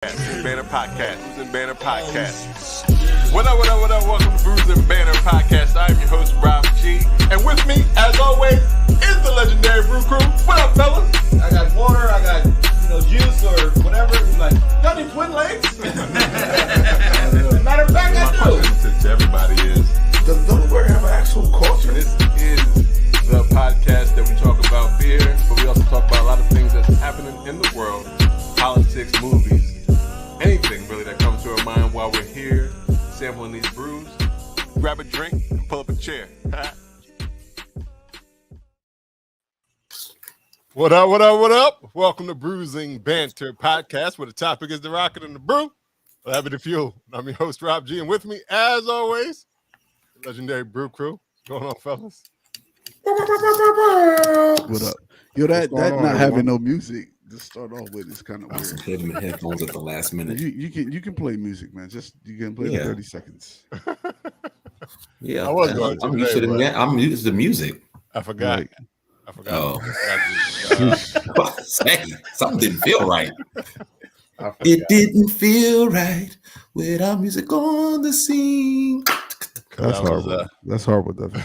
Banter Podcast. Brews and Banter Podcast. What up? Welcome to Brews and Banter Podcast. I'm your host, Rob G. And with me, as always, is the legendary Brew Crew. What up, fellas? I got water, I got, juice or whatever. He's like, y'all need twin legs? Matter of fact, I do. My question to everybody is, does Delaware have an actual culture? This is the podcast that we talk about beer, but we also talk about a lot of things that's happening in the world. Politics, movies, anything really that comes to our mind while we're here sampling these brews. Grab a drink and pull up a chair. What up? Welcome to Brewing Banter Podcast, where the topic is the rocket and the brew. Well, happy to fuel. I'm your host, Rob G, and with me, as always, the legendary Brew Crew. What's going on, fellas? What up? Yo, that not having no music to start off with is kind of weird. Some headphones at the last minute. You can play music, man. You can play for 30 seconds. Yeah, I was going to I'm used to the I'm used to music. I forgot. Right. I forgot. Oh, say, something didn't feel right. It didn't feel right without music on the scene. That's horrible. That's horrible, Devin.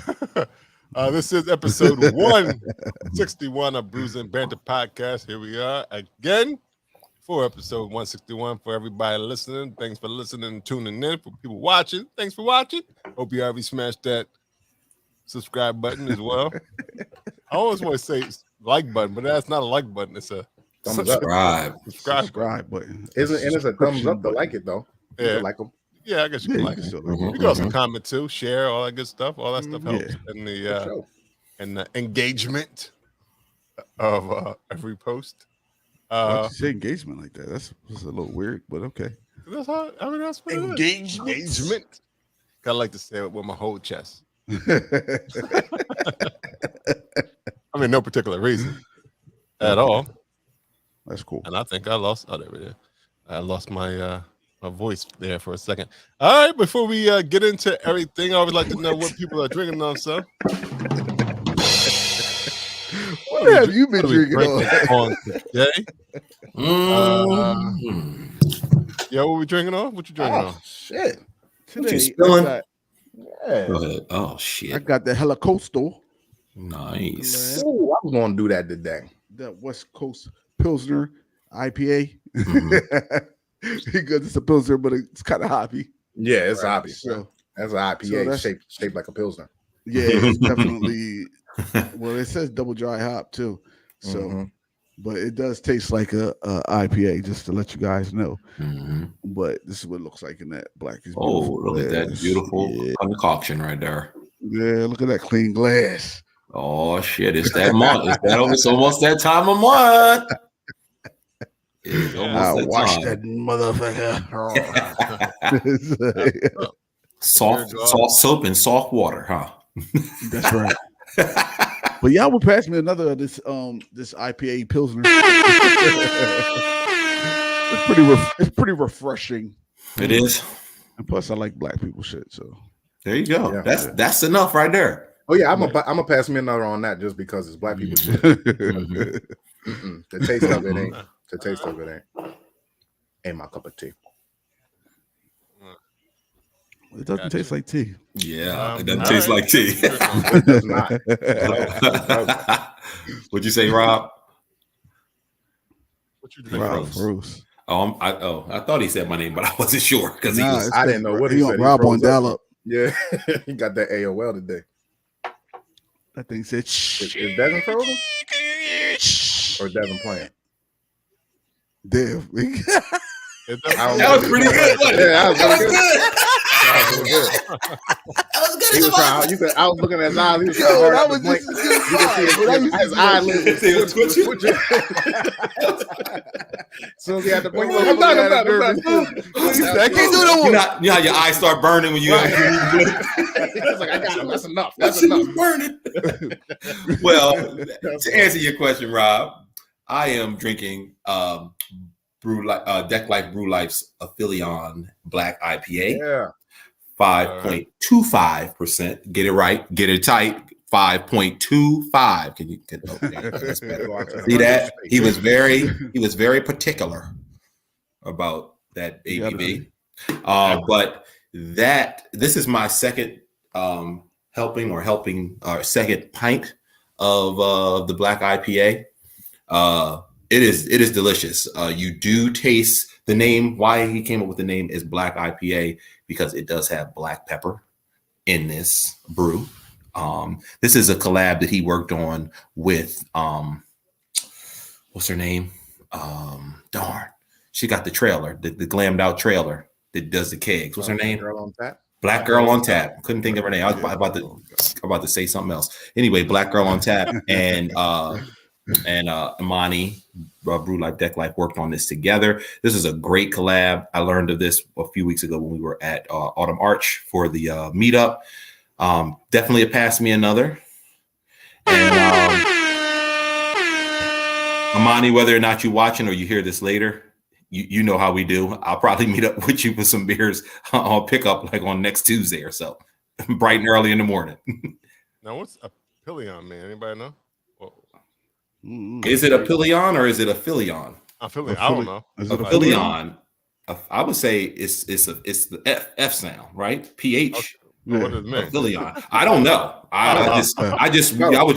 This is episode 161 of Brews and Banter Podcast. Here we are again for episode 161. For everybody listening, thanks for listening and tuning in. For people watching, thanks for watching. Hope you already smashed that subscribe button as well. I always want to say like button, but that's not a like button. It's a Subscribe button. It's a thumbs up to like it, though. Yeah. You like them. Yeah, I guess you can like it. You can also comment too, share, all that good stuff. All that stuff helps in the engagement of every post. Why'd you say engagement like that? That's a little weird, but okay. That's how that's what engagement. I like to say it with my whole chest. I mean, no particular reason at all. That's cool. And I think I lost. Oh, there we go. I lost my my voice there for a second. All right, before we get into everything, I would like to know what people are drinking on. So, what have you been drinking on today? Yo, what we drinking on? What you drinking on? Shit. Today, Go ahead. Oh shit! I got the Helicoastal. Nice. Ooh, I was going to do that today. That West Coast Pilsner IPA. Because it's a Pilsner, but it's kind of hoppy. Yeah, it's hoppy. So that's an IPA shaped like a Pilsner. Yeah, it's definitely. Well, it says double dry hop too. So, but it does taste like a IPA, just to let you guys know. But this is what it looks like in that black. Oh, look at that beautiful concoction right there. Yeah, look at that clean glass. Oh shit! It's that month. It's almost that time of month. I watched that motherfucker. Soft soap and soft water, huh? That's right. But y'all will pass me another of this IPA Pilsner. It's pretty refreshing. It is. And plus, I like black people shit. So there you go. Yeah. That's enough right there. Oh yeah, I'm gonna pass me another on that just because it's black people shit. The taste of it ain't. The taste of it ain't my cup of tea. It doesn't taste like tea. Yeah, it doesn't taste like tea. It does not. What'd you say, Rob? What you drinking? Bruce. I thought he said my name, but I wasn't sure because I didn't know what he said. Rob on dial-up. Yeah, he got that AOL today. That thing said, Is Devin frozen? Or Devin playing? Damn. That was pretty good. Yeah, that was good. That was good. He was trying. I was looking at his eyes. He was trying hard to blink. You can see his eyelids was twitching. As soon as he had to blink, I'm done. I can't do no more. You know how your eyes start burning when you. It's like I got him. That's enough. That's enough. Burning. Well, to answer your question, Rob, I am drinking Deck Life Brew Life's Aphelion Black IPA. Yeah. 5.25%. Get it right. Get it tight. 5.25. Can you okay, that's better. See that? He was very particular about that Yeah, ABV. But this is my second helping or second pint of the black IPA. It is delicious. You do taste the name. Why he came up with the name is black IPA, because it does have black pepper in this brew. This is a collab that he worked on with what's her name? Darn, she got the trailer, the glammed out trailer that does the kegs. What's her name? Girl on Tap. Black Girl on Tap. Couldn't think of her name. I was about to say something else. Anyway, Black Girl on Tap and Imani, Brew Life, Deck Life worked on this together. This is a great collab. I learned of this a few weeks ago when we were at Autumn Arch for the meetup. Definitely a pass me another. And Imani, whether or not you're watching or you hear this later, you know how we do. I'll probably meet up with you with some beers on pickup like on next Tuesday or so, bright and early in the morning. Now, what's a Pilion, man? Anybody know? Is it a Pilion or is it a Philion? I don't know. Is it a Philion? I would say it's the F sound, right? PH. Okay. What does it mean? Philion. I don't know. I was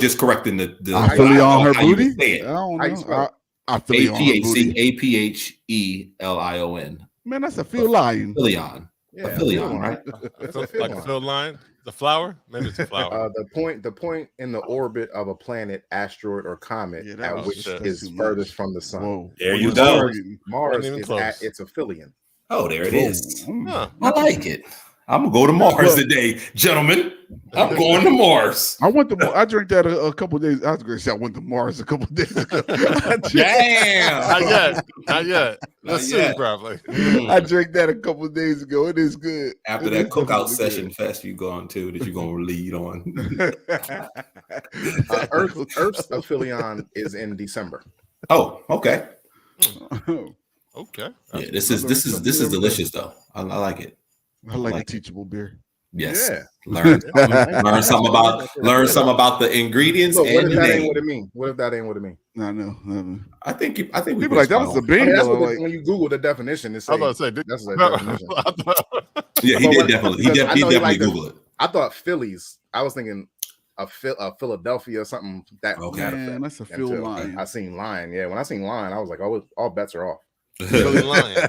just correcting the I Philion her how you booty. would say it. I don't know. I Philion her booty. APHELION. Man, that's a Philion. Philion. Yeah, A Philion, right? It's a Like a Philion. fill line? The flower? Maybe it's a flower. The point in the orbit of a planet, asteroid, or comet Yeah, that at was which just is too much. furthest from the sun. Whoa. There you What's go. targeting? Mars Wasn't even is close. it's a Philion. Oh, there it is. Huh. I like it. I'm gonna go to Mars today, gentlemen. I'm going to Mars. I drank that a couple of days. I was going to say I went to Mars a couple of days ago. Damn. Not yet. Let's see, probably. I drank that a couple of days ago. It is good. After It that is cookout definitely session fest you going to that you're gonna lead on. Earth's aphelion is in December. Oh, okay. good. Okay. Yeah, this is delicious though. I like it. I like a teachable beer. Yes. Yeah. Learn something about the ingredients. Look, what and if the that ain't name. what it mean? What if that ain't what it mean? I know. I think we People like that was the I beer. mean, that's though, what like, when you Google the definition, it's I was about to say, that's the definition. Yeah, he But did when- definitely. He because I know definitely you like Google it. I thought Phillies. I was thinking a Philadelphia or something that Okay. that man, effect. that's a Phil Until line. I seen Lion. Yeah, when I seen Lion, I was like, oh, all bets are off. Philly Lion.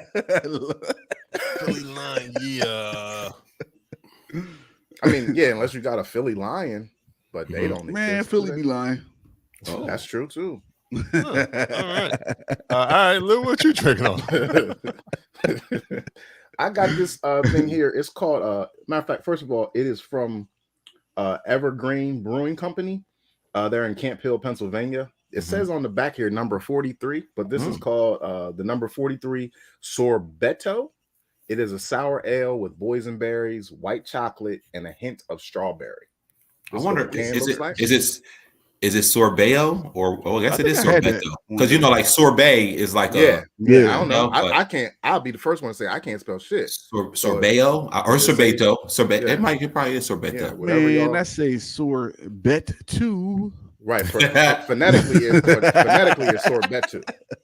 Philly Lion, yeah. I mean, yeah, unless you got a Philly Lion, but they don't. Man, exist, Philly do be they? lying. Oh. That's true too. Huh. All right. All right, Lou, what you drinking on? I got this thing here. It's called matter of fact, first of all, it is from Evergreen Brewing Company. They're in Camp Hill, Pennsylvania. It says on the back here number 43, but this is called the number 43 Sorbetto. It is a sour ale with boysenberries, white chocolate, and a hint of strawberry. I This is wonder, what the can is looks it like. is it sorbeo or I guess I it is think I had that sorbetto one because like sorbet is like Yeah, Yeah. I don't know. No, but- I can't. I'll be the first one to say I can't spell shit. sorbeo or Just say- sorbeto. Sorbet. Yeah. It probably is sorbetto. Yeah, whatever Man, y'all. that's a sore bet too. Right. Phonetically is sorbetto.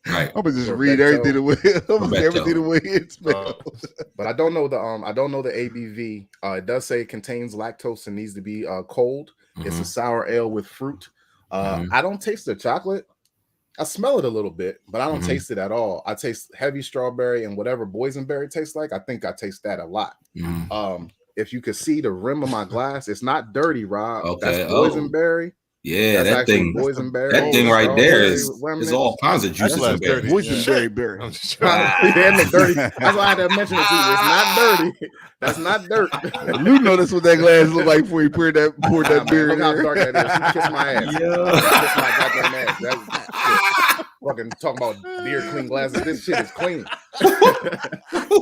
Right. I'm gonna just Sorbetto. read everything the way Sorbetto. everything the way it's spelled. But I don't know the ABV. It does say it contains lactose and needs to be cold. It's a sour ale with fruit. I don't taste the chocolate. I smell it a little bit, but I don't taste it at all. I taste heavy strawberry and whatever boysenberry tastes like. I think I taste that a lot. If you could see the rim of my glass, it's not dirty, Rob. Okay. That's boysenberry. Yeah, That's that actually thing. boysenberry. That thing right there is remnants. all kinds of juices That's and berries. dirty. Boysenberry berry. I'm just Yeah, it's dirty. That's why I had to mention it to you. It's not dirty. That's not dirt. You know that's what that glass looked like before you poured that beer Look in how there. dark that is. You kiss my ass. Yeah. Kiss my goddamn ass. That's fucking talking about beer clean glasses. This shit is clean.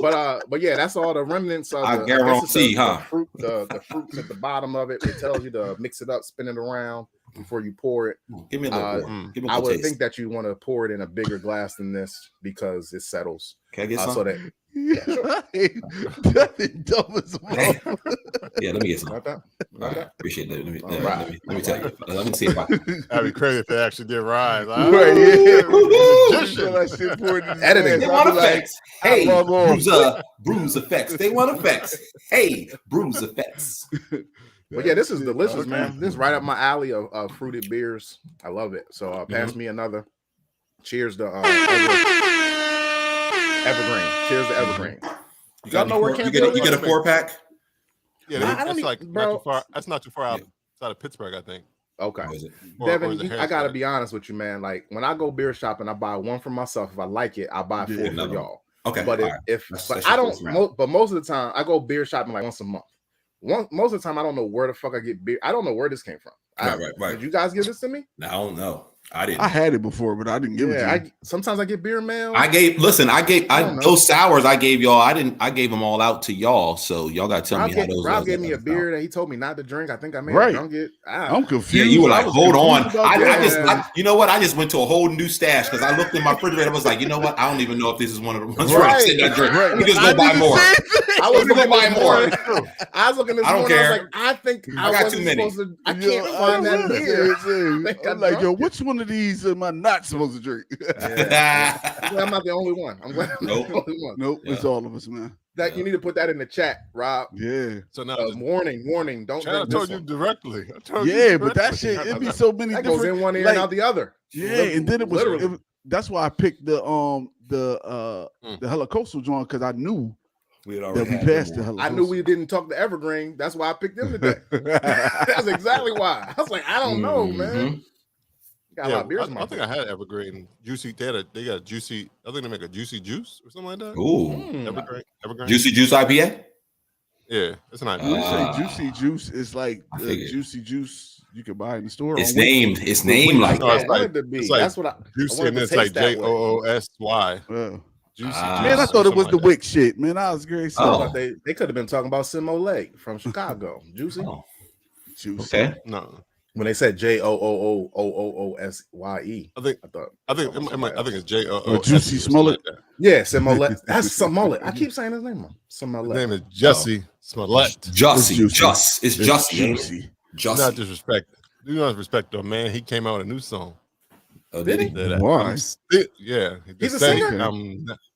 but yeah, that's all the remnants of I the, guarantee, the huh? fruit, the fruits at the bottom of it. It tells you to mix it up, spin it around. before you pour it. Give me a little more. Give me a I little would taste. think that you want to pour it in a bigger glass than this because it settles. Can I get some? So that That dumb as well. Yeah, let me get some. Not that. All right, appreciate that. Let me Right. tell you. Let me see if I can. That'd be crazy if they actually did rise. Right, yeah. Magician. That shit poured in his Editing. glass. They I'll want be like, effects. Hey, love all. Brews effects. They want effects. Hey, Brews effects. But yeah, this is delicious, Okay. man. This is right up my alley of fruited beers. I love it. So pass me another. Cheers to Evergreen. Cheers to Evergreen. Y'all know where you get a 4-pack? Yeah, that's like not too far. That's not too far outside of Pittsburgh, I think. Okay. Or is it? Devin, I gotta be honest with you, man. Like when I go beer shopping, I buy one for myself. If I like it, I buy 4 for y'all. Okay. But That's I don't. But most of the time, I go beer shopping like once a month. Most of the time, I don't know where the fuck I get beer. I don't know where this came from. Right. Did you guys give this to me? No, I don't know. I didn't. I had it before, but I didn't give it to you. Sometimes I get beer mail. I gave those sours I gave y'all. I gave them all out to y'all. So y'all got to tell me how those. Rob gave me a beer that he told me not to drink. I think I made Right. drunk it. I'm confused. Yeah, you were like, hold on. You know what? I just went to a whole new stash because I looked in my refrigerator. I was like, you know what? I don't even know if this is one of the ones where I'm sitting there drinking. Let me just go buy more. I was going to buy more. I was looking this I don't morning. care. I was like, I think I got too many. I can't find that beer. I'm like, yo, which one of these am I not supposed to drink? I'm not the only one. I'm glad I'm Nope. the only one. Nope, it's all of us, man. That you need to put that in the chat, Rob. Yeah. So now, warning, don't. I drink told this you one. directly. But that shit, it'd be so many that different. goes in one ear and out the other. Yeah, and then it was. That's why I picked the Helicoastal joint because I knew that we passed the Helicoastal. I knew we didn't talk to Evergreen. That's why I picked them today. That's exactly why. I was like, I don't know, man. Got a lot of beers. I think I had Evergreen juicy. They got a juicy. I think they make a juicy juice or something like that. Ooh, Evergreen. Juicy Juice IPA. Yeah, it's not. You say juicy juice is like the juicy juice you can buy in the store. It's named like that. It's like that's what I juicy, and it's like JOOSY. Juicy. Man, I thought it was the Wick shit. Man, I was great. So they could have been talking about Simo Lake from Chicago. Juicy. Juicy. Okay. No. When they said JOOOOOSYE, I think it's JOO. Juicy Smollett. Yeah, Smollett. That's Smollett. I keep saying his name. Smollett. His name is Jesse Smollett. Jussie. It's Jussie. Not disrespect. Do not respect though, man. He came out with a new song. Oh, did he? Why? Yeah. He's a singer.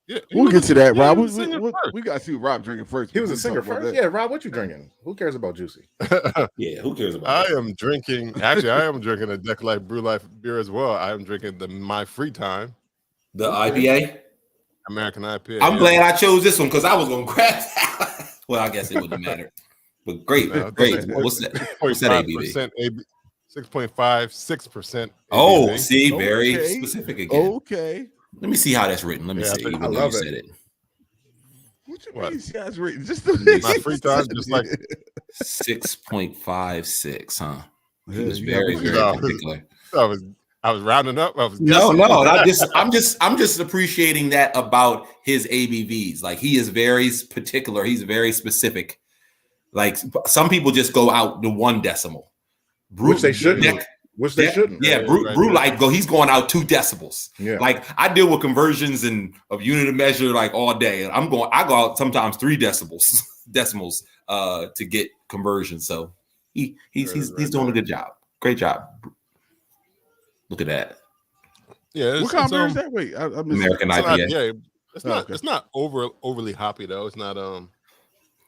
Yeah, we'll get to that, Rob. Yeah, we got to see Rob drinking first. He was a singer first. Yeah, Rob, what you drinking? Who cares about Juicy? Yeah, who cares about? I am drinking a Deck Life Brew Life beer as well. I am drinking my free time. The IPA, American IPA. I'm glad I chose this one because I was gonna grab that. Well, I guess it wouldn't matter. But great. What's that? What's that ABV? 6.56%. Oh, see, very specific again. Okay. Let me see how that's written. Let me see. I love it. Said it. What you mean these guys written? Just my free time, just like 6.56, huh? He was Yeah, very particular. I was rounding up. No. I'm just appreciating that about his ABVs. Like he is very particular. He's very specific. Like some people just go out to 1 decimal. Which they shouldn't. Yeah, Brew like he's going out 2 decibels. Yeah. Like I deal with conversions of unit of measure like all day. I go out sometimes 3 decimals to get conversion. So he's doing a good job. Great job. Look at that. Yeah. What kind of beer is that? Wait, I missed American IPA. It's not overly hoppy though. It's not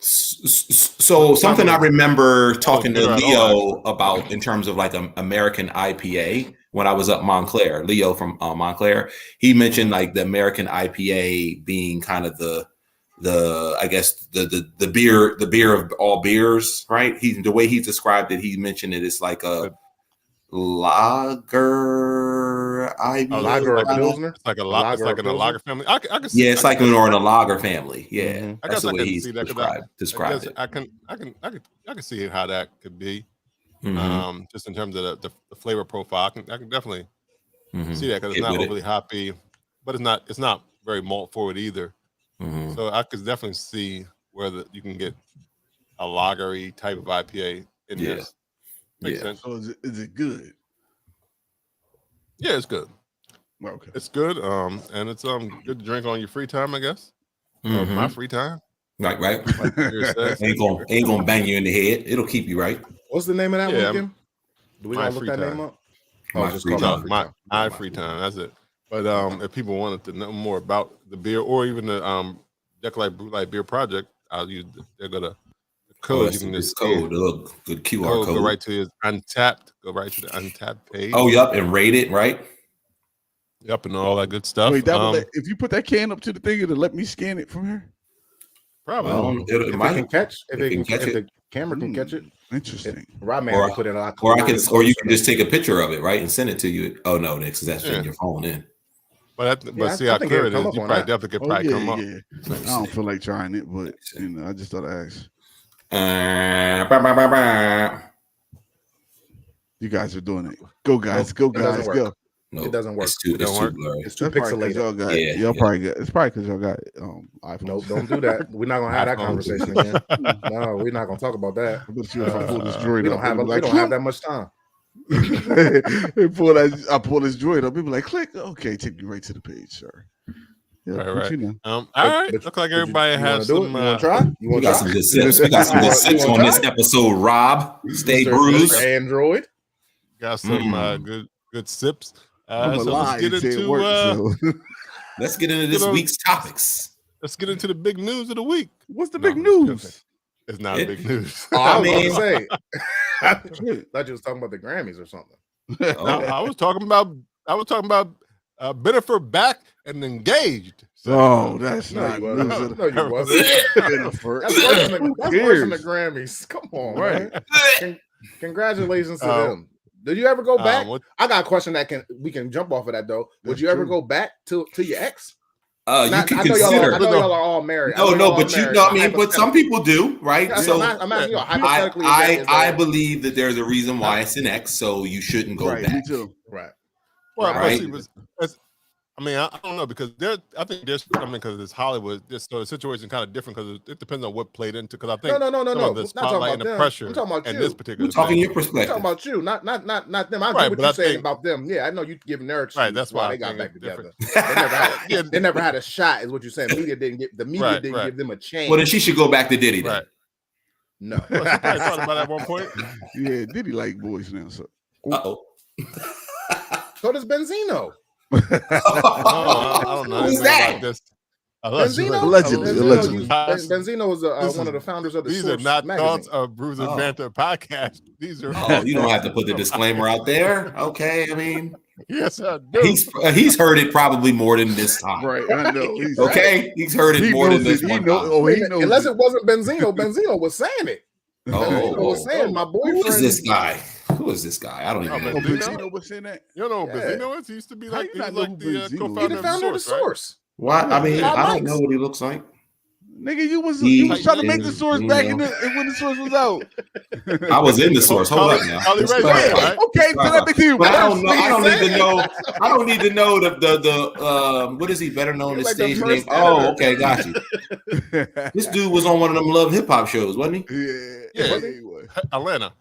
So something I remember talking to Leo about in terms of like an American IPA when I was up Montclair, Leo from Montclair, he mentioned like the American IPA being kind of the I guess the beer of all beers, right? The way he described it, he mentioned it's like a lager pilsner. It's like a lager family. I can see. Yeah, it's like in a lager family. Yeah, I that's guess the I way can he's see that. described it. I can see how that could be. Just in terms of the flavor profile, I can definitely see that because it's not overly hoppy, but it's not very malt forward either. So I could definitely see where you can get a lagery type of IPA in this. Makes sense. So is it good? Yeah, it's good. Okay. It's good. And it's good to drink on your free time, I guess. Or my free time. Right. Like says. ain't gonna bang you in the head. It'll keep you right. What's the name of that one again? Do we My gonna look free that name time. up? My just free call it time. My free time. That's it. But if people wanted to know more about the beer or even the Deck Light Brew Light Beer Project, I'll use the code. That's You can a just good code. Look, good QR code. Go right to his Untapped. Go right to the Untapped page. Oh, yup, and rate it, right? Yep, and all that good stuff. Wait, if you put that can up to the thing, it'll let me scan it from here? Probably. If the camera can catch it. Interesting. Right, man. Put it on. Or you can just take a picture of it, right, and send it to you. Oh no, Nick, that's fitting your phone in. But see how clear it is. You probably definitely could come up. Yeah. I don't feel like trying it, but I just thought I'd ask. You guys are doing it. Go guys, go. No, it doesn't work. It's too blurry. It's too pixelated. Y'all probably got. It's probably because y'all got iPhones. No, don't do that. We're not gonna have that conversation again. No, we're not gonna talk about that. I'm sure if I pull this droid we don't have that much time. I pull this droid up. People like click. Okay, take me right to the page, sir. Yeah, right. All right. Looks like everybody has some. You want to try? We got some good sips. We got some good sips on this episode. Rob, stay bruised. Android. Got some good sips. Let's get into let's get into this week's topics. Let's get into the big news of the week. What's the big news? It's not big news. I mean, say, I thought you was talking about the Grammys or something. No, I was talking about Banter back and engaged. So, that's not news. No, you wasn't. That's worse than the Grammys. Come on, right? Man. Congratulations to them. Did you ever go back? I got a question we can jump off of that though. Would you ever go back to your ex? You can consider. I know y'all are all married. But some people do, right? Yeah, so I'm asking you, hypothetically, I believe that there's a reason why it's an ex, so you shouldn't go back. Me too. Right. Well, I don't know because because it's Hollywood. The situation kind of different because it depends on what played into. Because I think no. The spotlight and the pressure. I'm talking about and you. this particular. We're talking your perspective. I'm talking about you, not them. I know what you're saying about them. Yeah, I know you giving their excuse. Right. That's why they got back different. together. They never had a shot, is what you're saying. Media didn't give them a chance. Well, then she should go back to Diddy. Then. Right. No. Well, she probably thought about it at one point. Yeah, Diddy like boys now. So. So does Benzino. I don't know. Who's that? About this. Allegedly. Benzino was one of the founders of the These Source are not magazine. Thoughts of Brews and Banter podcast. These are. You don't have to put the disclaimer out there. Okay, I mean, yes, I do. He's heard it probably more than this time. Right, I know. He's heard it more than this one time. Unless it wasn't Benzino. Benzino was saying it. Benzino was saying my boyfriend. Who is this guy? I don't even know. Benzino was saying that. You know who Benzino is? He used to be like the co-founder of the Source. What? I mean, I don't know what he looks like. Nigga, you was trying to make the Source back when the Source was out. I was in the Source. Hold up now. Right? Okay, so that makes you. But I don't know. I don't need to know the what is he better known as stage name? Oh, okay, got you. This dude was on one of them Love Hip Hop shows, wasn't he? Yeah. Atlanta.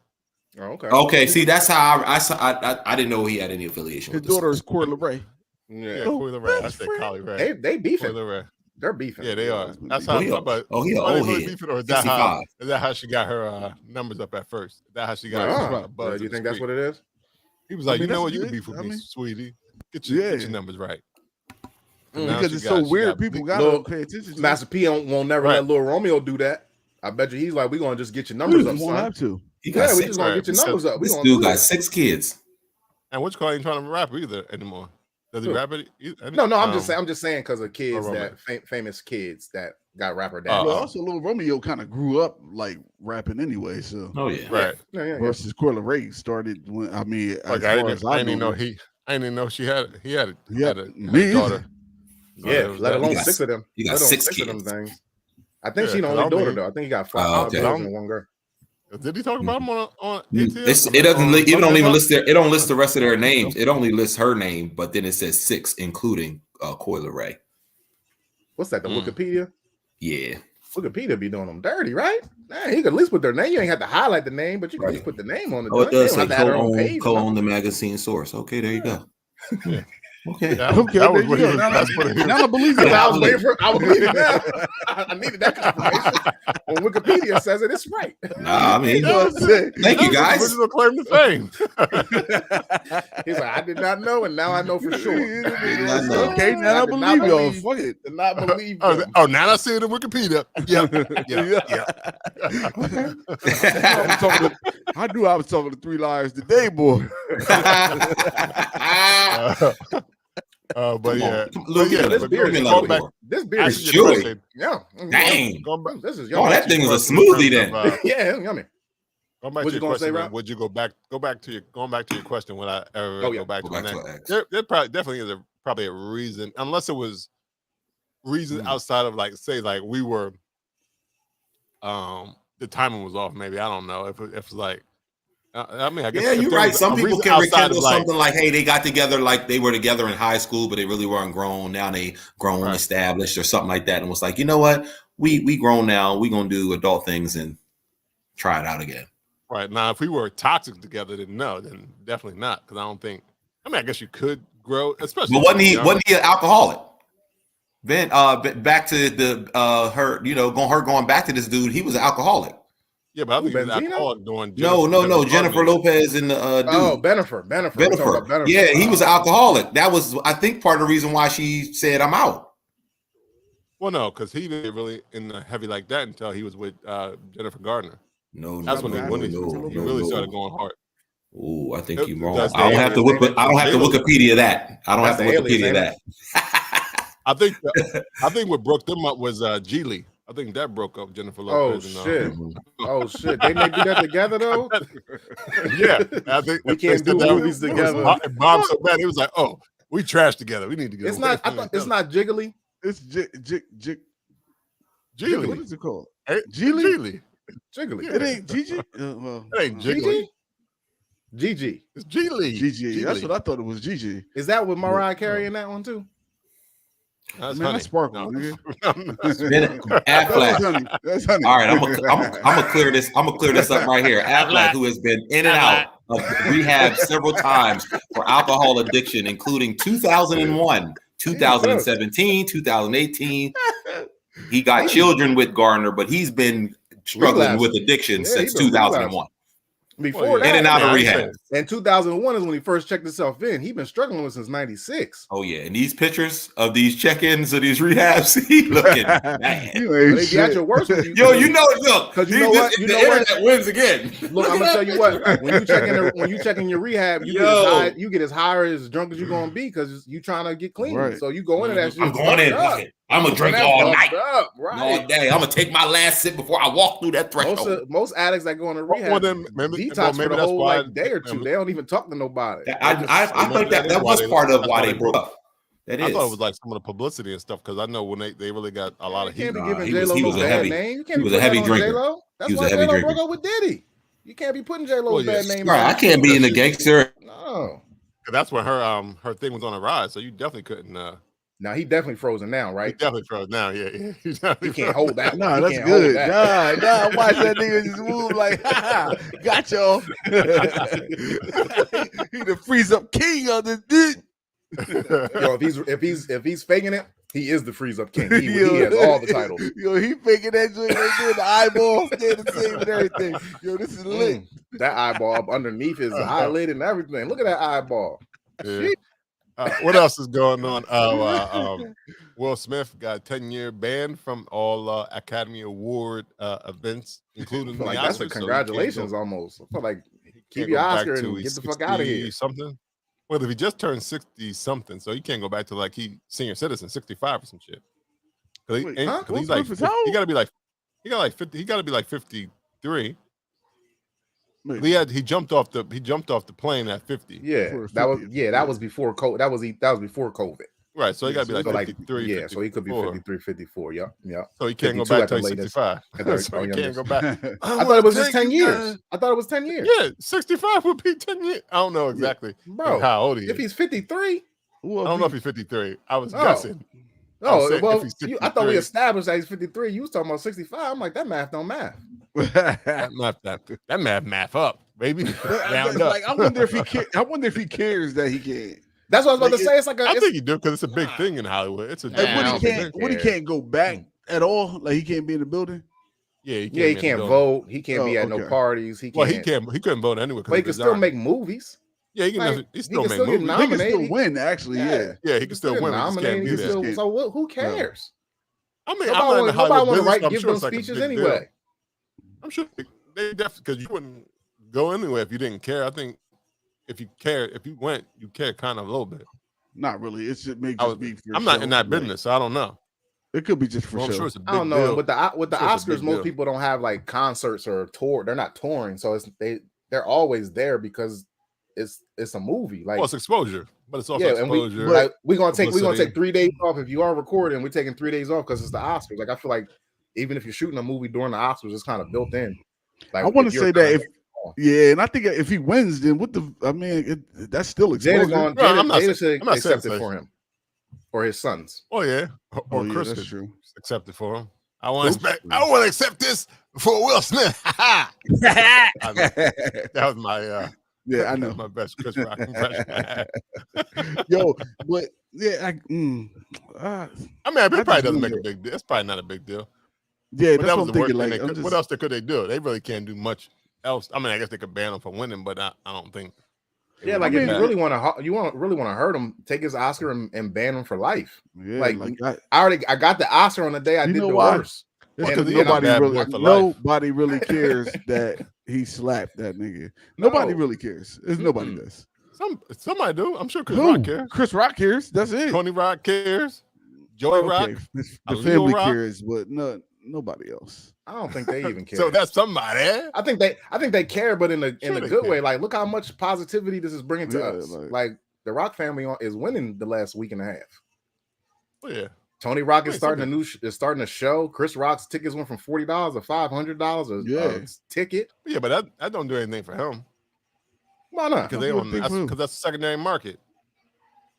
Oh, okay. Okay. See, that's how I didn't know he had any affiliation. His daughter is Coi Leray. Yeah, Coi Leray. I said Collie Ray. They beefing. They're beefing. Yeah, they are. That's how. He beefing, or is that how she got her numbers up at first? Is that how she got her buzz? Do you think that's what it is? He was like, you know what, you can beef with me, sweetie. Get your numbers right. Because it's so weird. People gotta pay attention to Master P won't never let Lil Romeo do that. I bet you he's like, we're gonna just get your numbers up. We won't have to. We just gonna get your numbers up. This dude got 6 kids. And which call ain't trying to rap either anymore. Does he rap it? No, I'm just saying because of kids famous kids that got rapper dad. Well, also Lil Romeo kind of grew up like rapping anyway, so right. Versus Coi Leray started when I didn't know he had a daughter. Yeah, let alone 6 of them. He got 6 kids. Of them things. I think she's the only daughter though. I think he got 5 girls and 1 girl. Did he talk about them on ATL? It doesn't. It don't even list it don't list the rest of their names. It only lists her name, but then it says 6, including Coi Leray. What's that? The Wikipedia? Yeah. Wikipedia be doing them dirty, right? Man, you could at least put their name. You ain't have to highlight the name, but you can just put the name on it. Oh, it does say co-own the magazine Source. Okay, there you go. Yeah. Okay. That was there what you he go. was. Now, That's what he was. now I believe Because you. I was waiting for. I was believing now. I needed that confirmation. When Wikipedia says it, it's right. Nah, I mean, That was it. thank you That was guys. his original claim to fame. He's like, I did not know, and now I know for sure. Did not know. Okay, now I did not believe y'all. believe- Fuck it. Did not believe Oh, them. now I see it in Wikipedia. Yep. I knew I was talking to three liars today, boy. But yeah, Look at this it. beer Give me is another back. more. This beer is Actually, your chewy. question, Yeah. Dang. going back, This is Oh, yummy. that thing is a question smoothie in terms then. of, Yeah, yummy. Going back What to you your gonna say, question, Rob? would you go back to your question? Would I ever Oh, yeah. go back Go to back the to next? an X. There probably definitely is probably a reason, unless it was reason outside of like say like we were, the timing was off. Maybe I don't know if it's like. I mean, I guess Yeah, if you're there right. was Some a people reason can outside of, rekindle something like, hey, they got together like they were together in high school, but they really weren't grown. Now they grown, Right. established, or something like that, and was like, you know what? We grown now. We gonna do adult things and try it out again. Right now, if we were toxic together, then no, then definitely not. Because I don't think. I mean, I guess you could grow, especially. But if wasn't you're he young. wasn't he an alcoholic? Then back to the her, going back to this dude, he was an alcoholic. Yeah, but I think he was Benzino? alcoholic doing. No, Jennifer Lopez and the dude. Oh, Bennifer. We're talking about Bennifer. Yeah, he was an alcoholic. That was, I think, part of the reason why she said, "I'm out." Well, no, because he didn't really in the heavy like that until he was with Jennifer Gardner. No, That's when he really started going hard. Oh, I think you're wrong. That's I don't have to Wikipedia that. I don't have to That's the Wikipedia alias, that. I think what broke them up was G Lee. I think that broke up Jennifer Lopez. Oh shit! They may do that together though. Yeah, I think we can't do movies together. Bob so bad, he was like, "Oh, we trash together. We need to get." It's not. I thought it's not Jiggly. It's Jiggly. What is it called? Jiggly. Jiggly. It ain't Gigi. Well, It ain't Jiggly. Gigi. It's Jiggly. Gigi. That's what I thought it was. Gigi. Is that with Mariah Carey in that one too? That's Man, that's Sparkle. No. Affleck. That's honey. All right, I'm gonna clear this. I'm gonna clear this up right here. Affleck, who has been in and out of rehab several times for alcohol addiction, including 2001, 2017, 2018. He got children with Gardner, but he's been struggling with addiction since 2001. Before that, in and out of rehab. And 2001 is when he first checked himself in. He's been struggling with since 96. Oh yeah, and these pictures of these check-ins of these rehabs, he looking bad. They be at your worst. Look, because you know what? You know what? Wins again. Look, I'm gonna tell you what. When you check in your rehab, you get as high or as drunk as you're gonna be because you trying to get clean. Right. So you go into that shit. I'm going in. I'm gonna drink all night, all day. I'm gonna take my last sip before I walk through that threshold. Most addicts that go into rehab detox for the whole day or two. They don't even talk to nobody. I think that was part of why they broke up. I thought it was like some of the publicity and stuff because I know when they really got a lot of heat. You can't be giving J-Lo no bad name. You can't be a heavy drinker. J-Lo. That's why J-Lo broke up with Diddy. You can't be putting J-Lo's bad name. Right, I can't be in the gangster. No. That's when her thing was on a rise, so you definitely couldn't. Now he definitely frozen now, right? He definitely frozen now. Yeah. He can't hold that. Nah, that's good. Nah. Watch that nigga just move like, got y'all. He the freeze up king of this dude. Yo, if he's faking it, he is the freeze up king. He has all the titles. Yo, he faking that joint right there, the eyeball staying the same and everything. Yo, this is lit. That eyeball up underneath his eyelid and everything. Look at that eyeball. Yeah. What else is going on? Will Smith got a 10-year ban from all Academy Award events, including the like Oscars. That's a congratulations almost. I feel like keep your Oscar and get the fuck out of here. Something. Well, if he just turned 60 something, so he can't go back to like he senior citizen, 65 or some shit. Because he's like he got to be like 50. He got to be like 53. He jumped off the plane at 50. Yeah, that was before COVID. That was before COVID. Right, so he got to be like 53. Yeah, so he could be 53, 54. Yeah. So he can't go back to 65. So he can't go back. I thought it was just 10 years. I thought it was 10 years. Yeah, 65 would be 10 years. I don't know exactly how old he is. If he's 53, I don't know if he's 53. I was guessing. Oh, well, I thought we established that he's 53. You was talking about 65. I'm like, that math don't math. that math up, baby. Like, I wonder if he cares that he can't. That's what I was about to say. It's like I think you do because it's a big thing in Hollywood. It's a Woody can't go back at all. Like he can't be in the building. Yeah, he can't vote. He can't be at no parties. He can't. He couldn't vote anyway. But he can still make movies. Yeah, he can. He still make movies. He can still win. Actually, yeah, he can still win. So who cares? I mean, nobody want to give those speeches anyway. I'm sure they definitely because you wouldn't go anywhere if you didn't care. I think if you cared, if you went, you care kind of a little bit. Not really. It's just maybe just be for I'm not in that business, so I don't know. It could be just for sure. Sure I don't know. Deal. With the Oscars, most people don't have like concerts or tour. They're not touring, so they're always there because it's a movie. Like it's exposure, but it's also exposure. And we're gonna take 3 days off if you are recording. We're taking 3 days off because it's the Oscars. Like I feel like even if you're shooting a movie during the Oscars, it's kind of built in. Like I want to say that and I think if he wins, then that's still exposure. Jada should accept it for him. Or his sons. Oh yeah, or Chris that's true. Accept it for him. I want to accept this for Will Smith. That was my I know my best Chris Rock impression. Yo, but yeah, it probably doesn't make a big deal. It's probably not a big deal. Yeah, that's what I'm thinking. Like, what else could they do? They really can't do much else. I mean, I guess they could ban him from winning, but I don't think. Yeah, like if you really want to hurt him, take his Oscar and ban him for life. Yeah, I got the Oscar on the day I did the worst. Because nobody really cares that he slapped that nigga. Nobody really cares. Nobody does. Somebody do. I'm sure Chris Rock cares. Chris Rock cares. That's it. Tony Rock cares. Joey Rock. The family cares, but nobody else. I don't think they even care. So that's somebody. I think they care, but in a good way. Like, look how much positivity this is bringing to us. Like the Rock family is winning the last week and a half. Oh yeah. Tony Rock is starting a show. Chris Rock's tickets went from $40 to $500 a ticket. Yeah, but that don't do anything for him. Why not? Because that's a secondary market.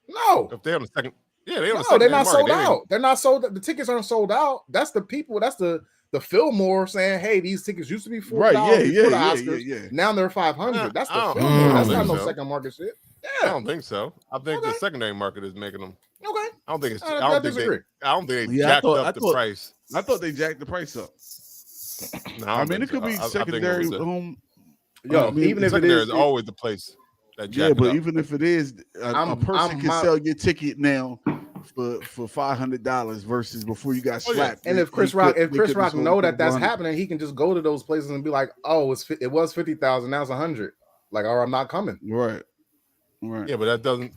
No, if they're on the second, they're not sold out. They're not sold. The tickets aren't sold out. That's the people. That's the Fillmore saying, "Hey, these tickets used to be $40 before the Oscars. Now they're $500." That's the Fillmore. That's not no second market shit. Yeah, I don't think so. I think the secondary market is making them. Okay. I don't think they jacked up the price. I thought they jacked the price up. No, it could be secondary. Even if it is always the place. Even if it is, a person can sell your ticket now for $500 versus before you got slapped. And if Chris Rock know that's happening, he can just go to those places and be like, "Oh, it was 50,000, now it's 100." Like, "Or I'm not coming." Right. Yeah, but that doesn't.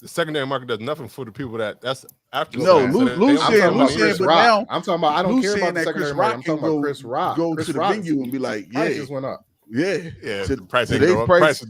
The secondary market does nothing for the people that's after. No, Lou saying, but now I'm talking about. I don't care about the secondary market. I'm talking about Chris Rock. Go to the venue and be like, "Yeah, prices went up." Yeah. The price ain't go up. Price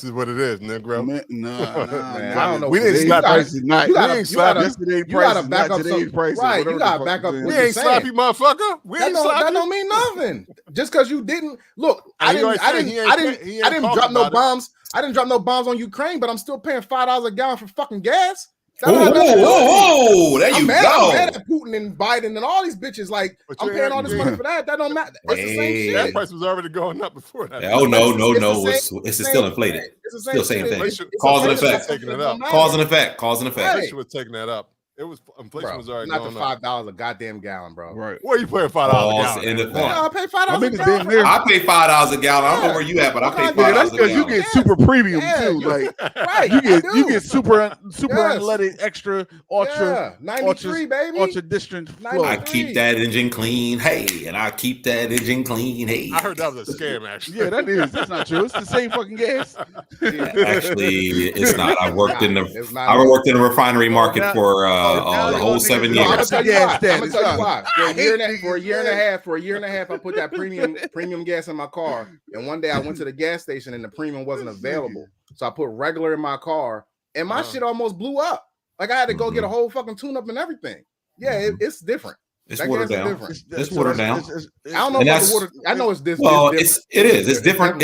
is what it is, Negro. Man, I don't know. We didn't slap prices. We ain't slap yesterday's prices. Not today's prices. Right, you gotta back up. We ain't slap you, motherfucker. That don't mean nothing. Just because you didn't look. I didn't drop no bombs. I didn't drop no bombs on Ukraine, but I'm still paying $5 a gallon for fucking gas. There you go. I'm mad at Putin and Biden and all these bitches. Like, I'm paying all this money for that. That don't matter. It's the same shit. That price was already going up before that. Oh, no. It's still inflated. It's the same thing. Cause and effect. Cause and effect. Inflation was taking that up. Inflation was already not going the $5 a goddamn gallon, bro. Right. Where you paying $5 a gallon? I pay $5 a gallon. I pay $5 a gallon. I don't know where you at, but I pay $5 a gallon. That's because you get super premium too. Like, right? You get super unleaded, extra, ultra, 93, baby, ultra distant flow. I keep that engine clean, hey, and I keep that engine clean, hey. I heard that was a scam, actually. Yeah, that is. That's not true. It's the same fucking gas. Actually, it's not. I worked in the refinery market for the whole 7 years. I'm gonna tell you why. For a year and a half, I put that premium gas in my car. And one day I went to the gas station and the premium wasn't available. So I put regular in my car and my shit almost blew up. Like I had to go get a whole fucking tune up and everything. Yeah, it's different. It's watered down. It's watered down. I don't know about the water. I know it's different. Well, it is. It's different.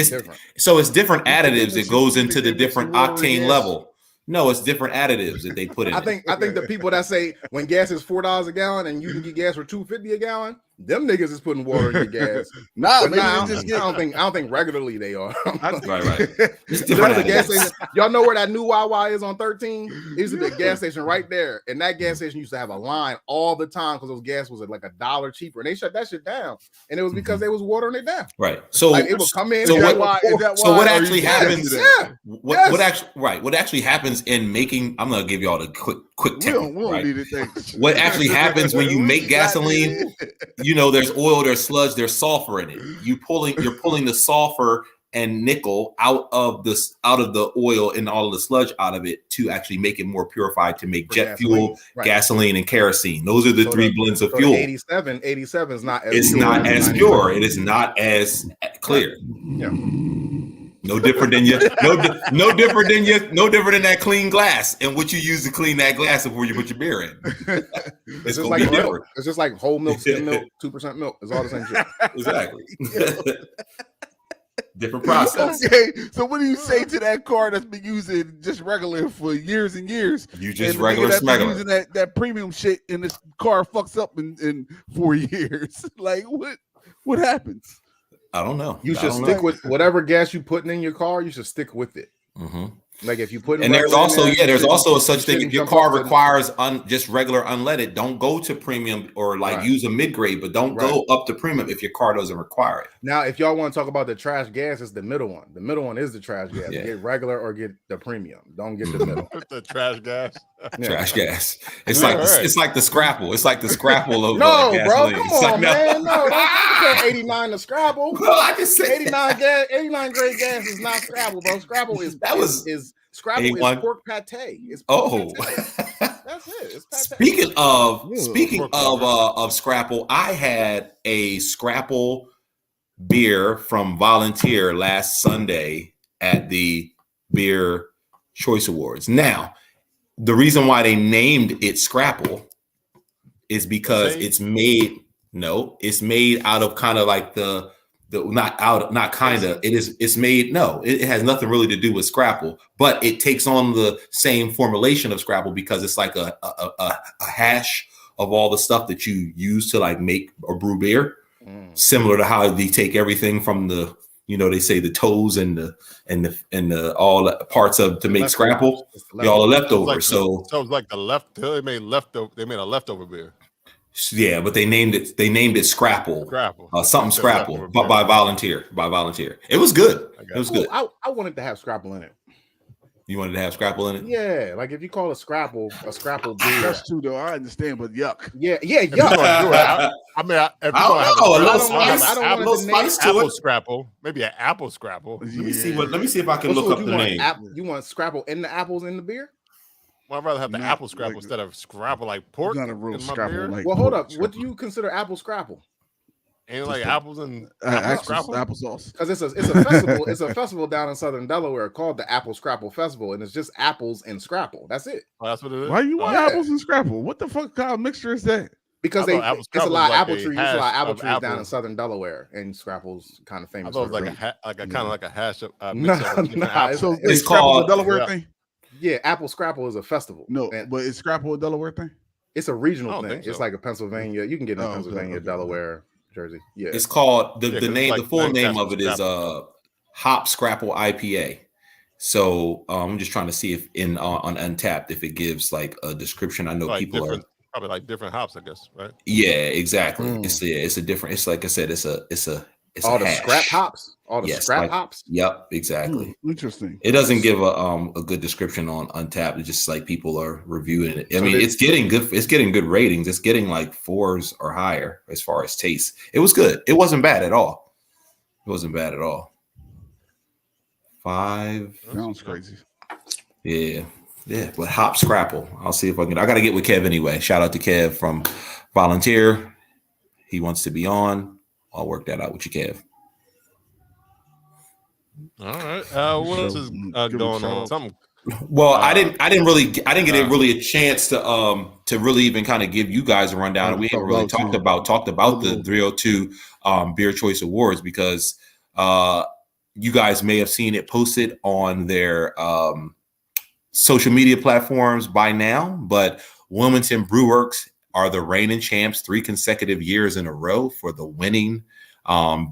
So it's different additives that goes into the different octane level. No, it's different additives that they put in. I think the people that say when gas is $4 a gallon and you can get gas for $2.50 a gallon, Them niggas is putting water in your gas. Nah, But maybe nah, they just I don't think regularly they are. Right. It's There's a different. gas station. Y'all know where that new Wawa is on 13? It used to be a gas station right there. And that gas station used to have a line all the time because those gas was like $1 cheaper. And they shut that shit down. And it was because they was watering it down. Right. So Like, it would come in. So and what? So What actually happens? Yeah. What actually? Right. What actually happens in making? I'm gonna give y'all the quick We technique. don't Right? need it. Thanks. What actually happens when you make gasoline? You know, there's oil, there's sludge, there's sulfur in it. You're pulling the sulfur and nickel out of the oil and all of the sludge out of it to actually make it more purified to make jet fuel, gasoline, and kerosene. Those are the three blends of fuel. 87 is not as It's pure not as 97. pure. It is not as clear. Yeah. No different than no different than that clean glass and what you use to clean that glass before you put your beer in. It's just like milk. It's just like whole milk, skim milk, 2% milk. It's all the same shit. Exactly. Different process. Okay, so what do you say to that car that's been using just regular for years and years? You just and regular smuggler. using that premium shit, and this car fucks up in 4 years. Like what happens? I don't know. You should stick with whatever gas you putting in your car. You should stick with it. Mm-hmm. Like if you put, and there's also a such thing. If your car requires just regular unleaded, don't go to premium or use a mid grade, but don't go up to premium if your car doesn't require it. Now, if y'all want to talk about the trash gas, it's the middle one. The middle one is the trash gas. Yeah. Get regular or get the premium. Don't get the middle. The trash gas. Trash gas. It's like the Scrapple. It's like the Scrapple of no, bro. gasoline. Come on, man. No, don't 89 to Scrapple. Well, I just said 89 grade gas is not Scrapple, bro. Scrapple is Scrapple is pork pate. It's pork pate. That's it. It's pate. Speaking of Scrapple, I had a Scrapple beer from Volunteer last Sunday at the Beer Choice Awards. Now, the reason why they named it Scrapple is because it's made out of kind of like it has nothing really to do with Scrapple, but it takes on the same formulation of Scrapple because it's like a hash of all the stuff that you use to like make or brew beer, similar to how they take everything from the, they say the toes and the all the parts of to make Scrapple, all the leftovers. So it's like they made a leftover beer. Yeah, but they named it Scrapple. Something Scrapple, but by Volunteer. It was good. It was good. I wanted to have Scrapple in it. You wanted to have Scrapple in it? Yeah, like if you call a Scrapple beer. That's true, though. I understand, but yuck. Yeah, yuck. I mean, if I don't want apple Scrapple, maybe an apple Scrapple. Let me see if I can look up the name. You want Scrapple in the apples in the beer? Well, I'd rather have the apple Scrapple instead of Scrapple like pork. Not a real Scrapple. Like well, hold up. What do you consider apple Scrapple? Ain't like apples and applesauce. Because it's a festival. It's a festival down in Southern Delaware called the Apple Scrapple Festival, and it's just apples and Scrapple. That's it. Oh, that's what it is. Why you want apples and Scrapple? What the fuck kind of mixture is that? Because it's a lot of apple trees. There's a lot of apple trees down in Southern Delaware, and Scrapple's kind of famous. I thought it was kind of like a hash of so it's called a Delaware thing. Yeah, Apple Scrapple is a festival. No, but is Scrapple a Delaware thing? It's a regional thing. It's like a Pennsylvania. You can get it in Pennsylvania, Delaware, Jersey. Yeah, it's called the full name of it is Hop Scrapple IPA. So I'm just trying to see if on Untapped if it gives like a description. I know like people are probably like different hops, I guess, right? Yeah, exactly. It's a different. It's like I said, it's all the scrap hops. All the scrap hops. Yep, exactly. Interesting. It doesn't give a good description on Untapped. It's just like people are reviewing it. I mean, it's getting good. It's getting good ratings. It's getting like 4s or higher as far as taste. It was good. It wasn't bad at all. 5. Sounds crazy. Yeah. But Hop Scrapple. I'll see if I got to get with Kev anyway. Shout out to Kev from Volunteer. He wants to be on. I'll work that out with you, Kev. All right. What else is going on? Something. Well, I didn't get really a chance to really even kind of give you guys a rundown. We haven't really talked about the 302 Beer Choice Awards because you guys may have seen it posted on their social media platforms by now. But Wilmington Brewworks are the reigning champs 3 consecutive years in a row for the winning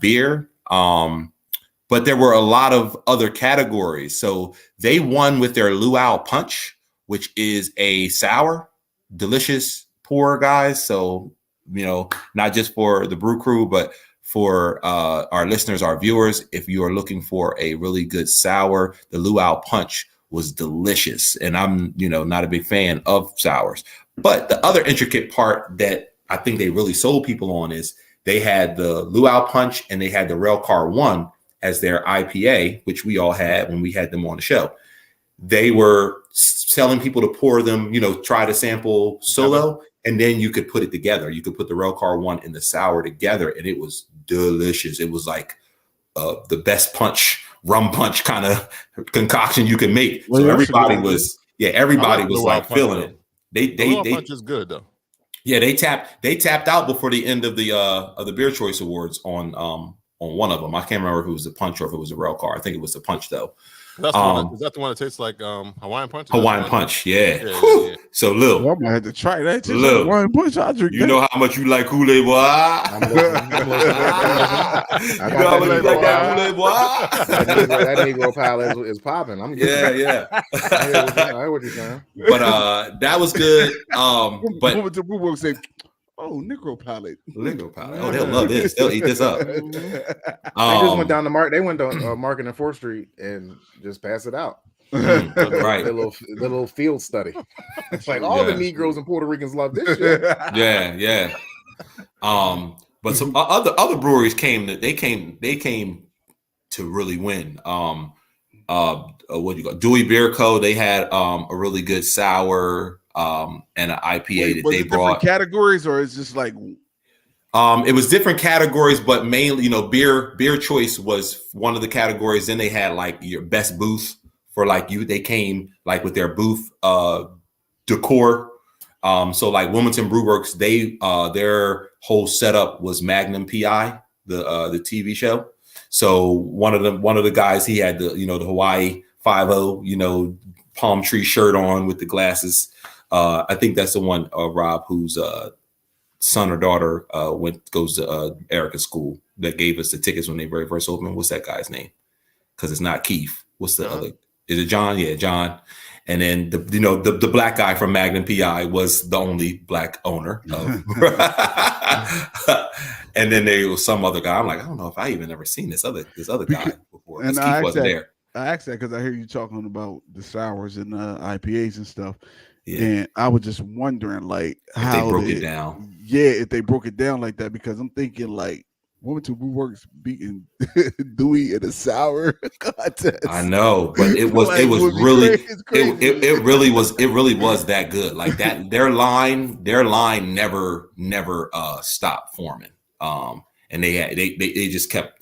beer. But there were a lot of other categories. So they won with their Luau Punch, which is a sour, delicious pour, guys. So, not just for the brew crew, but for our listeners, our viewers, if you are looking for a really good sour, the Luau Punch was delicious. And I'm, not a big fan of sours. But the other intricate part that I think they really sold people on is they had the Luau Punch and they had the Railcar 1 as their IPA, which we all had when we had them on the show. They were telling people to pour them, try to sample solo, and then you could put it together. You could put the Railcar 1 and the sour together, and it was delicious. It was like the best rum punch kind of concoction you can make. Well, so everybody was like feeling it. They punch is good though. Yeah, they tapped out before the end of the Beer Choice Awards on one of them. I can't remember if it was a punch or if it was a rail car. I think it was a punch though. That's the one is that the one that tastes like Hawaiian Punch? Hawaiian Punch, yeah. So Lil, well, I'm gonna have to try that. Lil, Hawaiian Punch, I drink. You know how much you like Kool-Aid, boy. I got that Negro pal is popping. I'm good. Yeah. I hear what you're saying. But that was good. But over to Brew say, "Oh, Negro palate. Oh, they'll love this. They'll eat this up." They just went down the They went down Market and 4th Street and just passed it out. Right. The little field study. It's like all the Negroes and Puerto Ricans love this shit. Yeah. But some other breweries came to really win. What do you call Dewey Beer Co. They had a really good sour and an IPA that they brought. Categories, or is just like it was different categories, but mainly, beer choice was one of the categories. Then they had like your best booth for they came like with their booth decor. So like Wilmington Brew Works, their whole setup was Magnum PI, the TV show. So one of the guys, he had the Hawaii 5-0, palm tree shirt on with the glasses. I think that's the one, Rob, whose son or daughter goes to Erica's school that gave us the tickets when they very first opened. What's that guy's name? Because it's not Keith. What's the other? Is it John? Yeah, John. And then the black guy from Magnum PI was the only black owner of. And then there was some other guy. I'm like, I don't know if I even ever seen this other guy before. And Keith wasn't there. I asked that because I hear you talking about the sours and IPAs and stuff. Yeah. And I was just wondering, like, how they broke it down. Yeah, if they broke it down like that, because I'm thinking, like, Wilmington Brew Works beating Dewey in a sour contest. I know, but it was really was that good. Like that, their line never stopped forming. And they just kept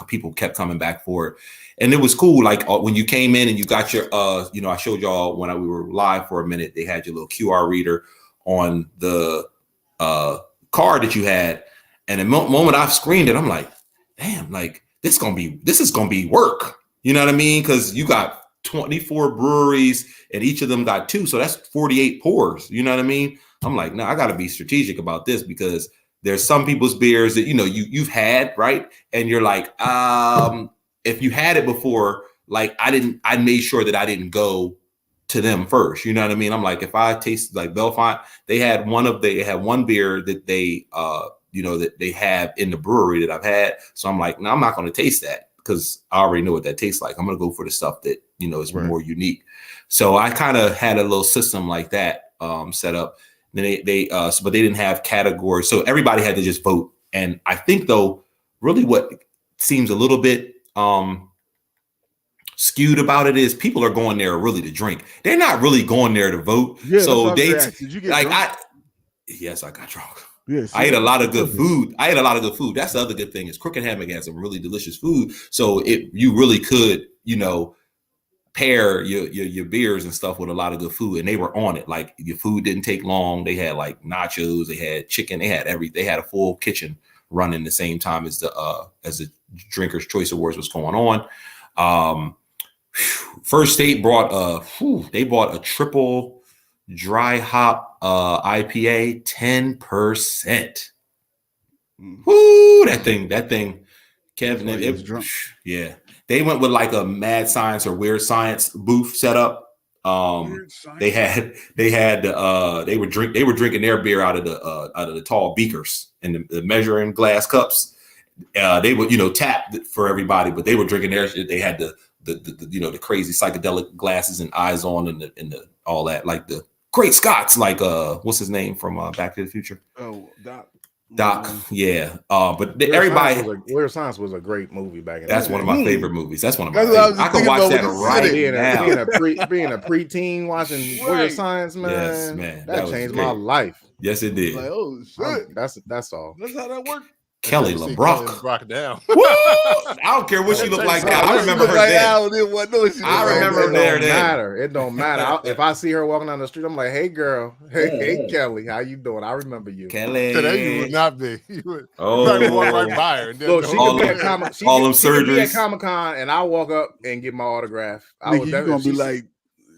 people kept coming back for it. And it was cool. Like when you came in and you got your, I showed y'all when we were live for a minute, they had your little QR reader on the card that you had. And the moment I screened it, I'm like, damn, like this is gonna be work. You know what I mean? Because you got 24 breweries and each of them got 2, so that's 48 pours. You know what I mean? I'm like, no, I got to be strategic about this because there's some people's beers that you've had, right? And you're like, if you had it before, like I made sure that I didn't go to them first. You know what I mean? I'm like, if I taste like Belfont, they had one beer that they that they have in the brewery that I've had. So I'm like, no, I'm not going to taste that because I already know what that tastes like. I'm going to go for the stuff that, is more unique. So I kind of had a little system like that set up. Then but they didn't have categories. So everybody had to just vote. And I think though, really what seems a little bit skewed about it is people are going there really to drink. They're not really going there to vote. Yeah, so did you get drunk? Yes, I got drunk. Yes, I ate a lot of good food. That's the other good thing is Crooked Hammock has some really delicious food. So you really could, pair your beers and stuff with a lot of good food. And they were on it. Like your food didn't take long. They had like nachos, they had chicken, they had everything. They had a full kitchen running the same time as the Drinkers' Choice Awards was going on. First State brought a triple dry hop IPA, 10%. Woo, that thing, Kevin. Yeah, they went with like a mad science or weird science booth setup. They were drinking their beer out of the tall beakers and the measuring glass cups. They would tap for everybody, but they were drinking theirs. They had the crazy psychedelic glasses and eyes on and the all that, like the Great Scots, like what's his name from Back to the Future? Oh, Doc, yeah. But Weird Science was a great movie back in. That's one of my favorite movies. That's one of my. I can watch that right now. Being a preteen watching Weird Science, man. Yes, man. That changed my life. Yes, it did. Like, oh shit. That's all. That's how that works. Kelly LeBrock down. I don't care what she looked like now. I remember her then. I remember her there. It don't matter. If I see her walking down the street, I'm like, "Hey, girl. Hey, Kelly. How you doing? I remember you." Kelly. Today you would not be. You would walk right by her. And then Look, she could be at Comic-Con, and I'll walk up and get my autograph. You're gonna be like,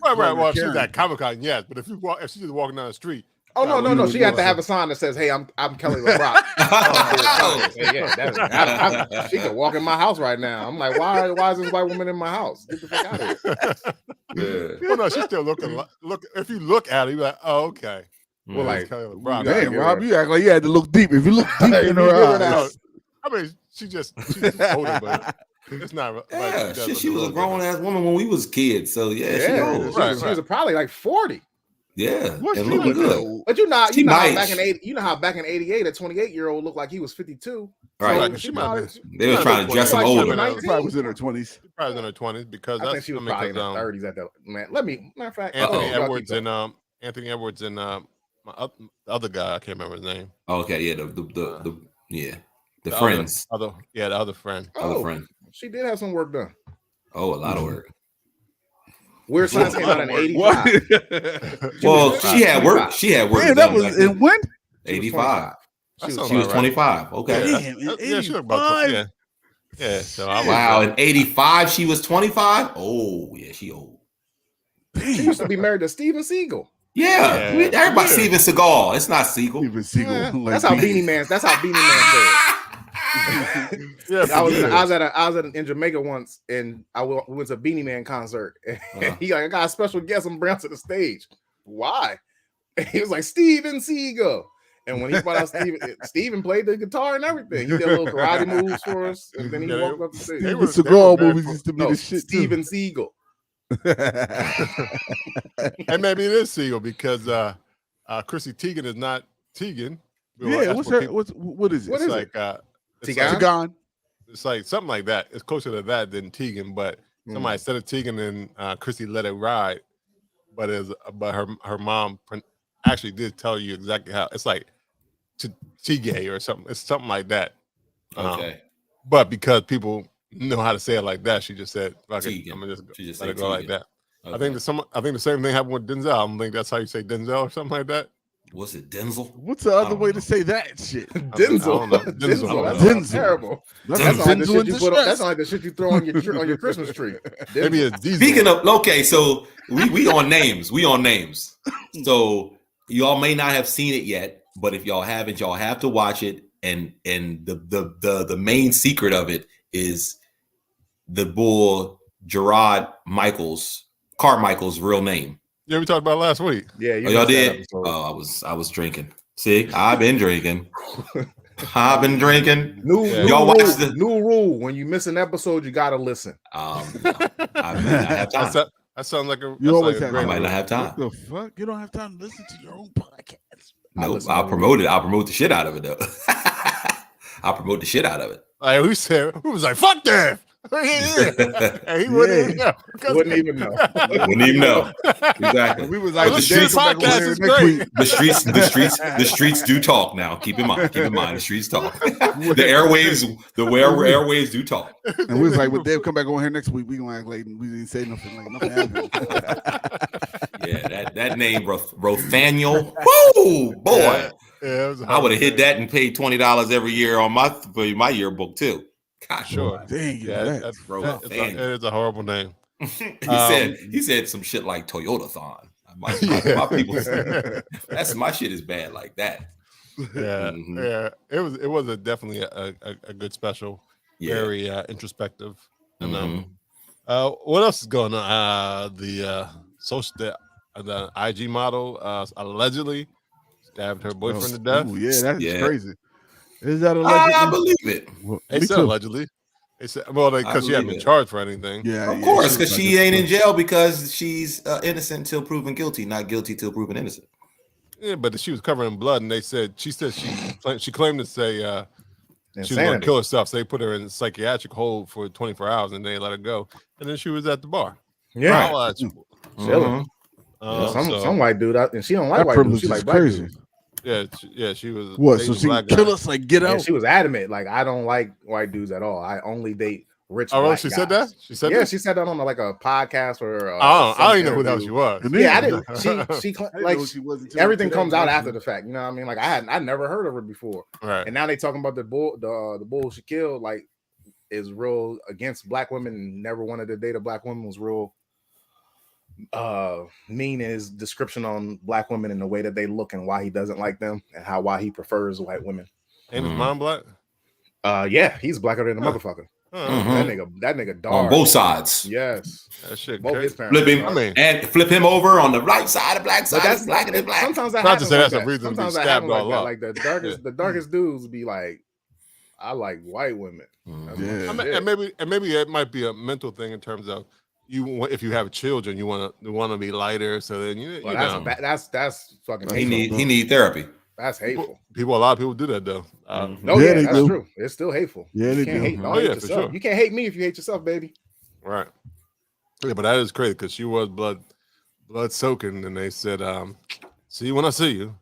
right. Well, if she's at Comic-Con, yes. But if she's just walking down the street. Oh no! She had to have a sign that says, "Hey, I'm Kelly LeBrock." She could walk in my house right now. I'm like, why is this white woman in my house? Get the fuck out of here! Well, no, she's still looking. Look, if you look at her, you're like, oh, okay. Well, like, Kelly LeBrock. Damn, Rob, you act like you had to look deep. If you look deep in her eyes, I mean, she's just older, but it's not. Yeah, she was a grown ass woman when we was kids. So she was probably like 40. Yeah, and looking good. But you know how back in 88, a 28-year-old looked like he was 52. Right. So they were trying to dress him older. She probably was in her 20s. She probably was in her 20s because I think she was probably in her 30s at that. Man, matter of fact, Anthony Edwards and my other guy, I can't remember his name. Okay, yeah, the friends. The other friend. Other friend. She did have some work done. Oh, a lot of work. Weird Science came out in 85. Well, she had work. She had work. Man, that was in when? 85. She was 25. Okay. Yeah, she was about 25. Yeah. So in 85 she was 25. Oh yeah, she old. She used to be married to Steven Seagal. Yeah. Everybody Steven Seagal. It's not Seagal. Steven Seagal. Yeah. That's how Beanie Man said. I was in Jamaica once, and we went to a Beanie Man concert, and he like, I got a special guest. I'm bringing to the stage. Why? And he was like, Steven Seagal. And when he brought out Steven played the guitar and everything. He did little karate moves for us, and then he walked up the stage. Steven Seagal movies used to be the shit. Steven Seagal. And maybe it is Seagal because Chrissy Teigen is not Teigen. Yeah, what is it? It's like Teigen? It's like something like that. It's closer to that than Teigen, but somebody said it Teigen and Chrissy let it ride. But her mom actually did tell you exactly how it's like Tige or something. It's something like that. Okay. But because people know how to say it like that, she just said, "I'm gonna just let it go like that." Okay. I think the same thing happened with Denzel. I think that's how you say Denzel or something like that. Was it Denzel? What's the other way to say that shit? Denzel. That's terrible. That's like the shit you throw on your Christmas tree. Maybe it's Diesel. Speaking of, okay, so we on names. We on names. So y'all may not have seen it yet, but if y'all haven't, y'all have to watch it. And the main secret of it is the bull Gerard Carmichael's real name. Yeah, we talked about it last week. Yeah, y'all did. Oh, I was drinking. See, I've been drinking. New rule: when you miss an episode, you gotta listen. I have time. That sounds like you always have. I might not have time. What the fuck? You don't have time to listen to your own podcast. No, I'll promote it. I'll promote the shit out of it though. I'll promote the shit out of it. Like who was like, "Fuck that." And he wouldn't even know. Wouldn't even know. Exactly. We was like, the podcast is great. The streets do talk now. Keep in mind, the streets talk. The airwaves do talk. And we was like, when Dave come back on here next week, we gonna act like we didn't say nothing. Like nothing happened. Yeah, that name, Rothaniel. Woo, boy. Yeah, I would have hit that and paid $20 every year on my yearbook too. God, sure. Dang, it is a horrible name. He said some shit like Toyotathon. My people. That's my shit is bad like that. Yeah, yeah. It was definitely a good special. Yeah. Very introspective. And what else is going on? The IG model allegedly stabbed her boyfriend to death. Ooh, yeah, that's Yeah. crazy. Is that allegedly? I believe it. Well, They me said too. allegedly. They said, well, because she hadn't been charged for anything. Yeah, Of course, she's because like she a- ain't in jail because she's innocent until proven guilty, not guilty till proven innocent. Yeah, but she was covered in blood, and she said she claimed to say she was going to Insanity. kill herself. So they put her in psychiatric hold for 24 hours, and they let her go. And then she was at the bar. Yeah. Holla at you. Chilling. Some white dude out, and she don't like That white dudes. privilege She is like black crazy. dudes. Yeah, she was. What? dating So a she black can kill guy. us? Like, get Yeah, out? she was adamant. Like, I don't like white dudes at all. I only date rich. Oh, black she guys. said that? She said Yeah, that? she said that on like a podcast or. I some don't even know who the hell interview. she was. And then- Yeah, I didn't. She I didn't like know she was until everything today, comes out actually. after the fact. You know what I mean? Like I never heard of her before, Right. and now they talking about the bull she killed. Like is real against black women and never wanted to date a black woman. Was real mean in his description on black women and the way that they look and why he doesn't like them and why he prefers white women. Ain't his mom black? Yeah, he's blacker than a motherfucker. That nigga dark On both sides. Yes, That shit both crazy. his parents. Flip him, I mean- and flip him over on the right side of black But side. that's Is blacker than black. Sometimes that Not to happens. say Like that's a that. reason to be Sometimes that stabbed happens like all that. up. Like the darkest dudes be like, I like white women. That's my Yeah. I mean, shit. and maybe it might be a mental thing in terms of if you have children, you want to be lighter. So then Well, know. that's fucking He hateful. need therapy. That's hateful. A lot of people do that though. No, Yeah, yeah, they that's do. true. It's still hateful. Yeah, you they can't do. hate. Don't Oh, hate yeah, for yourself. sure. You can't hate me if you hate yourself, baby. Right. Yeah, but that is crazy because she was blood soaking, and they said, "See you when I see you."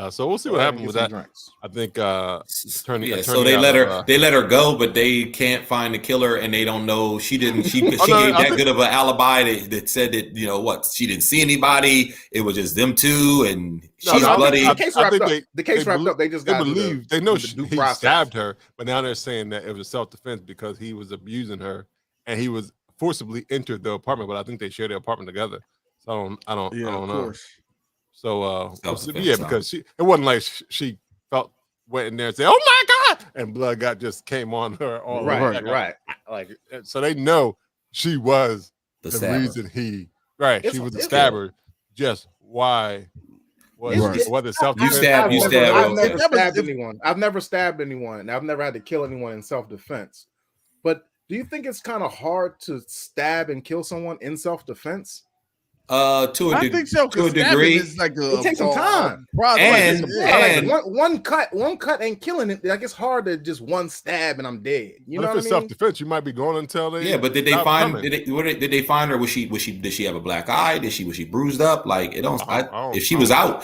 So we'll see what happens with that. Drinks. I think attorney. So they let out her. of, They let her go, but they can't find the killer, and they don't know she didn't. She gave I that think- good of an alibi that said that she didn't see anybody. It was just them two, and she's I bloody. The case wrapped think up. The case wrapped up. They just got they know he he stabbed her, but now they're saying that it was self-defense because he was abusing her and he was forcibly entered the apartment. But I think they share the apartment together. So I don't Yeah, know. of course. So Self-defense, yeah, because it wasn't like she felt went in there and said, "Oh my god," and blood just came on her. All right. Like so, they know she was The the stabber. reason he she was the it's- stabber. Just why was Right. whether self-defense? stab- you I've stab- never If- stabbed anyone. I've never stabbed anyone. I've never had to kill anyone in self-defense. But do you think it's kind of hard to stab and kill someone in self-defense? To I think so. to a 'Cause stabbing degree. is like It takes some time. And- Like one cut ain't killing it. Like it's hard to just one stab and I'm dead. You But know if what it's I mean? self-defense, you might be going until they. Yeah, but did they stop find? coming. Did they find her? Did she have a black eye? Was she bruised up? Like it don't. If she was out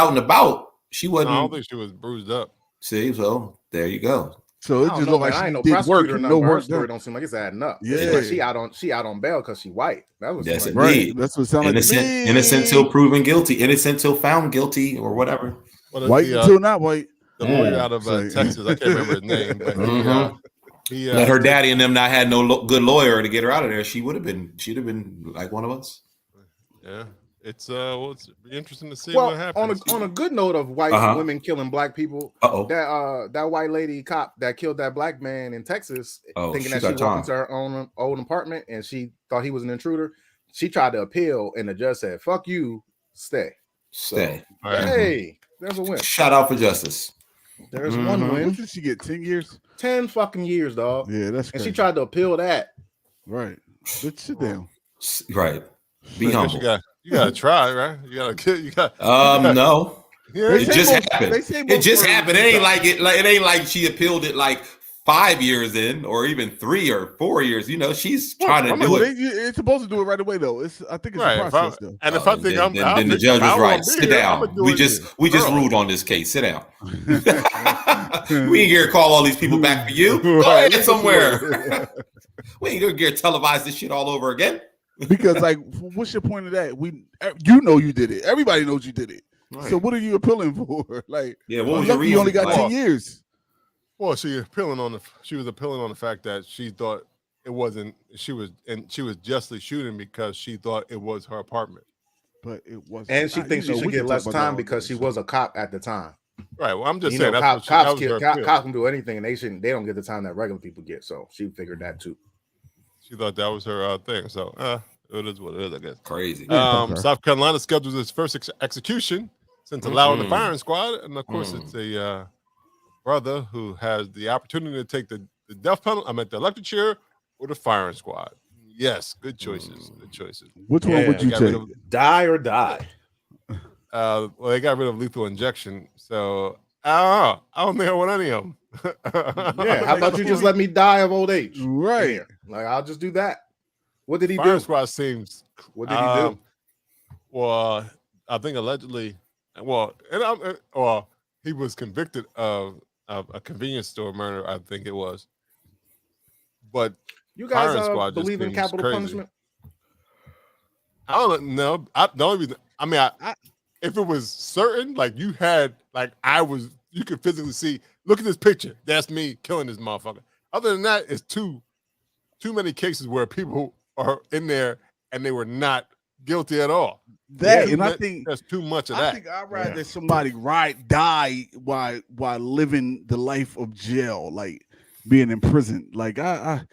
and about, she No, wasn't. I don't think she was bruised up. See, so there you go. So I it don't just know, looked man. like I ain't she no did prosecutor work or and nothing, no but her work story done. don't seem like it's adding up. Yeah. It's like she out on bail because she white. That was Yes, like, indeed. Right. That's what it sounded like. Innocent, to me. innocent till proven guilty. Innocent till found guilty, or whatever. What White the, until not white. the lawyer out of Sorry. Texas, I can't remember his name, but he Let her daddy and them not had no good lawyer to get her out of there. She'd have been like one of us. Yeah, it's it's be interesting to see well, what happens. on a good note of white women killing black people, that white lady cop that killed that black man in Texas, thinking that she walked into her own apartment and she thought he was an intruder. She tried to appeal, and the judge said, "Fuck you, stay." Stay. So, hey, there's a win. Shout out for justice. There's one win. What did she get? 10 years? 10 fucking years, dog. Yeah, that's and crazy. she tried to appeal that. Right. But sit down. Right. Be I guess humble. you gotta try, right? You got. No. Yeah, It just happened. It just happened. It ain't like she appealed it like 5 years in, or even 3 or 4 years. You know, she's trying to do it. It's supposed to do it right away, though. I think it's Right, a process, though. And if I think then the judge was right. Sit down. We just ruled on this case. Sit down. We ain't gonna call all these people back for you. Go ahead somewhere. We ain't gonna televise this shit all over again. Because, like, what's your point of that? You know you did it. Everybody knows you did it. Right. So what are you appealing for? Like, yeah, what was your reason? You only got 10 years. Well, she was appealing on the fact that she thought it wasn't. She was justly shooting because she thought it was her apartment. but it wasn't. And she thinks she should get less time because she was a cop at the time. Right. Well, I'm just saying cops can do anything, and they don't get the time that regular people get. So she figured that too. She thought that was her thing. So it is what it is, I guess. Crazy. South Carolina scheduled its first execution since allowing the firing squad, and of course it's a brother who has the opportunity to take the death penalty. I'm at the electric chair or the firing squad. Yes, good choices. Good choices. Which one would you take? Die or die? Well, they got rid of lethal injection, so I don't think I want any of them. Yeah, how about you just let me die of old age? Right. Yeah. Like I'll just do that. What did he Firing do? squad seems. What did he do? Well, I think allegedly. Well, he was convicted of a convenience store murder. I think it was. But you guys believe in capital punishment? I don't know. The only reason, if it was certain, like you could physically see. Look at this picture. That's me killing this motherfucker. Other than that, it's too many cases where people are in there and they were not guilty at all. I think there's too much of that. I think I'd rather somebody die while living the life of jail, like being in prison. Like to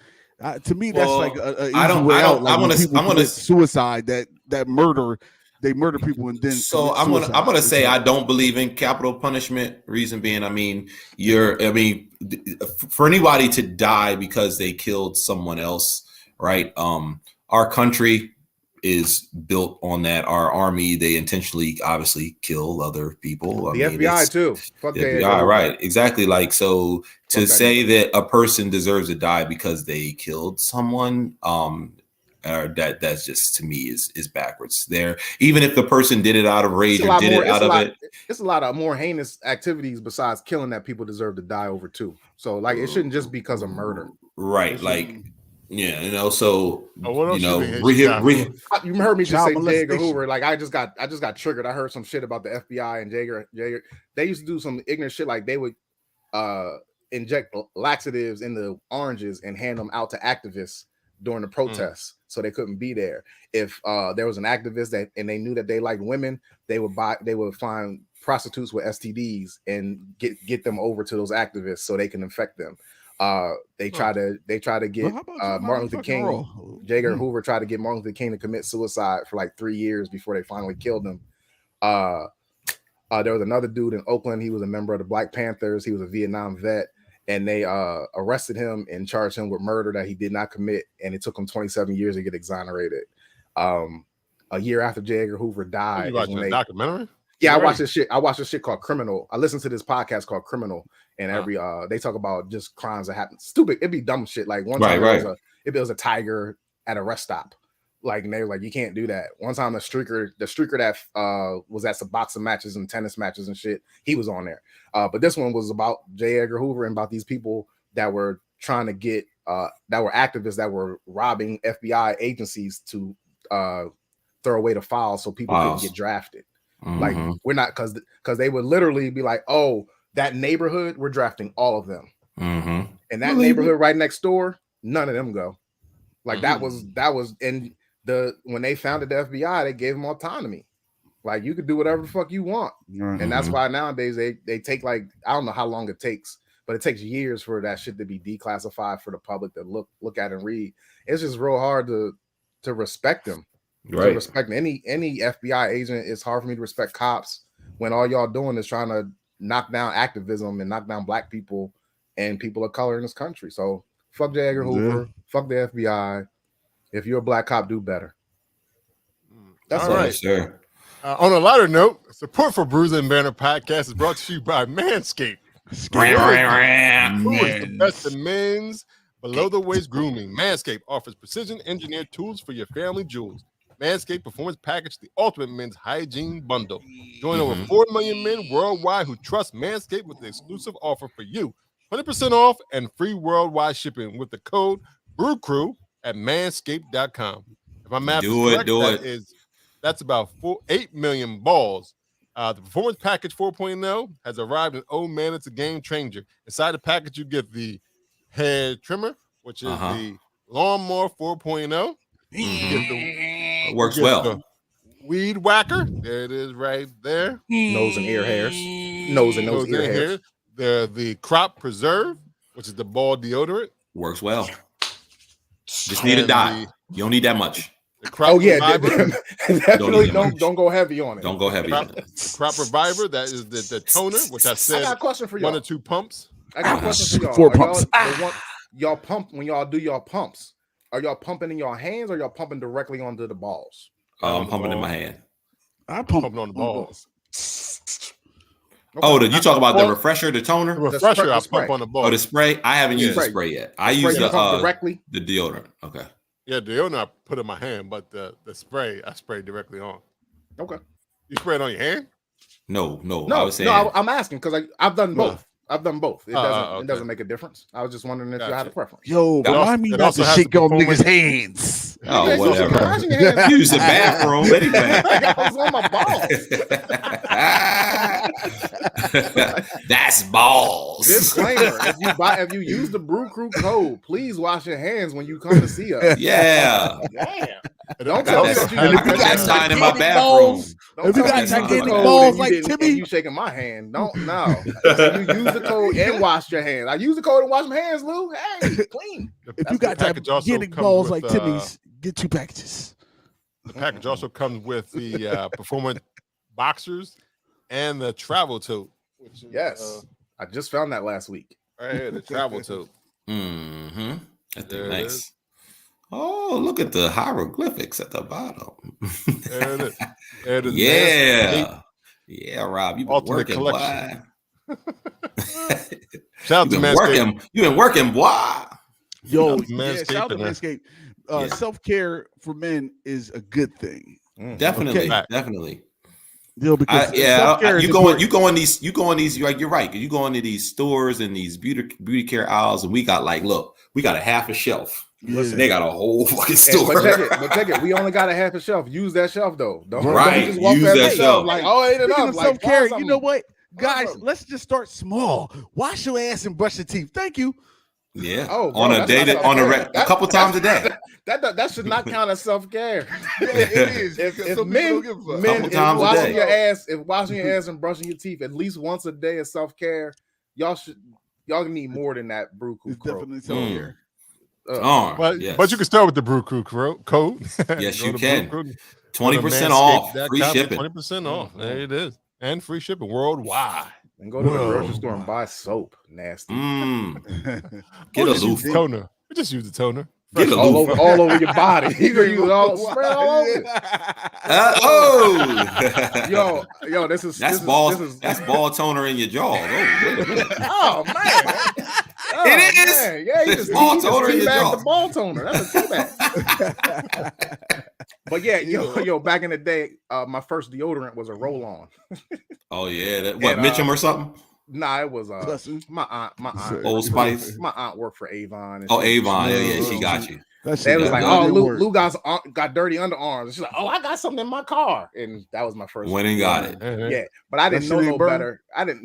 me, that's like a easy way out. Like I'm gonna suicide that murder. They murder people and then. So I'm gonna say I don't believe in capital punishment. Reason being, for anybody to die because they killed someone else, right? Our country is built on that. Our army, they intentionally, obviously, kill other people. The FBI too. Fuck the FBI, right? Exactly. Like so, to say that a person deserves to die because they killed someone, that's just to me is backwards. There, even if the person did it out of rage or did it out of it, it's a lot of more heinous activities besides killing that people deserve to die over too. So like, it shouldn't just be because of murder, right? Like. Yeah, so you heard me just say J. Edgar Hoover. Like I just got triggered. I heard some shit about the FBI and J. Edgar. They used to do some ignorant shit, like they would inject laxatives in the oranges and hand them out to activists during the protests, so they couldn't be there. If there was an activist and they knew that they liked women, they would find prostitutes with STDs and get them over to those activists so they can infect them. They try to get Martin Luther King. J. Edgar Hoover tried to get Martin Luther King to commit suicide for like 3 years before they finally killed him. There was another dude in Oakland. He was a member of the Black Panthers. He was a Vietnam vet, and they arrested him and charged him with murder that he did not commit. And it took him 27 years to get exonerated. A year after J. Edgar Hoover died, you watching a documentary? Yeah, I watched this shit called Criminal. I listened to this podcast called Criminal, and they talk about just crimes that happen. Stupid, it'd be dumb shit. Like one time there was a tiger at a rest stop, like, and they were like, you can't do that. One time the streaker that was at some boxing matches and tennis matches and shit, he was on there. But this one was about J. Edgar Hoover and about these people that were trying to get that were activists that were robbing FBI agencies to throw away the files so people couldn't get drafted. Like we're not, because they would literally be like, oh, that neighborhood, we're drafting all of them. And that neighborhood right next door, none of them go. Like that was and when they founded the FBI, they gave them autonomy. Like you could do whatever the fuck you want. And that's why nowadays they take, like, I don't know how long it takes, but it takes years for that shit to be declassified for the public to look at and read. It's just real hard to respect them. Right. To respect any FBI agent. It's hard for me to respect cops when all y'all doing is trying to knock down activism and knock down Black people and people of color in this country. So fuck J. Edgar Hoover, fuck the FBI. If you're a Black cop, do better. That's all right, sir. On a lighter note, support for Brews and Banter podcast is brought to you by Manscaped. Who is the best in men's below the waist grooming? Manscaped offers precision engineered tools for your family jewels. Manscaped Performance Package, the ultimate men's hygiene bundle. Join over 4 million men worldwide who trust Manscaped with the exclusive offer for you. 100% off and free worldwide shipping with the code BREWCREW at manscaped.com. If my math is correct, that's about 8 million balls. The Performance Package 4.0 has arrived, and oh man, it's a game changer. Inside the package, you get the hair trimmer, which is the Lawnmower 4.0. Works well. Weed Whacker. There it is right there. Nose and ear hairs. Nose and Nose ear and hairs. hair. The Crop Preserve, which is the ball deodorant. Works well. Just need a dot. You don't need that much. The Crop Reviver. Definitely don't go heavy on it. Don't go heavy on it. Crop Reviver, that is the toner, which I said I got a question for y'all. 1 or 2 pumps. I got a question for y'all. 4 pumps. Y'all pump when y'all do y'all pumps. Are y'all pumping in your hands or y'all pumping directly onto the balls? I'm pumping in my hand. I pump Pumping on the balls. Okay. Oh, you talk about the refresher, the toner? The refresher, I spray. pump on the ball. Oh, the spray? I haven't used the spray. spray yet. I Spray, use you pump directly. the deodorant. Okay. Yeah, the deodorant I put in my hand, but the spray I spray directly on. Okay. You spray it on your hand? No. No, I was saying. I'm asking because I've done both. I've done both. It okay. doesn't make a difference. I was just wondering if you had a preference. Yo, remind me it not also to has shake the your performance- niggas' hands. Oh, You guys whatever. washing your hands. Use the bathroom. Anyway. I was on my balls. That's balls. Disclaimer: if you use the Brew Crew code, please wash your hands when you come to see us. Yeah. Damn. I Don't got tell me that- that you I if got you that got sign in my gigantic bathroom. balls, Don't if you tell got me you use the gigantic code balls and you like didn't- and Timmy, you shaking my hand. Don't no. You use the code and wash your hands. I use the code and wash my hands, Lou. Hey, clean. if you got package also gigantic comes balls with, like Timmy's, get 2 packages. The package also comes with the performance boxers and the travel tote. Which is, Yes, I just found that last week. right here, the travel tote. Mm-hmm. That's There it nice. is. Oh, look at the hieroglyphics at the bottom. There it is. There it is. Yeah. Yeah, Rob, you've been Ultimate working, collection. boy. Shout out to Manscaped. You've been working, boy. Yo, Manscaped shout out to in there. Manscaped. Yeah. Self-care for men is a good thing. Definitely, Okay. definitely. Yo, because self-care is you important. go in these, like you're right. You go into these stores and these beauty care aisles, and we got we got a half a shelf. Listen, They got a whole fucking store. But check it. We only got a half a shelf. Use that shelf though. Don't just walk Use past that shelf. Like, oh, ain't Speaking enough. of Like, self-care, find you know what? Find Guys, something. let's just start small. Wash your ass and brush your teeth. Thank you. Yeah. Oh, bro, on a that's day, not self-care. a couple times a day. That should not count as self-care. It is. If Some men, people don't give a fuck. men Couple if times a washing day. your ass, if washing your ass and brushing your teeth at least once a day is self-care, y'all need more than that Brew Crew It's code. definitely self-care. But yes. you can start with the Brew Crew code. Yes, Go you to can. Brew Crew, 20% off, free manscaped.com, shipping. 20% off. There it is. And free shipping worldwide. And go to the Whoa. grocery store and buy soap. Nasty. Get a Just use loofah. the toner. We just use the toner. Get a all loofah. over your body. You gonna use it all, spread it all over. Yo, that's ball toner in your jaws. Oh, wait a minute. Oh man. Oh, It is. man. Yeah, you just Ball toner in your teabag jaw. the ball toner. That's a teabag. But yeah, yo, back in the day, my first deodorant was a roll-on. Oh yeah, And, Mitchum or something? Nah, it was Blessing. my aunt. Old Spice. My aunt worked for Avon. And Oh, she- Avon. Yeah, she got you. They was like, got oh, it. Lou got dirty underarms. She's like, oh, I got something in my car, and that was my first. Went and got it. Yeah, but I didn't That know shit no ain't burn? better. I didn't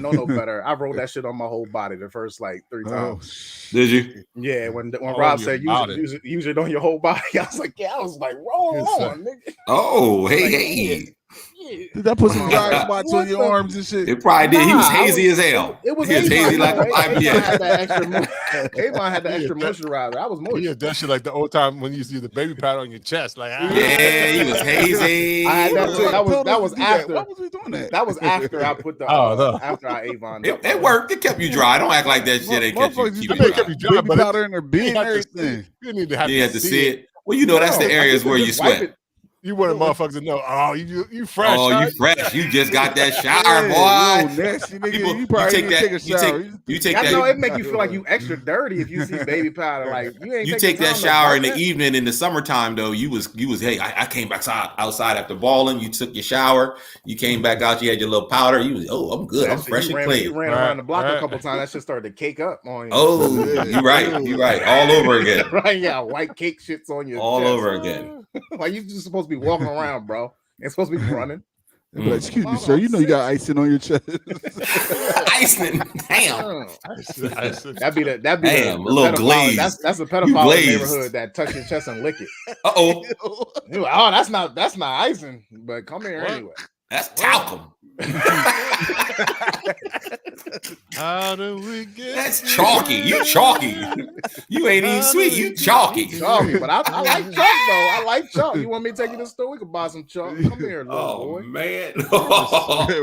know no better. I rolled that shit on my whole body the first like 3 times. Did you? Yeah, when All Rob over said your use it on your whole body, I was like, yeah, I was like, roll on, nigga. Oh, hey, Like, hey. Yeah. Did that put some dry spots on your arms and shit? It probably did. He was Nah, I hazy as hell. It was He was Avon, hazy like a right? Avon IPA. had that extra. Avon had the extra moisturizer. I was moist. Yeah, that shit like the old time when you used to use the baby powder on your chest. Like, Yeah, he was hazy. I had that too. That was after. Why was we doing that? That was after I put the No. after I Avon. It worked. It kept you dry. Don't act like that shit ain't kept you. Motherfuckers Keep used you to It put kept dry. you dry, baby but powder in their beard and you had to see everything. it. You didn't even have You had to to see it. Well, you know that's the No, areas I where you just wipe sweat. it. You wanted motherfuckers to know, oh, you fresh. Oh, you huh? fresh. You just got that shower, Yeah, boy. you nasty nigga. People- you probably you take didn't that- take a you shower. You take I know that. it make you feel like you extra dirty if you see baby powder. Like you ain't. You take take the that time to shower wipe in the that? evening. In the summertime, though, you was hey, I came back outside after balling. You took your shower. You came back out. You had your little powder. You was I'm good. I'm That shit, fresh you and ran, clean. You ran Right, around the block right. a couple times. That shit started to cake up on you. Oh, you right. You right. All over again. right? Yeah, white cake shits on you. All over again. Like you just supposed to be walking around, bro. It's supposed to be running. Like, excuse me, sir. You know you got icing on your chest. Icing. Damn. That'd be the Damn, a little glaze. That's a pedophile in the neighborhood that touch your chest and lick it. Uh-oh. Like, oh, that's not icing, but come here anyway. That's talcum. How do we get? That's chalky. You chalky. You ain't even sweet. You chalky. Chalky, but I like chalk though. I like chalk. You want me to take you to the store? We can buy some chalk. Come here, little boy. Man.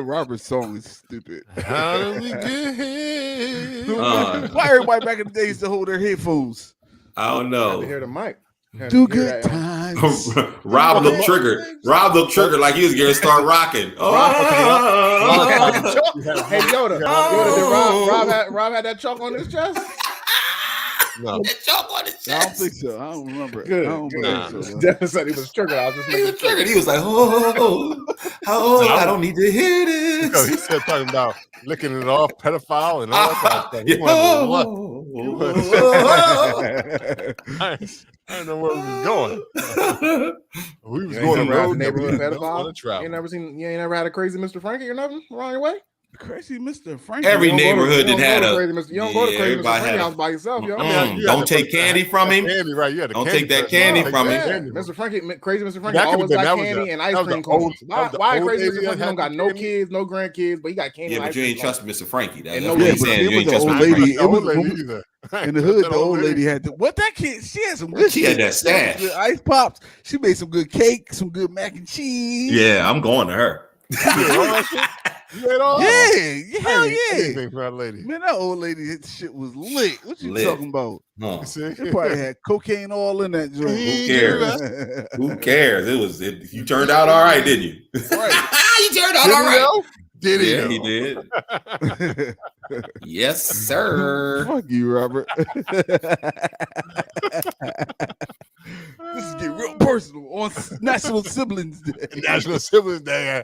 Robert's song is stupid. How do we get here? Why everybody back in the day used to hold their headphones? I don't know. Hear the mic. Do good times. Rob looked triggered. Rob looked triggered like he was going to start rocking. Hey Yoda, did Rob had that chalk on his chest? No. Chalk on his chest. I don't think so. I don't remember. Good. I don't believe so. Devin said he was triggered. I was just He was triggered. He was like, I don't need to hear this. No, he said talking about licking it off, pedophile, and all that kind of stuff. He I don't know where we was going. We was going around road the neighborhood on a pedophile. travel. You ain't never had a crazy Mr. Frankie or nothing wrong your way? Crazy Mr. Frankie. Every neighborhood that had a. You don't go to crazy Mr. Frankie house by yourself, yo. Don't take candy from him. Candy, right? Yeah, don't take that candy from him. Mr. Frankie, crazy Mr. Frankie always got candy and ice cream cones. Why crazy Mr. Frankie don't got no kids, no grandkids, but he got candy? Yeah, but you ain't trust Mr. Frankie. That's no, what he's saying. You ain't trust Mr. Frankie. It was in the hood. The old lady had what that kid. She had some good. She had that stash. Good ice pops. She made some good cake, some good mac and cheese. Yeah, I'm going to her. You ate all? Yeah, hell yeah. Anything for that lady. Man, that old lady, shit was lit. What you talking about? Huh. They probably had cocaine all in that joint. Who cares? Who cares? You turned out all right, didn't you? Right. You turned out all right. Did he? Yeah, he did. Yes, sir. Fuck you, Robert. This is getting real personal on National Siblings Day. National Siblings Day.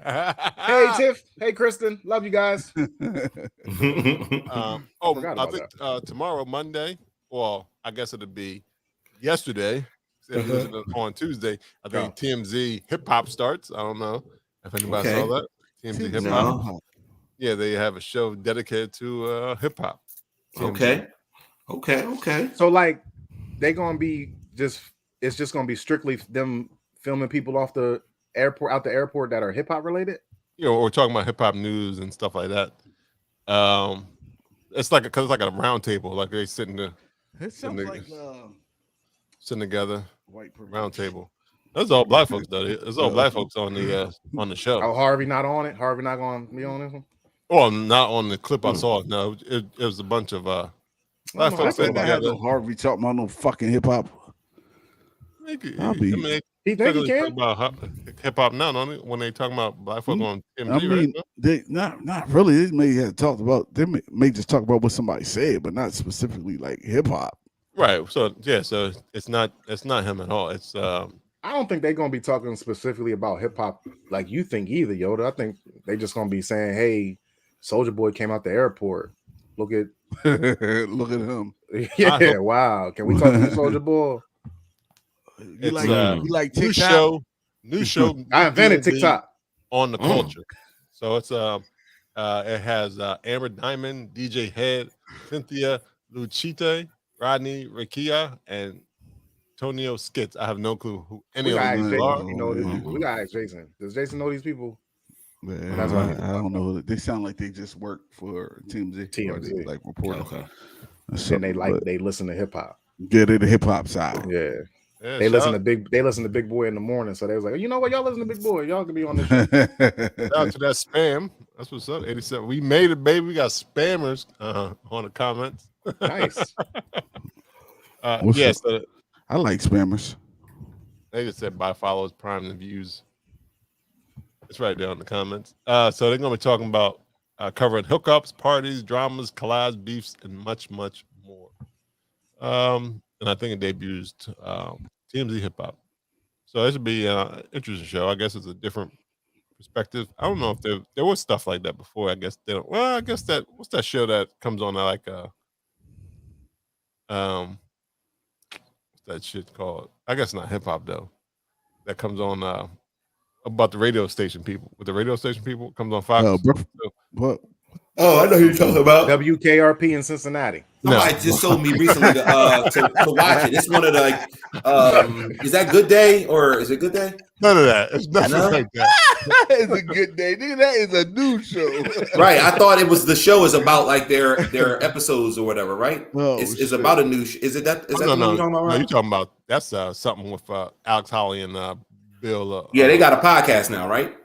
Hey, Tiff. Hey, Kristen. Love you guys. I think tomorrow, Monday. Well, I guess it'll be yesterday. On Tuesday, I think TMZ Hip Hop starts. I don't know if anybody saw that. TMZ Hip Hop. No. Yeah, they have a show dedicated to hip hop. Okay. So, like, they gonna be it's just gonna be strictly them filming people off the airport that are hip hop related. You know, we're talking about hip hop news and stuff like that. It's like because it's like a round table, like they sitting there. It sounds like sitting together, white round table. That's all black folks though. It's all black folks on the show. Oh, Harvey not on it. Harvey not going to be on this one. Well, not on the clip I saw. No, it was a bunch of black folks sitting together. Harvey talking about no fucking hip hop. He think he can about hip hop now, don't he? When they talking about black folk on MG, I mean, right? They not really. They may have talked about. They may just talk about what somebody said, but not specifically like hip hop. Right. So yeah. So it's not him at all. It's I don't think they're gonna be talking specifically about hip hop like you think either, Yoda. I think they just gonna be saying, "Hey, Soulja Boy came out the airport. Look at look at him. Yeah. Wow. Can we talk to Soulja Boy? You like TikTok? New show. I invented TikTok on the culture. So it's it has Amber Diamond, DJ Head, Cynthia Luchite, Rodney Rakia, and Tonio Skits. I have no clue who any of them are. We gotta ask Jason. Does Jason know these people? Man, I don't know. They sound like they just work for TMZ. Like reporting. Okay. And they listen to hip hop. Get it, the hip hop side. Yeah. They listen to Big Boy in the morning. So they was like, you know what? Y'all listen to Big Boy. Y'all can be on this show. Shout out to that spam. That's what's up. 87. We made it, baby. We got spammers on the comments. Nice. Yes. I like spammers. They just said buy follows, prime the views. It's right there in the comments. So they're gonna be talking about covering hookups, parties, dramas, collabs, beefs, and much, much more. And I think it debuts TMZ Hip Hop. So it should be an interesting show. I guess it's a different perspective. I don't know if there was stuff like that before. I guess they don't. Well, I guess what's that show that comes on like what's that shit called? I guess not hip hop though. That comes on about the radio station people. With the radio station people, comes on Fox. What? Oh, I know who you're talking about. WKRP in Cincinnati. Somebody just told me recently to watch it. It's one of the is that Good Day or is it Good Day? None of that. It's nothing like that. It's a good day, nigga. That is a news show. Right. I thought it was the show is about like their episodes or whatever. Right. Oh, it's about a new. Is it that? Is that No, the one you're talking about? no, Right? you're talking about that's something with Alex Holly and Bill. Yeah, they got a podcast now, right?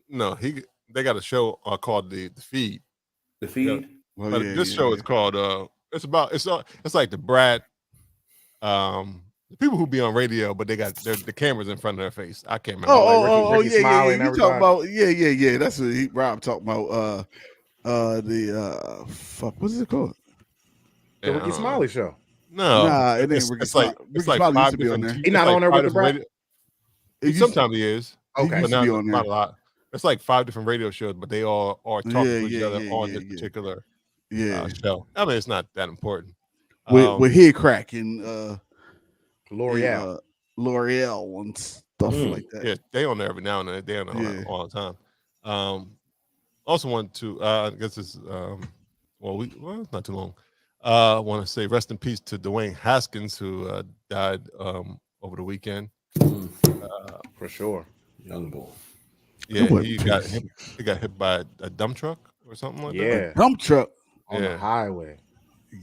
No, they got a show called the Feed. The Feed. Yeah. But this show is called it's like the Brad the people who be on radio, but they got the cameras in front of their face. I can't remember. Ricky Yeah. Smiley You talking about yeah. That's what Rob talking about. Fuck, what's it called? The Ricky Smiley show. No, nah, it ain't Ricky Smiley. It's Ricky like Smiley used 5 to be on different. there. He not on there with the Brad. Sometimes he is. Okay, but be on there. not a lot. It's like 5 different radio shows, but they all are talking to each other on this particular show. I mean, it's not that important. With Head Crack and L'Oreal and stuff like that. Yeah, they on there every now and then. They on there all the time. Also want to I guess it's it's not too long. I want to say rest in peace to Dwayne Haskins, who died over the weekend. for sure. Young boy. Yeah, he got hit by a dump truck or something like that. Yeah, Dump truck on the highway.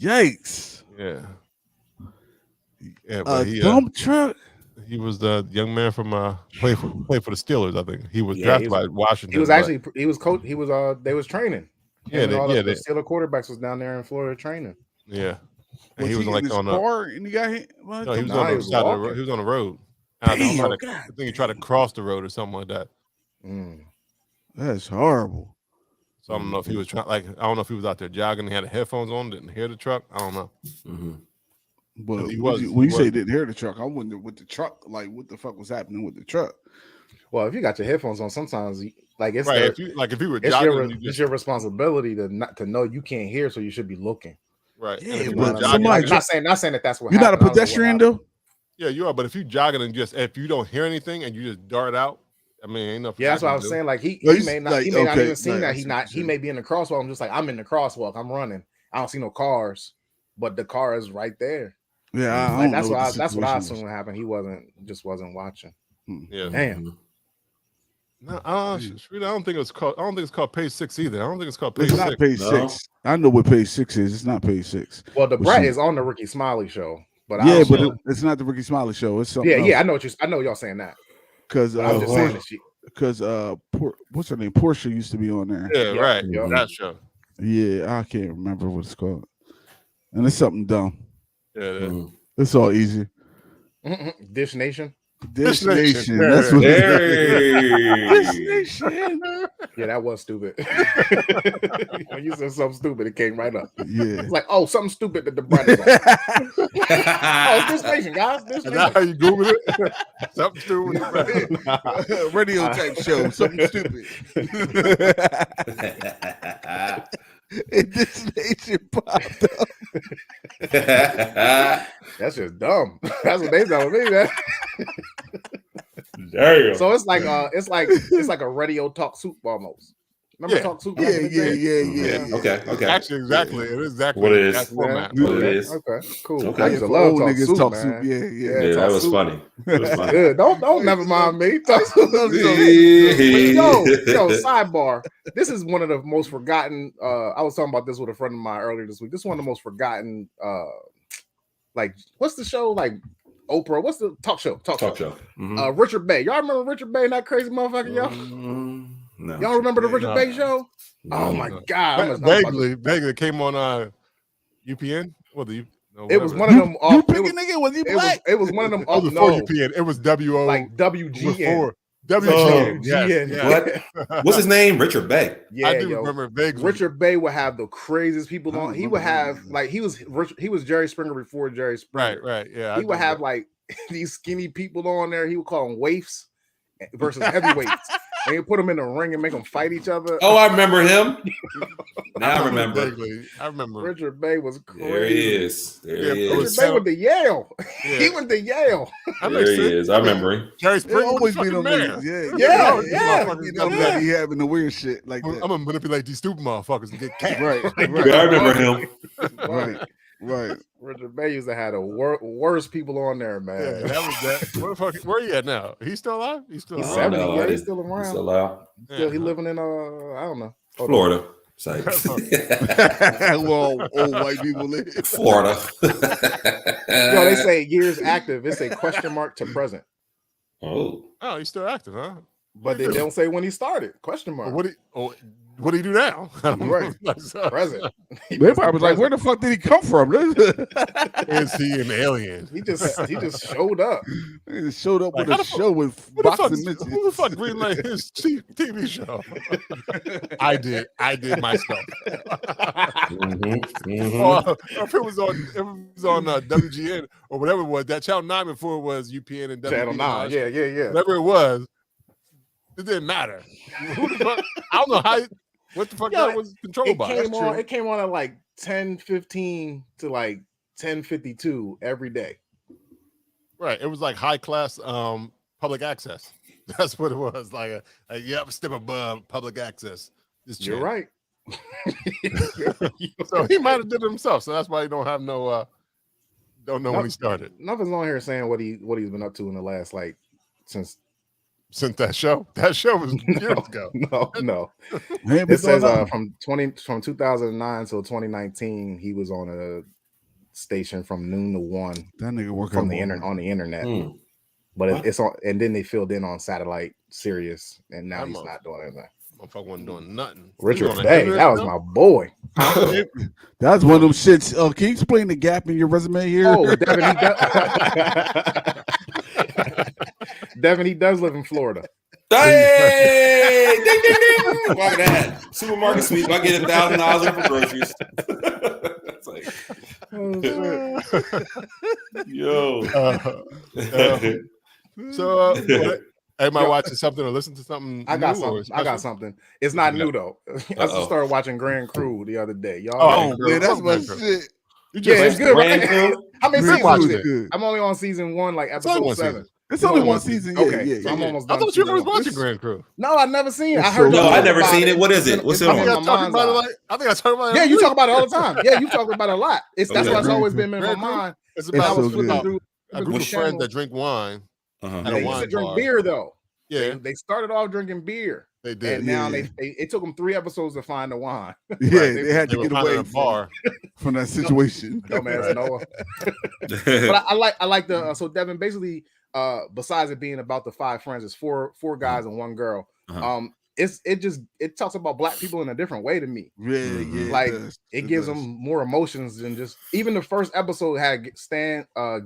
Yikes! Yeah, but dump truck. He was the young man from played for the Steelers. I think he was drafted by Washington. He was actually coach. He was they was training. Yeah, the Steelers quarterbacks was down there in Florida training. Yeah, and he was like on a car and he got hit. No, he was on the side of the road. He was on the road. I think he tried to cross the road or something like that. That's horrible. So I don't know if he was trying. I don't know if he was out there jogging. He had the headphones on, didn't hear the truck. I don't know. But when you say didn't hear the truck, I wonder with the truck, like what the fuck was happening with the truck. Well, if you got your headphones on, sometimes it's right. If you were jogging, it's your responsibility to know you can't hear, so you should be looking. Right. Yeah, but not saying that that's what you're happened. not a pedestrian though. Yeah, you are. But if you jogging and if you don't hear anything and you just dart out, I mean, ain't nothing. Yeah, that's what I was saying. Like he may not even seen that. He may be in the crosswalk. I'm just like, I'm in the crosswalk. I'm running. I don't see no cars, but the car is right there. Yeah, that's what I assumed happened. He wasn't watching. Yeah. Damn. No, I don't think it's called. I don't think it's called page 6 either. I don't think it's called page 6. It's not page 6. I know what page 6 is. It's not page 6. Well, the Brat is on the Ricky Smiley show, but it's not the Ricky Smiley show. It's something. Yeah. I know y'all saying that. Because I'm just saying that because what's her name? Portia used to be on there. Yeah, right. Yeah. That show. Yeah, I can't remember what it's called, and it's something dumb. Yeah, it's all easy. Dish Nation. Dish Nation. That's what Dish Nation. Yeah, that was stupid. When you said something stupid, it came right up. Yeah. It's like, something stupid that the Brat is on. It's Dish Nation, guys. Dish Nation. Is that how you Google it? Something stupid. Radio type show. Something stupid. And Dish Nation popped up. That's just dumb. That's what they telling me, man. Damn. So it's like a radio talk soup almost. Remember Talk Soup? Yeah. Okay. Actually, exactly. It is exactly what it is. That format. What it is. Okay, cool. Okay. I used to love Talk Soup, man. Yeah, that was funny. Good. Don't never mind me. Talk Soup. Yo, sidebar. This is one of the most forgotten. I was talking about this with a friend of mine earlier this week. This is one of the most forgotten. Like, what's the show? Like Oprah. What's the talk show? Talk show. Mm-hmm. Richard Bay. Y'all remember Richard Bay and that crazy motherfucker, y'all? No. Y'all remember the Richard Bay show? No. Oh my god! Vaguely came on UPN. It was one of them. You picking nigga? Was he black? It was one of them. Before UPN, it was WO. Like WGN. WGN. Yes. What? What's his name? Richard Bay. Yeah, I do remember vaguely. Richard Bay would have the craziest people on. He would have he was Jerry Springer before Jerry Springer. Right. Yeah. He would have like these skinny people on there. He would call them waifs versus heavyweights. And you put them in the ring and make them fight each other. Oh, I remember him. Now I remember. Vaguely. I remember. Richard Bay was crazy. There he is. There he Richard is. Bay went to Yale. Yeah. He went to Yale. There he is. I remember him. Jerry It Springer always be fucking the man. Yeah. You know, that he having the weird shit like I'm that. gonna manipulate these stupid motherfuckers and get kicked. Right, Yeah, I remember him. right. Richard Bay used to have the worst people on there, Yeah, man. that was that. Where you at now? He's still alive? He's still He's alive? 70. know. Yeah, he's still around. Still out. Still, he living in I don't know. Hold on. Florida. Say. Well, old white people live. Florida. Yo, they say years active. It's a question mark to present, Oh. Oh, he's still active, huh? but they don't say when he started. Question mark. What do you do now? Right. So, Present. They probably was like, where the fuck did he come from? is he an alien? He just showed up. He just showed up Like, with how a the fuck- show with Who the fuck? boxing mitts. Who the fuck greenlit his TV show? I did my stuff. Or if it was on WGN or whatever it was, that Channel 9 before it was UPN and WPN. Channel 9. Yeah. Whatever it was, it didn't matter. Who the fuck? I don't know what the fuck that was controlled by. It came on at like 10:15 to like 10:52 every day. Right. It was like high class public access. That's what it was. Like a step above public access. You're right. So he might have did it himself. So that's why he don't have don't know when he started. Nothing's on here saying what he's been up to in the last since that show. That show was years ago. No. Man, It says from 2009 till 2019, he was on a station from noon to 1 that nigga working from on the internet. But it's on, and then they filled in on satellite Sirius, and now he's not doing anything. Motherfucker wasn't doing nothing. Richard Bay, that was my boy. That's one of them shits. Can you explain the gap in your resume here? Oh, Devin, he does live in Florida. Hey! Ding, ding, ding! Fuck that. Supermarket sweep. I get $1,000 worth of groceries. It's like, yo. So, am I watching something or listen to something? I got something. It's not new though. I just started watching Grand Crew the other day. Y'all. Oh, man, that's my shit. It's good. Grand Right? Crew? How many Grand seasons? Crew is it? I'm only on season 1, like episode 7. It's only one season. Okay, Yeah. I'm almost I done. thought you season was 1. watching Grand Crew. No, I've never seen it. I It's heard. so No, good. I've never seen it. What is it? What's it I think I on? talked about it. I Yeah, you talk about it all the time. Yeah, you talk about it a lot. That's why it's always been in my Grand Crew? mind. It's It's about so a good. group of friends that drink wine. At a They used wine to drink bar. beer though. Yeah, They started off drinking beer, they did. and now Yeah. it took them 3 episodes to find the wine. Yeah, they had They to were get finding away a bar. from that situation. Dumbass Noah. But I like the so Devin basically besides it being about the 5 friends, it's four guys and 1 girl. It talks about black people in a different way to me. Yeah. Like it gives them more emotions than just even the first episode had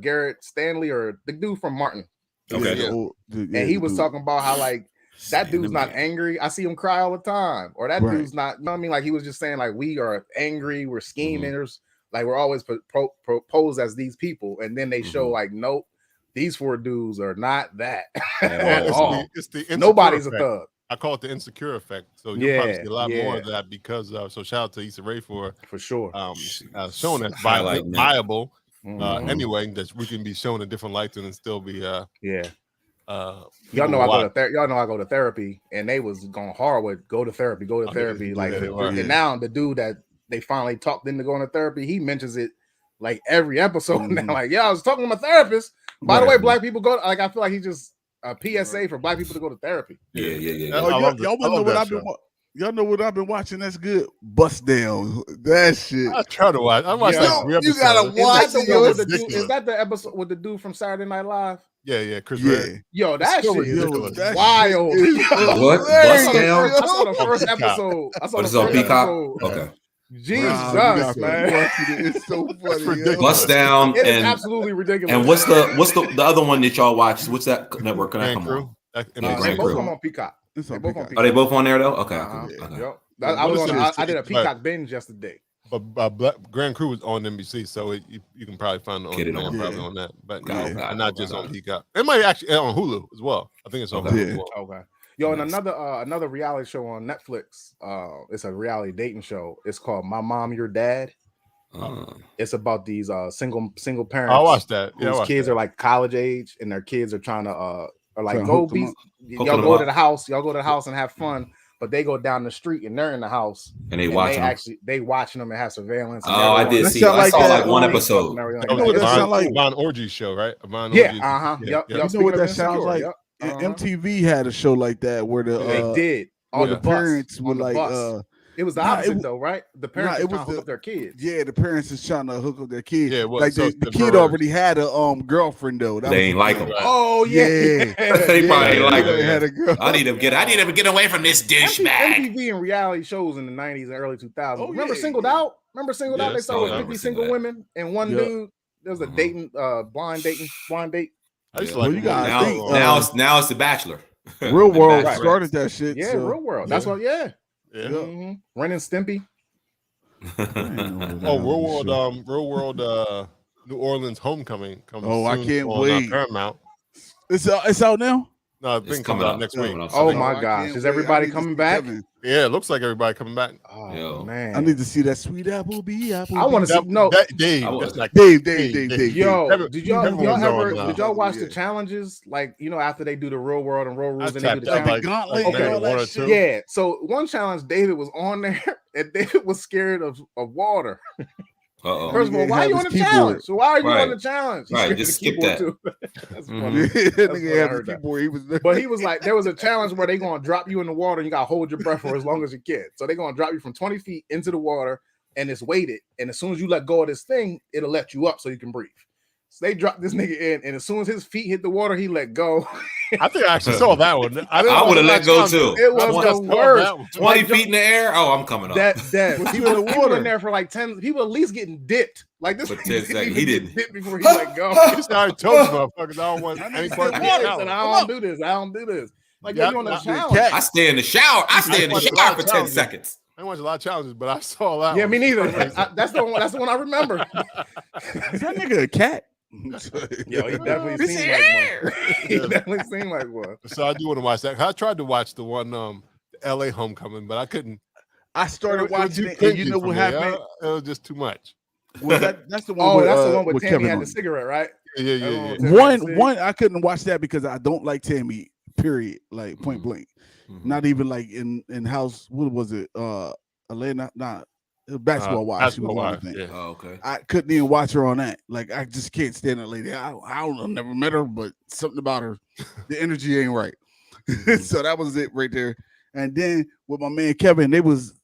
Garrett Stanley or the dude from Martin. Okay. And he was talking about how like that dude's not angry. I see him cry all the time. Or that dude's not, you know what I mean? Like he was just saying like we are angry, we're schemers, like we're always proposed as these people, and then they show like nope, these 4 dudes are not that at all. It's the Nobody's effect. a thug. I call it the insecure effect. So you'll probably see a lot more of that because so shout out to Issa Rae for sure showing that's viable. Anyway, that we can be shown in different lights and still be y'all know I go to therapy, and they was going hard with go to therapy. Like and now the dude that they finally talked into going to therapy, he mentions it like every episode now. Like, I was talking to my therapist. By the way, black people go like I feel like he just a PSA for black people to go to therapy. Yeah. Oh, y'all know what I've been y'all know what I've been watching that's good? Bust Down. That shit. I try to watch. I watched like 3 episodes. You gotta watch it. Is that the episode with the dude from Saturday Night Live? Yeah, Chris Red. Yo, that shit ridiculous. is wild. What? Bust Down? I saw the first episode. It's on Peacock? Okay. Jesus, man. It's so funny. Bust Down. It is absolutely ridiculous. And what's the other one that y'all watch? What's that network? Can I come on? They both come on Peacock. Are they both on there though? Okay. Yep. I did a Peacock binge yesterday. But Grand Crew was on NBC, so you can probably find it probably on that. But not just on Peacock. It might actually on Hulu as well. I think it's on Hulu as well. Okay. Yo, and another reality show on Netflix. It's a reality dating show. It's called My Mom, Your Dad. It's about these single parents. I watched that. Yeah, whose kids are like college age, and their kids are trying to are like Y'all go to the house and have fun. But they go down the street and they're in the house and they watching them and have surveillance. I did see. I saw like one episode. Like Von Orgy show, right? Yeah. You know what that sounds like? MTV had a show like that where they did. All the parents were like, it was the opposite though, right? The parents were trying to hook up their kids. Yeah, the parents is trying to hook up their kids. Yeah, well, like the kid already had a girlfriend though. They ain't like him. Oh yeah, they probably ain't like him. Had a girl. I need to get away from this douchebag. MTV and reality shows in the 90s and early 2000s. Remember Singled Out? They started with 50 single women and one dude. There was a blind date. I used to like now it's The Bachelor. Real World started that shit. Yeah, Real World. That's what. Yeah. Ren and Stimpy. Real World. New Orleans Homecoming comes. I can't wait. Paramount. It's out now. No, I think coming out next week. Oh my gosh, is everybody coming back? Yeah, it looks like everybody coming back. Oh man, I need to see that Sweet Applebee. I want to see Dave. Yo, did y'all watch the challenges? Like after they do the Real World and Road Rules, and they do the challenge. Yeah. So one challenge, David was on there, and David was scared of water. First of all, why are you on the challenge? So why are you on the challenge? Right, just skip that. That's funny. But he was like, there was a challenge where they're gonna drop you in the water and you gotta hold your breath for as long as you can. So they're gonna drop you from 20 feet into the water and it's weighted. And as soon as you let go of this thing, it'll let you up so you can breathe. So they dropped this nigga in, and as soon as his feet hit the water, he let go. I think I actually saw that one. I would have let go too. It was the worst. 20 feet in the air. Oh, I'm coming up. People in there for like 10. People at least getting dipped. Like this. For 10 seconds, he didn't dip before he let go. I told you, motherfuckers, I don't want any part of the I don't do this. Like you're on a challenge. I stay in the shower. I stay in the shower for 10 seconds. I watched a lot of challenges, but I saw that. Yeah, me neither. That's the one I remember. Is that nigga a cat? Yo, he definitely seemed like one. He definitely seemed like one. So I do want to watch that. I tried to watch the one LA Homecoming, but I couldn't. I started watching it, and you know what happened? It was just too much. Well, that's the one. That's the one with Tammy Kevin had the cigarette, right? Yeah. One, I couldn't watch that because I don't like Tammy. Period. Like point blank. Not even like in house. What was it? Atlanta. Basketball Wives. Yeah. Oh, okay. I couldn't even watch her on that. Like I just can't stand that lady. I don't know, never met her, but something about her, the energy ain't right. So that was it right there. And then with my man Kevin, they was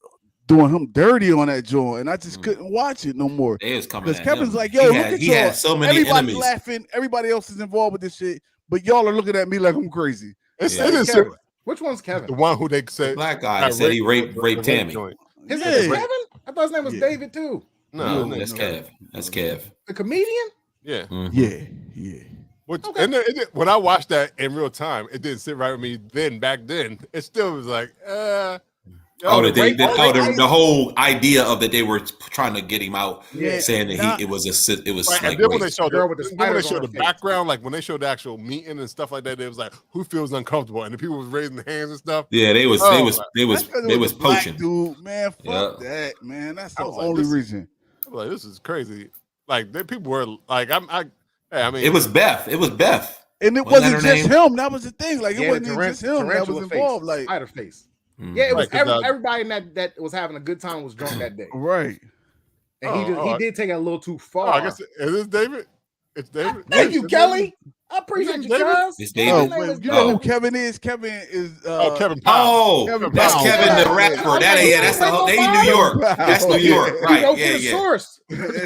doing him dirty on that joint, and I just couldn't watch it no more. It was coming because Kevin's like, yo, he had so many everybody enemies. laughing, everybody else is involved with this shit, but y'all are looking at me like I'm crazy. Which one's Kevin? The one who they said the black guy said he raped Tammy. His name is Kevin? I thought his name was David too. No, that's Kev. That's Kev. The comedian? Yeah. Yeah. Which, and when I watched that in real time, it didn't sit right with me back then. It still was like, the whole idea of that they were trying to get him out, saying that it was right, like. And then when they showed the background, like when they showed the actual meeting and stuff like that, it was like, who feels uncomfortable? And the people was raising their hands and stuff. Yeah, they was poaching. Dude, man, fuck that, man. That's the only reason. I'm like, this is crazy. Like people were like, I mean, it was Beth. And it wasn't just him. That was the thing. Like it wasn't just him that was involved. Like spider face. Yeah, it was everybody in that was having a good time was drunk that day. Right. And he did take it a little too far. I guess is this David? It's David. Thank you, Kelly. I appreciate you, guys. It's David. You know who Kevin is? Kevin is Kevin Powell. That's Kevin the rapper. That's the whole. They in New York. That's New York, right? He wrote for the source.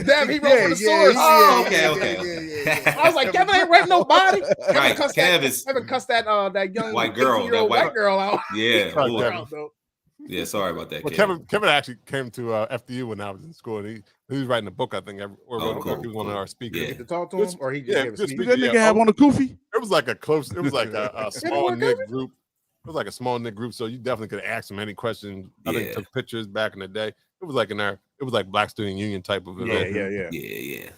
Damn, he wrote for the source. Oh, okay. I was like, Kevin ain't raped nobody. Right, Kevin cussed that young white girl out. Yeah. Yeah, sorry about that. Well, Kevin actually came to FDU when I was in school, and he was writing a book, I think, or he was one of our speakers. You get to talk to him, or he just gave a speech. Did that nigga have on a kufi? It was like a small knit group. It was like a small knit group, so you definitely could ask him any questions. I think took pictures back in the day. It was like it was like Black Student Union type of event. Yeah.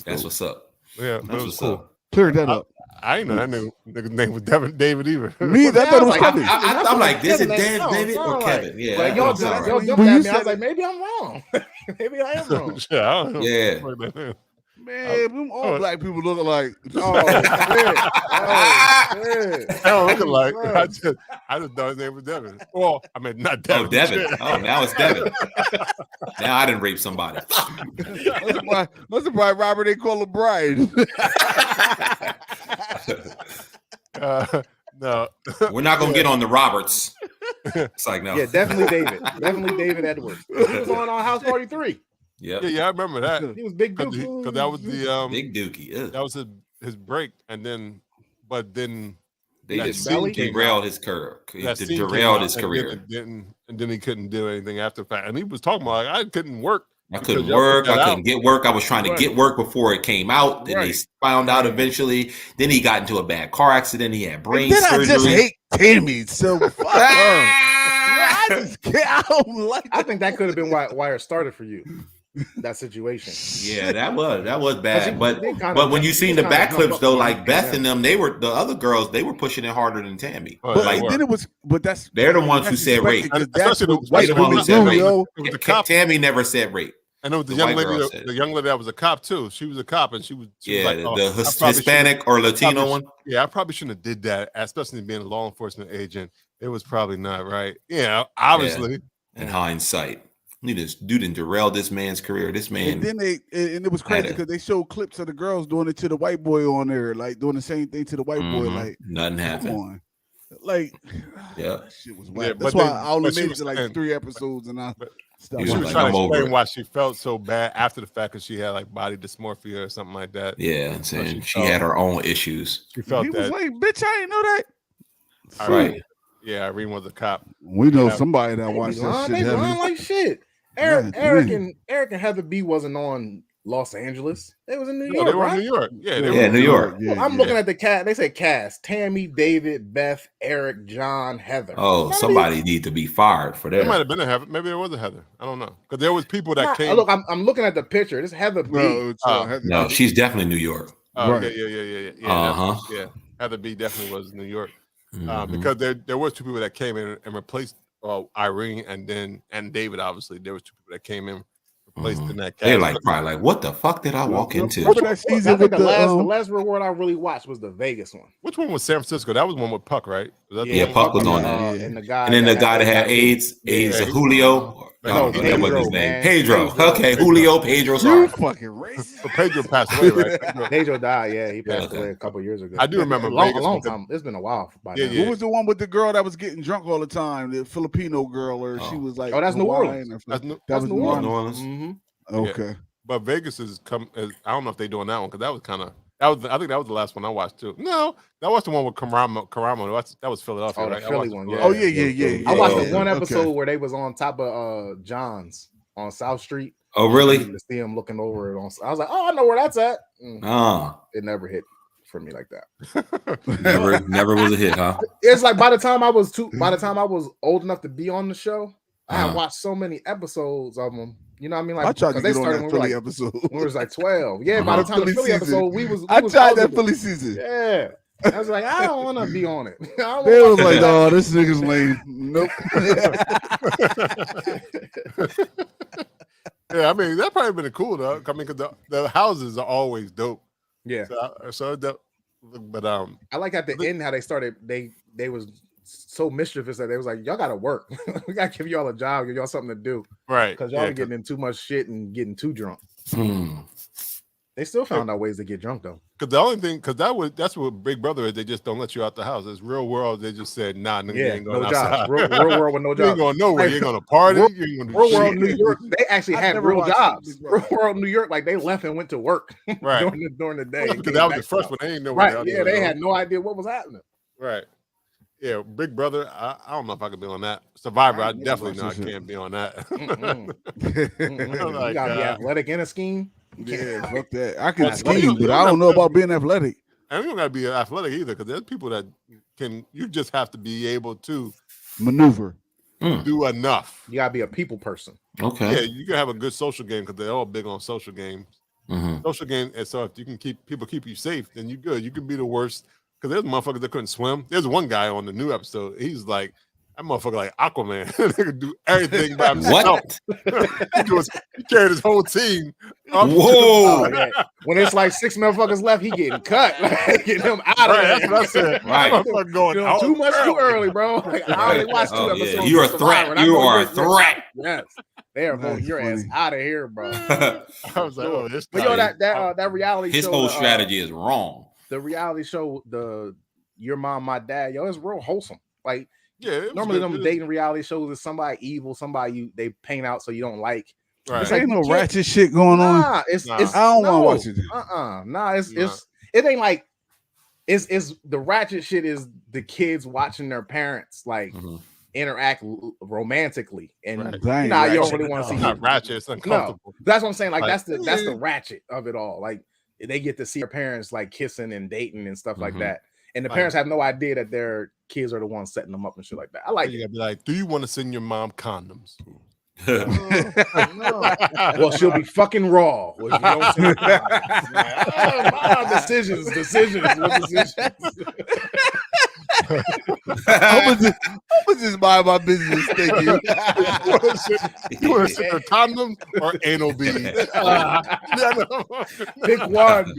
That's what's up. Yeah, that's what's cool. Cleared that up. I ain't know that nigga's name was David either. Me, I thought it was Kevin. I'm like, this is David or Kevin? Yeah, like, y'all jumped at me. I was like, maybe I'm wrong. Maybe I am wrong. Yeah, I don't know. Yeah. Man, them all black people look like. Oh, shit. I don't look alike. I just thought his name was Devin. Well, I mean, not Devin. Oh, Devin. Oh, now it's Devin. Now I didn't rape somebody. What's the boy Robert they call him Brian? No. We're not going to get on the Roberts. It's like, no. Yeah, definitely David. Definitely David Edwards. He was on House Party 3. Yep. Yeah, I remember that. He was Big Dookie. Because that was the Big Dookie. That was his break, and then they just derailed his career. Derailed his career. And then he couldn't do anything after the fact. And he was talking about like, I couldn't work. I couldn't work. I couldn't get work. I was trying to get work before it came out. Then they found out eventually. Then he got into a bad car accident. He had brain surgery. I just hate Tammy. So fuck her. I think that could have been why it started for you. That situation. Yeah, that was bad. But when you seen the back clips though, like Beth and them, the other girls, they were pushing it harder than Tammy. But like, then they're the ones who said rape. That's the white women who said rape. It was the cop. Tammy never said rape. And it was the young lady that was a cop too. She was a cop, and she was like, the Hispanic or Latino one. Yeah, I probably shouldn't have did that, especially being a law enforcement agent. It was probably not right. Yeah, obviously. In hindsight. This dude didn't derail this man's career. This man, and then it was crazy because they showed clips of the girls doing it to the white boy on there, like doing the same thing to the white boy. Like nothing happened. Come on. Like, that shit was whack. That's why I only made it to like 3 episodes and I. She was trying to explain why she felt so bad after the fact because she had like body dysmorphia or something like that. Yeah, I'm saying she had her own issues. She felt he was like, "Bitch, I didn't know that." Right. Yeah, Irene was a cop. We know somebody that watched that shit. They run like shit. Eric and Heather B wasn't on Los Angeles. They was in New York. They were in New York. Yeah, New York. Well, I'm looking at the cast. They said cast: Tammy, David, Beth, Eric, John, Heather. Oh, somebody need to be fired for that. There might have been a Heather. Maybe there was a Heather. I don't know because there was people that came. Look, I'm looking at the picture. This Heather B. No, she's definitely New York. Right. Yeah. Heather B definitely was New York because there was 2 people that came in and replaced Irene and David. Obviously, there was 2 people that came in. Placed in that they're like probably like, what the fuck did I walk into? I think the last reward I really watched was the Vegas one. Which one was San Francisco? That was one with Puck, right? Puck was on there. And then the guy that had AIDS, Julio. That wasn't his name. Pedro. Okay, Julio, Pedro. Sorry. You fucking racist. But Pedro passed away, right? Pedro died. Yeah, he passed away a couple years ago. I do remember a long time. It's been a while. Who was the one with the girl that was getting drunk all the time? The Filipino girl, or she was like, that's New Orleans. That was New Orleans. Mm-hmm. Okay, but Vegas is I don't know if they're doing that one because that was kind of I think that was the last one I watched too. No, that was the one with Karamo. That was Philadelphia. The right? Philly one. Yeah. Oh yeah. I watched the one episode where they was on top of John's on South Street. Oh really? To see him looking over it I was like, I know where that's at. It never hit for me like that. never was a hit, huh? It's like by the time I was old enough to be on the show, I had watched so many episodes of them. You know what I mean? Like I tried to get on that Philly episode. We was like 12. Yeah, by the time the Philly episode, I tried that Philly season. Yeah. I was like, I don't want to be on it. They was like, "Oh, this nigga's lame." Nope. Yeah, I mean that probably been cool though. I mean, because the houses are always dope. Yeah. So dope. But I like at the end how they started. They was so mischievous that they was like, y'all gotta work. We gotta give y'all a job, give y'all something to do, right? Because y'all are getting in too much shit and getting too drunk. They still found out ways to get drunk though. Because the only thing, that's what Big Brother is. They just don't let you out the house. It's real world. They just said, nah, nigga, you ain't going outside. Real world with no job. You ain't going nowhere. You ain't going to party. You ain't going to real world New York. They actually had real jobs. Real world New York, like they left and went to work during the day. Because that was the first one. They ain't know. Right? Yeah, they had no idea what was happening. Right. Yeah, Big Brother. I don't know if I could be on that. Survivor. I definitely know I can't be on that. You gotta be athletic in a scheme. Yeah, fuck that. I can scheme, but I don't know about being athletic. And you don't gotta be athletic either, because there's people that can. You just have to be able to maneuver, do enough. You gotta be a people person. Okay. Yeah, you can have a good social game because they're all big on social games. Social game. And so if you can keep you safe, then you're good. You can be the worst. Because there's motherfuckers that couldn't swim. There's one guy on the new episode. He's like, that motherfucker like Aquaman. They could do everything by himself. He carried his whole team. Whoa. Yeah. When it's like 6 motherfuckers left, he getting cut. Like, get him out of there. That's what I said. Right. Going out too much too early, bro. Like, I only watched 2 episodes. Yeah. You're a threat. You are a threat. Yes. They are voting your ass out of here, bro. I was like, oh, this. But yo, that reality his show. His whole strategy is wrong. The reality show, the Your Mom, My Dad, yo, it's real wholesome. Like, yeah, normally them dating reality shows is somebody evil, somebody they paint out so you don't like. Right. It's like no ratchet shit going on. I don't want to watch it. It ain't like it's the ratchet shit is the kids watching their parents like interact romantically, and you don't really want to see not ratchet. It's uncomfortable. No, that's what I'm saying. Like that's the ratchet of it all. Like they get to see their parents like kissing and dating and stuff like that, and the parents have no idea that their kids are the ones setting them up and shit like that. I like. You gotta be like, do you want to send your mom condoms? No. Well, she'll be fucking raw. If you don't send decisions. I'm gonna just mind my business. Thank you. You want to send her condoms or anal beads? Pick one.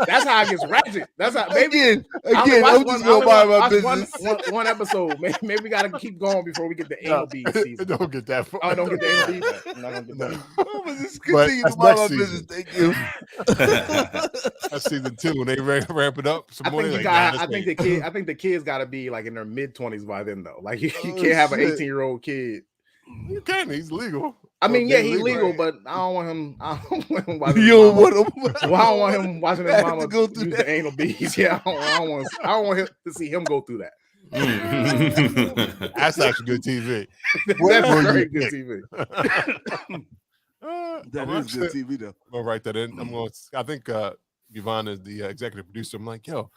That's how it gets ratchet. That's how. Maybe Again, I'm just gonna mind my business. One episode. Maybe we gotta keep going before we get the anal bead season. Don't get that. Oh, don't get the anal bead. I'm not gonna get that. I'm gonna just continue to mind my business. Thank you. That's season 2 when they ramp it up. I think the kids got to be like in their mid-20s by then, though. Like you can't have an 18-year-old kid. You can. He's legal. I mean, yeah, he's legal, but I don't want him. Watching you don't want him. Well, I don't want him watching his mama go through use the anal beads. Yeah, I don't want him to see him go through that. That's actually good TV. That's very good TV. That is good TV, though. I'm gonna write that in. I think Yvonne is the executive producer. I'm like, yo,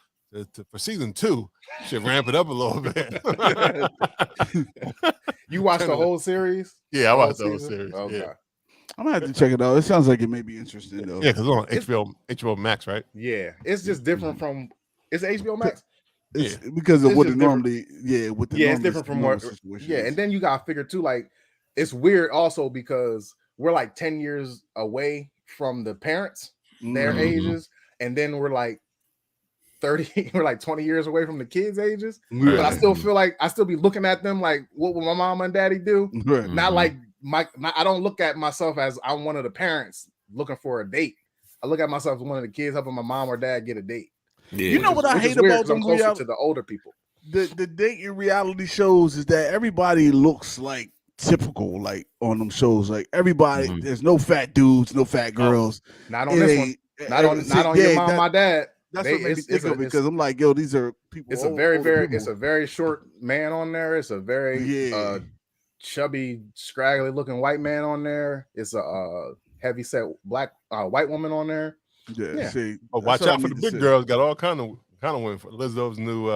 for season 2, should ramp it up a little bit. You watched the whole series? Yeah, I watched the whole series. Okay. Yeah. I'm gonna have to check it out. It sounds like it may be interesting, though. Yeah, because it's on HBO Max, right? Yeah, it's just different from. It's HBO Max. It's because of it's what it normally, it's different from what. Yeah, and then you gotta figure too, like it's weird also because we're like 10 years away from the parents, their ages, and then we're like 30, we're like 20 years away from the kids' ages. Right. But I still feel like I still be looking at them like, what will my mom and daddy do? Right. Not like I don't look at myself as I'm one of the parents looking for a date. I look at myself as one of the kids helping my mom or dad get a date. Yeah. You know what I hate about them closer to the older people. The dating reality shows is that everybody looks like typical, like on them shows. Like everybody, there's no fat dudes, no fat girls. Not on this one. Not on your mom, my dad. That's what made me think of it because I'm like, yo, these are people. It's a very short man on there. It's a very chubby, scraggly looking white man on there. It's a heavy set black white woman on there. Yeah. See, watch out for the big girls. Got all kind of women for Lizzo's new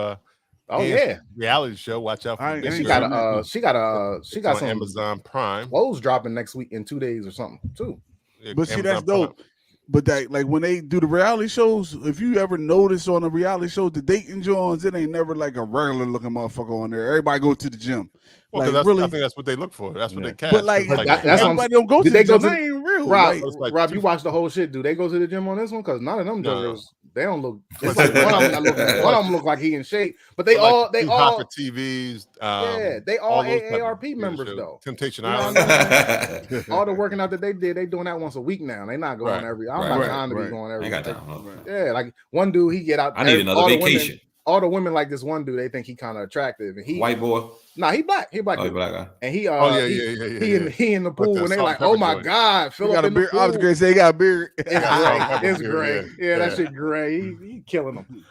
reality show. Watch out for the big girls. She got some Amazon Prime. clothes dropping next week in 2 days or something too. But see, that's dope. But that, like when they do the reality shows, if you ever notice on the reality shows, the dating joints, it ain't never like a regular looking motherfucker on there. Everybody go to the gym. Well, like, really, I think that's what they look for. That's what they catch. But like that's everybody don't go to the gym. They ain't real. Rob, you watch the whole shit. Do they go to the gym on this one? Because none of them jokers, they don't look. It's like one of them look like he in shape. But they all for TVs. They all AARP members though. Temptation Island. All the working out that they did, they doing that once a week now. They not going every. I'm not trying to be going every. Yeah, like one dude, he get out. I need another vacation. All the women like this one dude, they think he kind of attractive, and he white boy. Nah, he black. He black. Oh, black guy. And he he in the pool, and they like, oh my god, Philip got a beard. I was gonna say he got a beard. It's great. Yeah, that shit great. He killing them.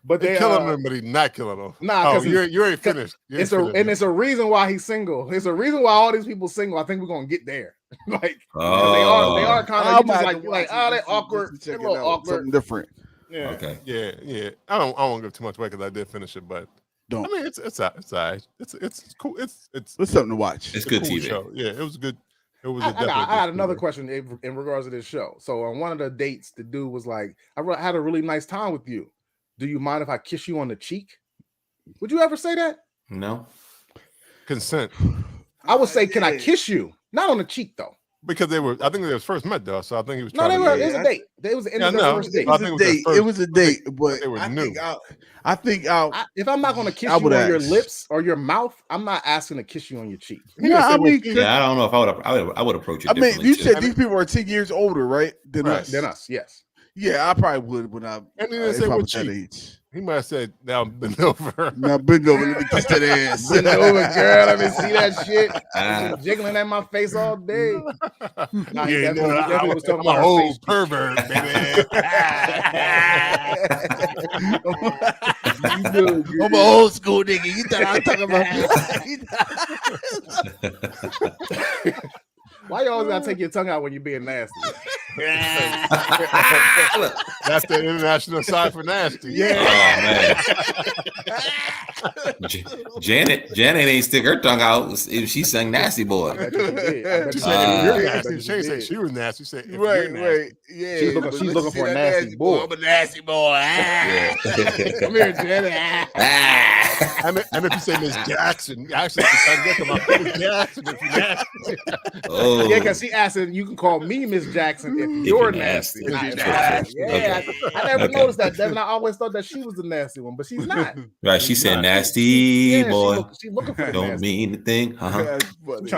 But they killing him, but he's not killing them. Nah, because you ain't finished. It's a reason why he's single. It's a reason why all these people single. I think we're gonna get there. Like they are kind of like they're awkward. They're a little awkward. Something different. Yeah. Okay. Yeah. I don't want to give too much away because I did finish it, but don't. I mean, it's all right. It's cool. It's something to watch. It's good cool TV. Show. Yeah, it was good. It was. I had another question in regards to this show. So on one of the dates, the dude was like, "I had a really nice time with you. Do you mind if I kiss you on the cheek?" Would you ever say that? No. Consent. I would say, "Can I kiss you?" Not on the cheek though. Because they were, I think they was first met though, so I think he was. No, they were. It was a date. It was the end of their first date. It was a date, but they were new. I think if I'm not going to kiss you on your lips or your mouth, I'm not asking to kiss you on your cheek. Yeah, I mean, I don't know if I would approach it. I mean, you said these people are 10 years older, right? Than us. Than us, yes. Yeah, I probably would when I. And he didn't say what cheek. He might have said, "Now bend over." Now bend over. Let me kiss that ass. Bend over, girl. Let me see that shit. Been jiggling at my face all day. Nah, he definitely was talking about a whole pervert, baby. I'm an old school nigga. You thought I was talking about? Why you always gotta take your tongue out when you're being nasty? That's the international side for nasty. Yeah. Oh, man. Janet ain't stick her tongue out if she sang "Nasty Boy." She said she was nasty. She said, right. Yeah. She's looking for a nasty boy. I'm a nasty boy. Come here, Janet. And if you say Miss Jackson, actually, Miss Jackson if you're nasty. Oh. Yeah, because she asked, "You can call me Miss Jackson if you're nasty." Yeah, I never noticed that, Devin. I always thought that she was the nasty one, but she's not. Right, she said "nasty boy." She looking for the don't nasty. mean a thing. Trying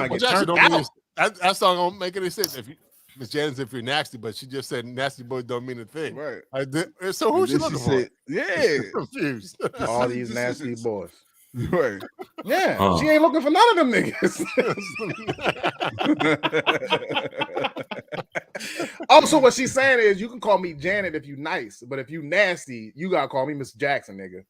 to get turned out. That song don't make any sense. If you, Miss Janice, if you're nasty, but she just said "nasty boy" don't mean a thing. Right. So who's she looking for? Yeah, confused. All these nasty boys. Right. Yeah, she ain't looking for none of them niggas. Also, what she's saying is, you can call me Janet if you nice, but if you nasty, you gotta call me Miss Jackson, nigga.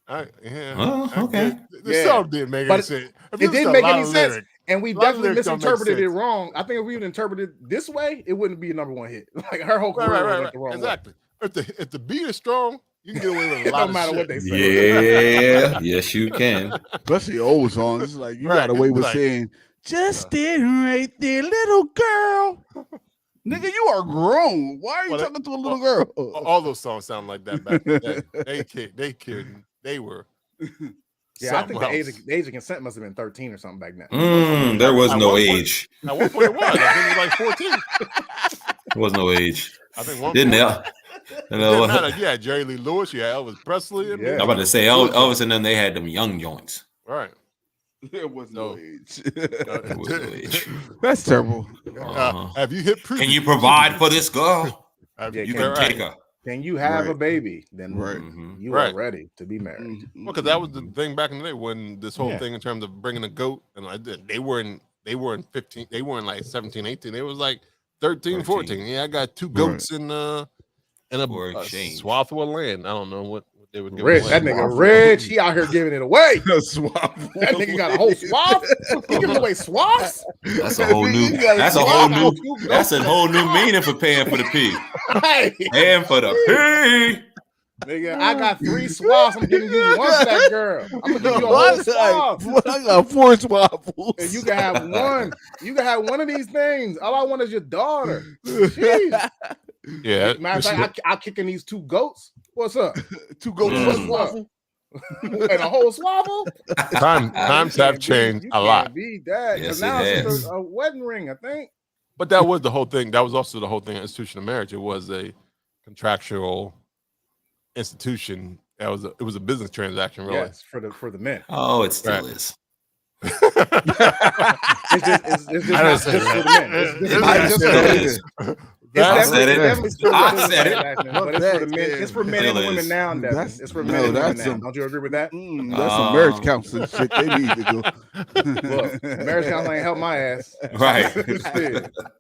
Okay. The song didn't make any sense. It didn't make any sense, and we definitely misinterpreted it wrong. I think if we would interpret it this way, it wouldn't be a #1 hit. Like her whole career went the wrong way. If the beat is strong, you can get away with a it lot don't of matter shit. what they say. Yeah, yes, you can. Especially old songs. It's like you got away with saying, "Just stand right there, little girl." Nigga, you are grown. Why are you talking to a little girl? All those songs sound like that back in the day. They kidding. They were. Yeah, I think the age of consent must have been 13 or something back then. There was no age. At one point it was. I think it was like 14. There was no age. I think one didn't they? Yeah, Jerry Lee Lewis. Yeah, Elvis Presley. I'm about to say Elvis, and then they had them young joints. Right. There was no age. There was no age. That's terrible. Have you hit? Can you provide for this girl? You can take her. Can you have a baby? Then you are ready to be married. Well, because that was the thing back in the day when this whole thing in terms of bringing a goat, and they weren't 15, they weren't like 17, 18. They was like 13, 14. Yeah, I got 2 goats in a swath of land. I don't know what they would give Rich, that nigga Rich, he out here giving it away. That nigga got a whole swath. He giving away swaths. That's a whole new meaning for paying for the pee. Hey. Paying for the pee. Nigga, I got 3 swaths. I'm giving you one for that girl. I'm gonna give you a whole swath. I got 4 swaths. And you can have one. You can have one of these things. All I want is your daughter. Jeez. Yeah. Matter of fact, I kick in these 2 goats. What's up? 2 goats and a swaffle. And a whole swaffle? Times have changed a lot. Beat that. Because now it's a wedding ring, I think. But that was the whole thing. That was also the whole thing. Institution of marriage. It was a contractual institution. It was a business transaction, really. Yes, for the men. Oh, it still is. It's just not just for the men. I said it. But it's for the men. It's for men and women now, Devin. It's for men and women now. Don't you agree with that? That's some marriage counseling shit they need to do. Look, marriage counseling ain't help my ass. Right.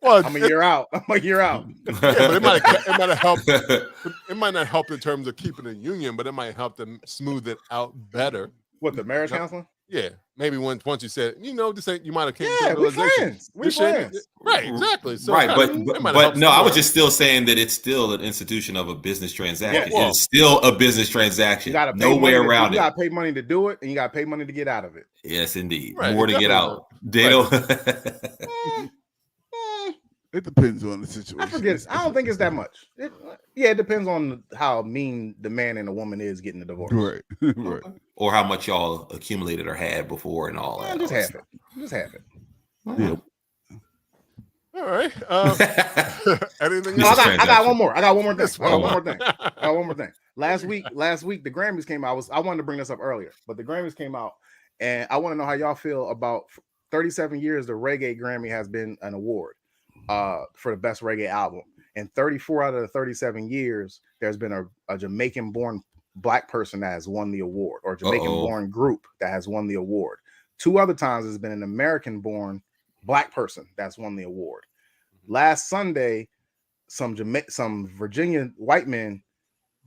Well, I'm a year out. Yeah, but it might have helped. It might not help in terms of keeping a union, but it might help them smooth it out better. What, the marriage counseling? Yeah, maybe once you said, this ain't, you might have came to the realization. We friends. Right, exactly. So right, but no, I was just still saying that it's still an institution of a business transaction. Yeah, it's still a business transaction. No way around it. You got to pay money to do it, and you got to pay money to get out of it. Yes, indeed. Right, more to get out. They don't. It depends on the situation. I forget. I don't think it's that much. It depends on how mean the man and the woman is getting the divorce. Right. Right. Or how much y'all accumulated or had before and all that. Just have it. Just have it. Yeah. All right. Anything No, else? I got one more. I got one more thing. This I got one. one more thing. I got one more thing. Last week, the Grammys came out. I wanted to bring this up earlier, but the Grammys came out, and I want to know how y'all feel about 37 years. The Reggae Grammy has been an award for the best reggae album, and 34 out of the 37 years, there's been a Jamaican-born Black person that has won the award, or Jamaican-born group that has won the award. 2 other times, there's been an American-born Black person that's won the award. Last Sunday, some Virginia white men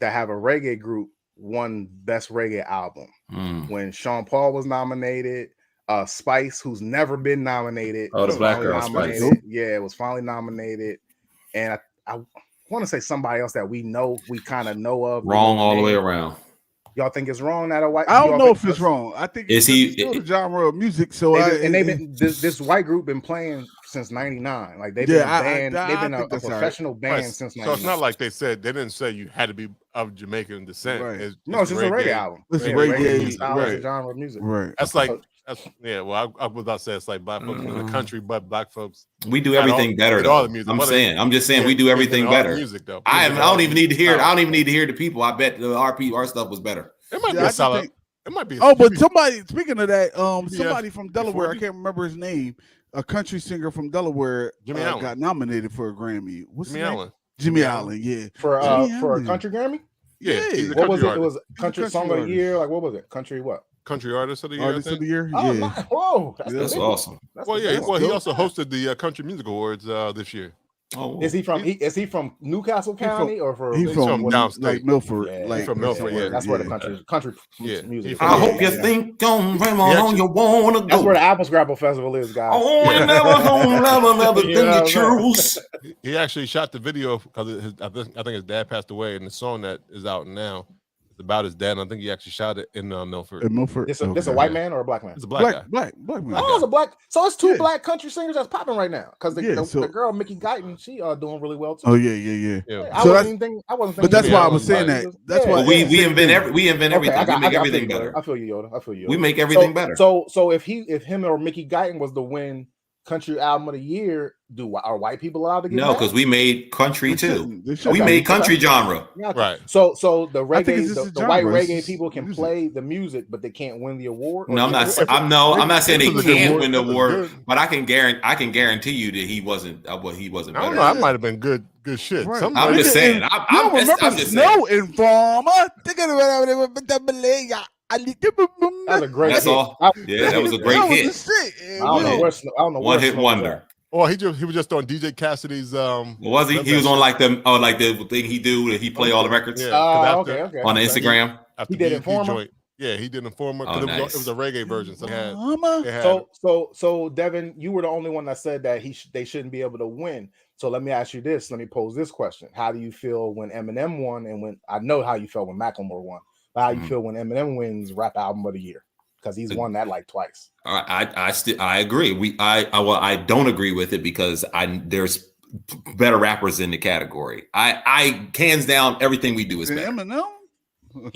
that have a reggae group won best reggae album. When Sean Paul was nominated, Spice, who's never been nominated, the Black girl nominated. Spice. Yeah, it was finally nominated, and I want to say somebody else that we kind of know of. Wrong all the way around. Y'all think it's wrong that a white? I don't know if it's wrong. I think it's still the genre of music. So they've been this white group been playing since '99. Like they've been a band. They've been a professional band since '99. So it's not like they didn't say you had to be of Jamaican descent. Right. It's just a reggae album. It's reggae, right? Genre of music. Right. Well, I was about to say it's like Black folks in the country, but Black folks. We do everything better. Though. All the music. I'm just saying we do everything better. Music though. I don't even need to hear it. I don't even need to hear the people. I bet our stuff was better. It might be a solid. It might be. But somebody. Speaking of that, somebody from Delaware. I can't remember his name. A country singer from Delaware got nominated for a Grammy. What's his name? Jimmy Allen. Yeah. For a country Grammy. Yeah. What was it? It was country song of the year. Like what was it? Country what? Country artist of the year. Artist of the year. Oh, yeah. Whoa, that's awesome. He also hosted the Country Music Awards this year. Oh, is he from Newcastle County or he's from downstate, like Milford? Yeah, like from Milford. Yeah, that's where the country music. I hope you think on Raymond, you wanna go. That's where the Apple Scrapple Festival is, guys. Oh, never thing you choose. He actually shot the video because I think his dad passed away, and the song that is out now. About his dad, and I think he actually shot it in Milford. In Milford, it's a white man or a black man? It's a black guy. Black man. Oh, it's a black. So it's 2 black country singers that's popping right now. Because the girl Mickey Guyton, she doing really well too. Oh yeah. I wasn't thinking. But that's why I was saying that. That's why we invent everything. We make everything better. I feel you, Yoda. I feel you. We make everything better. So if him or Mickey Guyton was to win country album of the year, are white people allowed to get? No, because we made country too. We made country genre. Right. So the reggae, the white reggae people can play the music, but they can't win the award. No, I'm not saying they can't win the award, but I can guarantee you that he wasn't. He wasn't. I don't know. That might have been good shit. Right. I'm just saying. I'm just Snow saying. Informer. That's a great. That's all. Yeah, that was a great hit. I don't know. One hit wonder. Oh, he was just on DJ Cassidy's. Was he? He was on like the thing he do that he play all the records. Yeah. Okay. On the Instagram. He did Informer. Yeah, he did Informer. Oh, It was a reggae version. So Devin, you were the only one that said that they shouldn't be able to win. So let me ask you this. Let me pose this question: how do you feel when Eminem won, and when I know how you felt when Macklemore won? But how you feel when Eminem wins Rap Album of the Year? Because he's won that like twice. I agree. I don't agree with it because there's better rappers in the category. I hands down everything we do is better. Eminem?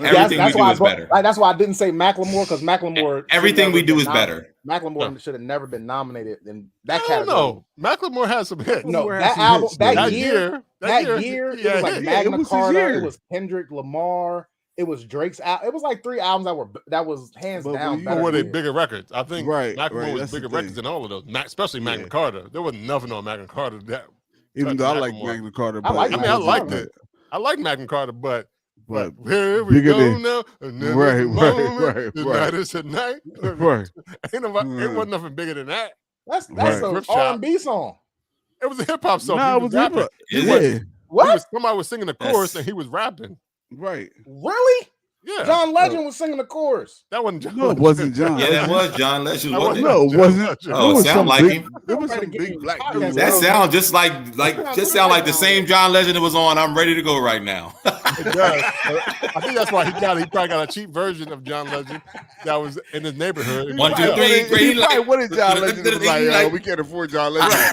Everything we do is better. Right, that's why I didn't say Macklemore, because Macklemore. Everything we do is better. Macklemore should have never been nominated in that category. No, Macklemore has some hits. No, that album, that year, it was like Magna it was Carta. It was Kendrick Lamar. It was Drake's album. It was like 3 albums that was hands down. But were they bigger records? I think Macklemore was that's bigger records than all of those, especially Magna Carta. There was nothing on Magna Carta that. Even though I like Magna Carta, I liked it. I like Magna Carta, but here we go now. Right. Tonight is the night. Right. It wasn't nothing bigger than that. That's an R&B song. It was a hip hop song. No, it was hip hop. What? Somebody was singing the chorus and he was rapping. Right. Really? Yeah. John Legend was singing the chorus. That wasn't John. No, it wasn't John. Yeah, that was John Legend, That wasn't it? No, it wasn't. Oh, There it was sound some like big, him. there was some Somebody big getting black podcast dude. That Well, sounds just like the same John Legend that was on I'm Ready to Go right now. It does. I think that's why he probably got a cheap version of John Legend that was in his neighborhood. 1, 2, Yeah. 3, great. He probably wanted John Legend. It was like, we can't afford John Legend.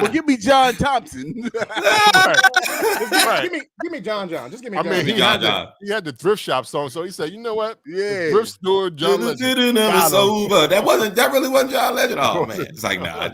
Well, give me John Thompson. Right. Give me John. Just give me I John. mean, John. he had the thrift shop song, so he said, "You know what? Yeah. The thrift store, John Legend. It's over. That really wasn't John Legend. Oh man, it's like nah.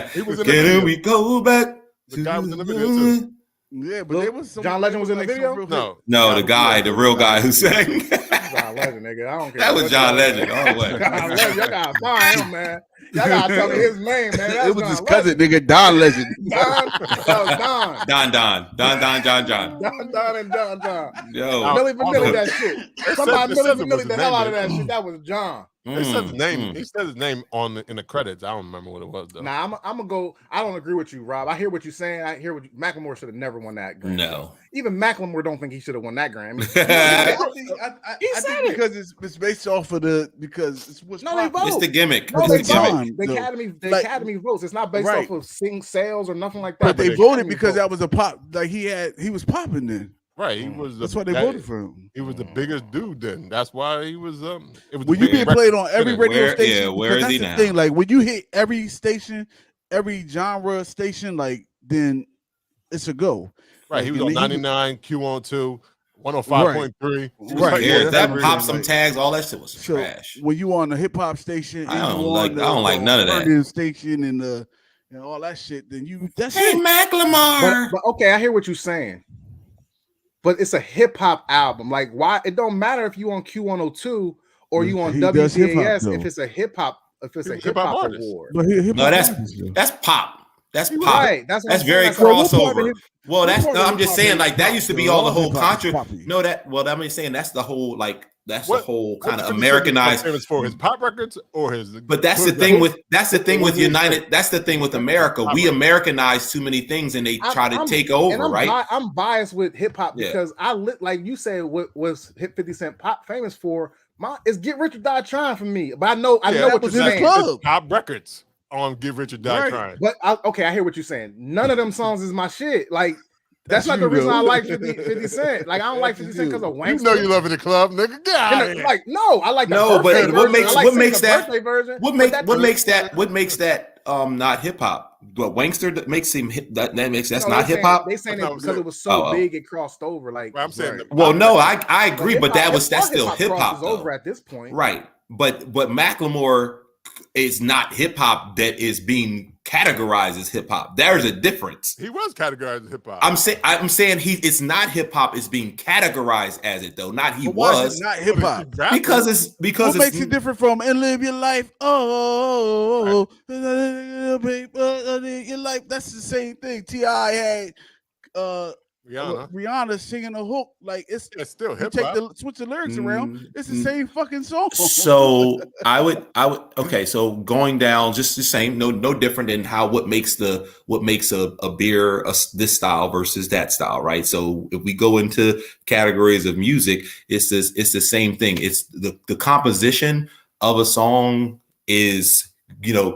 He was in the Can video. we go back? The guy was in the video too. Yeah, but there was some, John Legend was in the like video? some real- No, No, the real guy who sang. John Legend, nigga. I don't care. That was what John y'all Legend. say. Oh wait. John Legend. Y'all gotta find him, man. Y'all gotta tell me his name, man. That's It was his John cousin, nigga, Don Legend. Legend. That was Don. John. Don and John. Yo. Millie Vanilli that shit. Somebody it says Millie it was Vanilli the his hell name, out of that man. shit. That was John. He said his name. He said his name in the credits. I don't remember what it was though. Nah, I'm gonna go. I don't agree with you, Rob. I hear what you're saying. I hear what Macklemore should have never won that Grammy. No. Even Macklemore don't think he should have won that Grammy. I He think said it. because it's based off of because it's what's No, they popular. vote. It's the gimmick. No, It's they the vote. time, The though. Academy, Like- Academy votes. It's not based Right. off of sing sales or nothing like that. But they the voted Academy because vote. that was a pop. Like he was popping then. Right, he was. That's why they voted for him. He was the biggest dude then. That's why he was. It was. When the you being biggest played on every record. radio Where- station, yeah, where because is that's he the now? thing. Like when you hit every station, every genre station, like then it's a go. Right, he was Like, on and he- 99, Q102, 105.3. He was Right, like, yeah, That that's popped some like- tags. All that shit was So trash. when you on the hip hop station, I and don't you like- on the, I don't like none of that. urban station and all that shit, then that's Hey, it. Macklemore. But okay, I hear what you're saying. But it's a hip hop album. Like, why? It don't matter if you on Q102 or you on He does hip-hop, WCAS though. if it's a hip hop. If it's He a was hip hip-hop hop artist. award. But hip No, hop that's artists, though. pop. That's pop. Right. That's what That's I'm very saying. Well, what part of crossover. his- Well, what that's part no, of I'm hip just hop saying is like that pop, used to though? be all the All whole hip-hop is contra. poppy. No, I'm saying that's the whole the What- whole kind of What's Americanized. famous for his pop records or his. But that's the thing with United. That's the thing with America. We Americanize too many things, and they try to take over, and right? I'm biased with hip hop Yeah. because like you said, what was Hit 50 Cent pop famous for? Is Get Rich or Die Trying for me. But I know that what was you're in the saying. club. Top records on Give Richard Die Right. Trying. But I hear what you're saying. None of them songs is my shit. Like that's not you, the reason though. I like 50 Cent. Like I don't like That's 50 Cent because of You Wankster. know you love it in the club, nigga. Get out of here. Like no, I like the No, but birthday what version. makes- I like what singing makes the that- birthday version. What But makes that what makes that not hip hop? What Wankster that makes him that's No, not they hip hop. They saying That's it not because it. it was so Oh. big it crossed over. Like Well, I'm saying Right. the Well, pop no, records- I agree, but that's still hip hop is over at this point. right? But Macklemore is not hip hop that is being categorized as hip hop. There's a difference. He was categorized as hip hop. I'm saying it's not hip hop. It's being categorized as it though. Not he But why is was it not hip hop? because What makes it different from and live your life? Your life. That's the same thing. T.I. had Rihanna singing a hook. Like it's still you hip take hop. switch the lyrics around. It's the same fucking song. So I would okay. So going down just the same, no different than what makes a beer this style versus that style, right? So if we go into categories of music, it's the same thing. It's the composition of a song is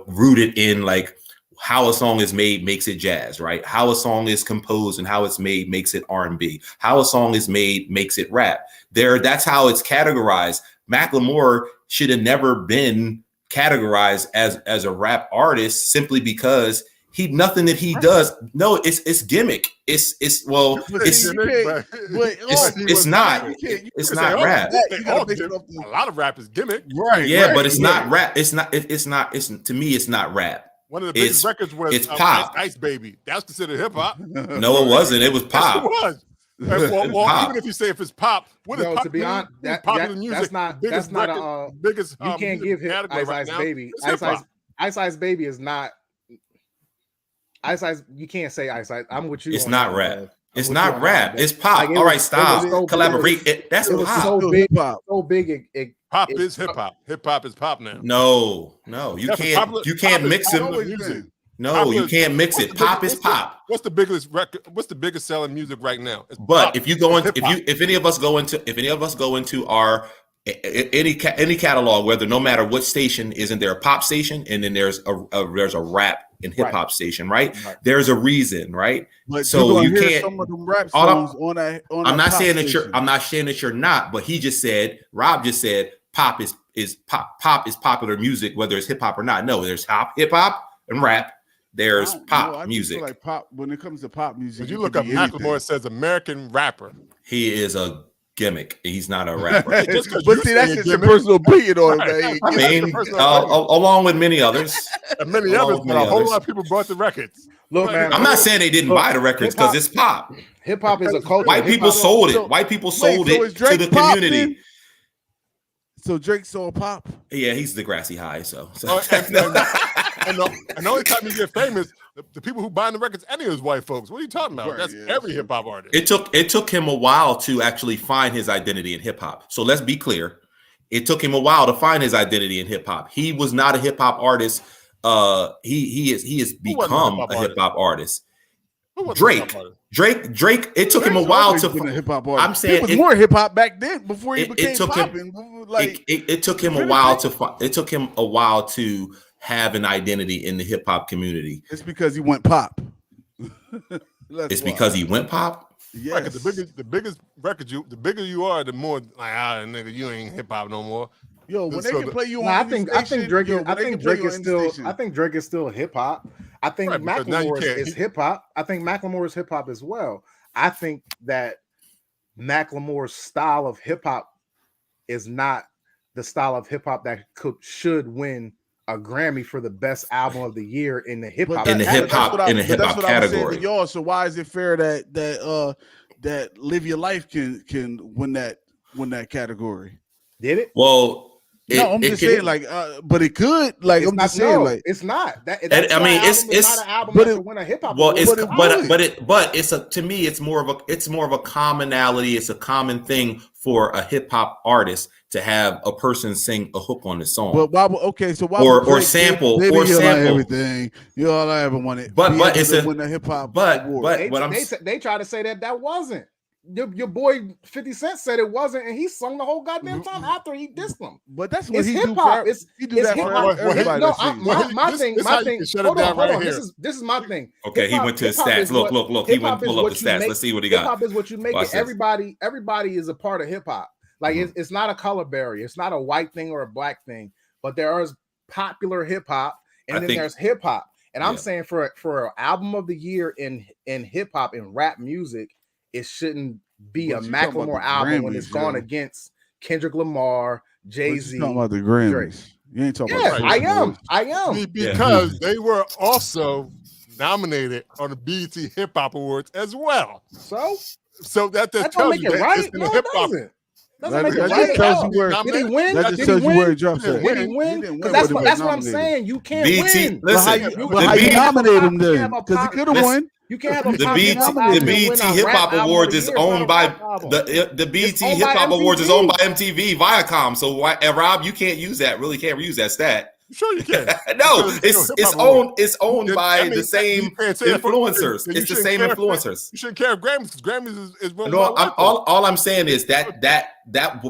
rooted in like how a song is made makes it jazz, right? How a song is composed and how it's made makes it R&B. How a song is made makes it rap. That's how it's categorized. Macklemore should have never been categorized as a rap artist simply because nothing that he does. No, it's gimmick. It's not rap. A lot of rap is gimmick, right? Yeah, right, but it's yeah. not rap. It's to me, it's not rap. One of the biggest records was it's pop. Ice Baby. That's considered hip hop. No, it wasn't. It was pop. Yes, it was. Well, Pop. even if you say if it's pop, what is No, pop? to be honest, Popular music. that's not a biggest. you can't music give him category Ice right Ice now. Baby. It's hip-hop. Ice Ice Baby is not Ice Ice. You can't say Ice Ice. I'm with you. It's on not that, rap. man. It's I'm with not you on rap. that. It's pop. Like, it All was- right, stop. it was so Collaborate. That's it was pop. so big, so big. Pop is hip hop. Hip hop is pop now. No, you That's can't. popular- You can't pop is mix popular them. music. No, you can't mix it. Pop is pop. What's the biggest record? What's the biggest selling music right now? It's But pop. if you go into, if any of us go into our any catalog, whether no matter what station, isn't there a pop station and then there's a rap and hip hop station, right? There's a reason, right? But so you can't. Some of them rap songs on I'm not saying that station. I'm not saying that you're not, but Rob just said pop is popular music, whether it's hip hop or not. No, there's hip hop and rap. There's pop music. Like pop, when it comes to pop music, When you look up Macklemore, it says American rapper. He is a gimmick. He's not a rapper. But see, that's just a personal opinion on it. I mean, along with many others. And many others, but a whole lot of people bought the records. Look, man, I'm not saying they didn't buy the records because it's pop. Hip hop is a culture. White people sold it. White people sold it to the community. So Drake sold pop? Yeah, he's the grassy high. So. And the only time you get famous, the people who buying the records, any of those white folks. What are you talking about? That's every hip hop artist. It took him a while to actually find his identity in hip hop. So let's be clear. It took him a while to find his identity in hip hop. He was not a hip hop artist. He has become a hip hop artist. Drake. It took him a while to. Hip hop artist. I'm saying it was more hip hop back then before he became popping. It took him a while to. It took him a while to have an identity in the hip hop community. It's because he went pop. Because he went pop. Yeah, right, the biggest record the bigger you are, the more like nigga, you ain't hip hop no more. Yo, when they can play you on, I think Drake is still hip hop. I think Macklemore is hip hop. I think Macklemore is hip hop as well. I think that Macklemore's style of hip hop is not the style of hip hop that should win a Grammy for the best album of the year in the hip hop category. Y'all, so why is it fair that Live Your Life can win that category? Did it? Well, I'm just saying, but it could. Like, I'm just saying, it's not. I mean, it's not an album that would win a hip hop. Well, to me, it's more of a commonality. It's a common thing for a hip hop artist to have a person sing a hook on the song. But why or sample everything? You all I ever wanted. But it's win a hip hop. But they try to say that wasn't. Your boy 50 Cent said it wasn't, and he sung the whole goddamn time after he dissed them. But that's what it's hip hop. He do that for everybody. No, my thing. Hold on. This is my thing. Okay, he went to his stats. Look. He went to pull up the stats. Let's see what he got. Hip hop is what you make it. Everybody is a part of hip hop. Like it's not a color barrier. It's not a white thing or a black thing. But there is popular hip hop, and then there's hip hop. And I'm saying for an album of the year in hip hop and rap music, it shouldn't be a Macklemore album when it's gone against Kendrick Lamar, Jay-Z. Talking about the Grammys. Drake. You ain't talking about I am. Because they were also nominated on the BET Hip Hop Awards as well. So that tells you that it's in the hip hop. Doesn't make it right. Tells you where, did he win? That just tells you where he drops at. Did he win? Because that's what I'm saying. You can't win. Listen, how you nominate him then? Because he could have won. You can't have the BET Hip Hop Awards is owned by the BET Hip Hop Awards is owned by MTV Viacom. So Rob, you can't use that. Really can't use that stat. Sure you can. No, it's owned by the same influencers. It's the same influencers. You shouldn't care if Grammys is one. No, all I'm saying is that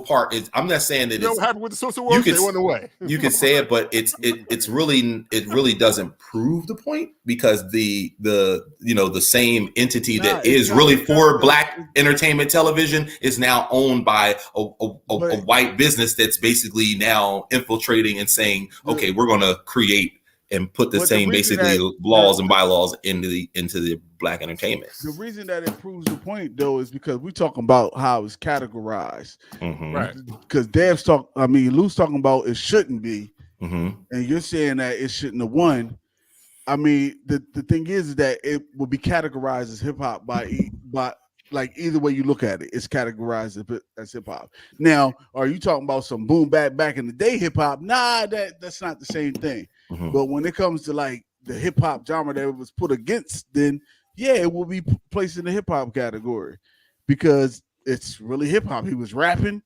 part is. I'm not saying that it's what happened with the social workers. They went away. You can say it, but it really doesn't prove the point because the same entity that is really for Black entertainment television is now owned by a white business that's basically now infiltrating and saying, okay, we're going to create and put the same basically laws and bylaws into the Black entertainment. The reason that it proves the point though is because we're talking about how it's categorized, right? Because Lou's talking about it shouldn't be, and you're saying that it shouldn't have won. I mean, the thing is that it will be categorized as hip hop by like either way you look at it, it's categorized as hip hop. Now, are you talking about some boom back in the day hip hop? Nah, that's not the same thing. But when it comes to like the hip hop genre that it was put against, then yeah, it will be placed in the hip hop category because it's really hip hop. He was rapping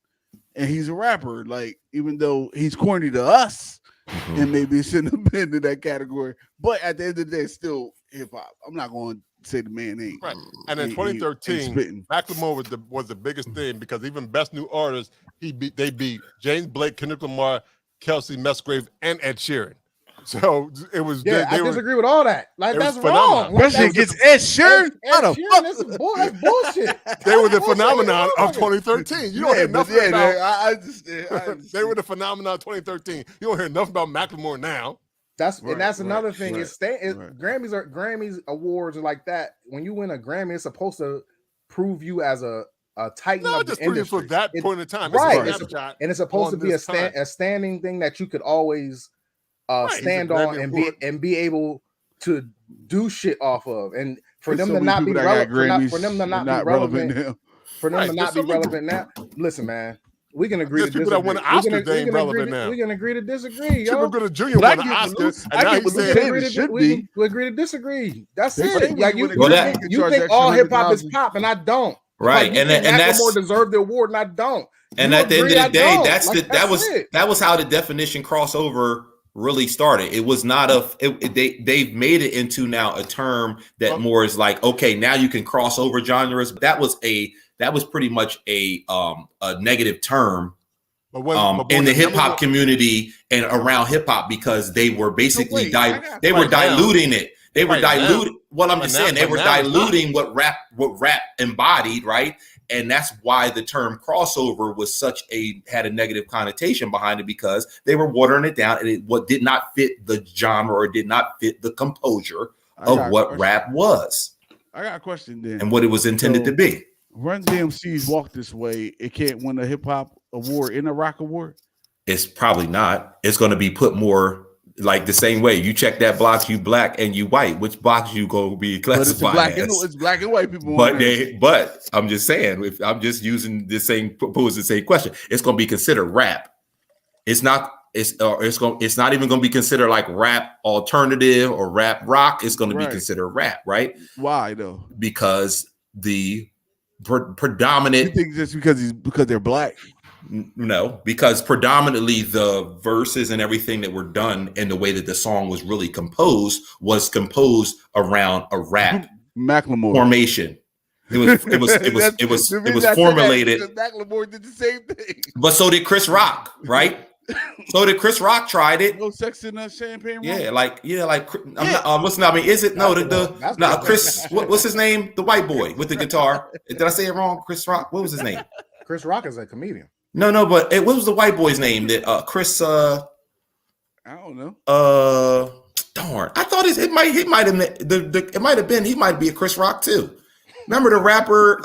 and he's a rapper. Like, even though he's corny to us, and maybe it shouldn't have been in that category. But at the end of the day, it's still hip hop. I'm not going to say the man ain't right. And in ain't 2013, spitting. Macklemore was the biggest thing because even best new artist, they beat James Blake, Kendrick Lamar, Kelsey Musgrave, and Ed Sheeran. So it was. Yeah, I disagree with all that. Like it was that's phenomenal. wrong. Like, Especially that's, against Ed Sheeran. Ed Sheeran, that's bullshit. They were the That's bullshit. phenomenon of What's wrong 2013. You don't hear nothing about. I understand. They were the phenomenon of 2013. You don't hear nothing about Macklemore now. That's Right, and that's right, another thing. right, It's Grammys awards are like that. When you win a Grammy, it's supposed to prove you as a titan No, of just the put it industry. for that point in time. Right, It's a snapshot and it's supposed to on be this time. a standing thing that you could always Right, stand he's a on Grammy and award. be able to do shit off of. And for There's them so to many not be people that got relevant, for Grammys them to not and be relevant, now. for them Right, to there's not be so many relevant now. Listen, man, we can agree There's to people that disagree. win Oscars, they ain't relevant now. We can agree to disagree, Cuba yo. Gooding Jr. But I won an get what Oscar, Luce- and I now get he's what Luce saying saying. It should be. We agree to disagree. That's They it. say Yeah, when you a Well, Grammy think can you charge think extra all hip hop is $100,000. pop, and I don't. Right, Like, and you think that's Macklemore deserved the award, and I don't. and You at the end agree, of I the day, don't. that's Like, that was how the definition crossover really started. It was not they've made it into now a term that more is like, okay, now you can cross over genres. That was pretty much a negative term in the hip hop community and around hip hop because they were basically diluting it. They were diluting. Well, I'm just saying they were diluting what rap embodied, right? And that's why the term crossover had a negative connotation behind it because they were watering it down and it did not fit the genre or did not fit the composure of what rap was. I got a question then. And what it was intended to be. Run DMC's Walk This Way, it can't win a hip hop award in a rock award? It's probably not. It's going to be put more like the same way. You check that box, you black and you white. Which box you going to be classified as? It's black and white people. But I'm just saying, if I'm just using the same question, it's going to be considered rap. It's not. It's not even going to be considered like rap alternative or rap rock. It's going to be considered rap, right? Why though? Because the predominant. You think just because they're black? No, because predominantly the verses and everything that were done and the way that the song was really composed was composed around a rap Macklemore formation. It was formulated. Macklemore did the same thing, but so did Chris Rock, right? So did Chris Rock tried it. No sex in that champagne. What's not? I mean, is it no Chris? What's his name? The white boy with the guitar. Did I say it wrong? Chris Rock. What was his name? Chris Rock is a comedian. No, but what was the white boy's name? That Chris. I don't know. Darn. I thought it might have been. He might be a Chris Rock too. Remember the rapper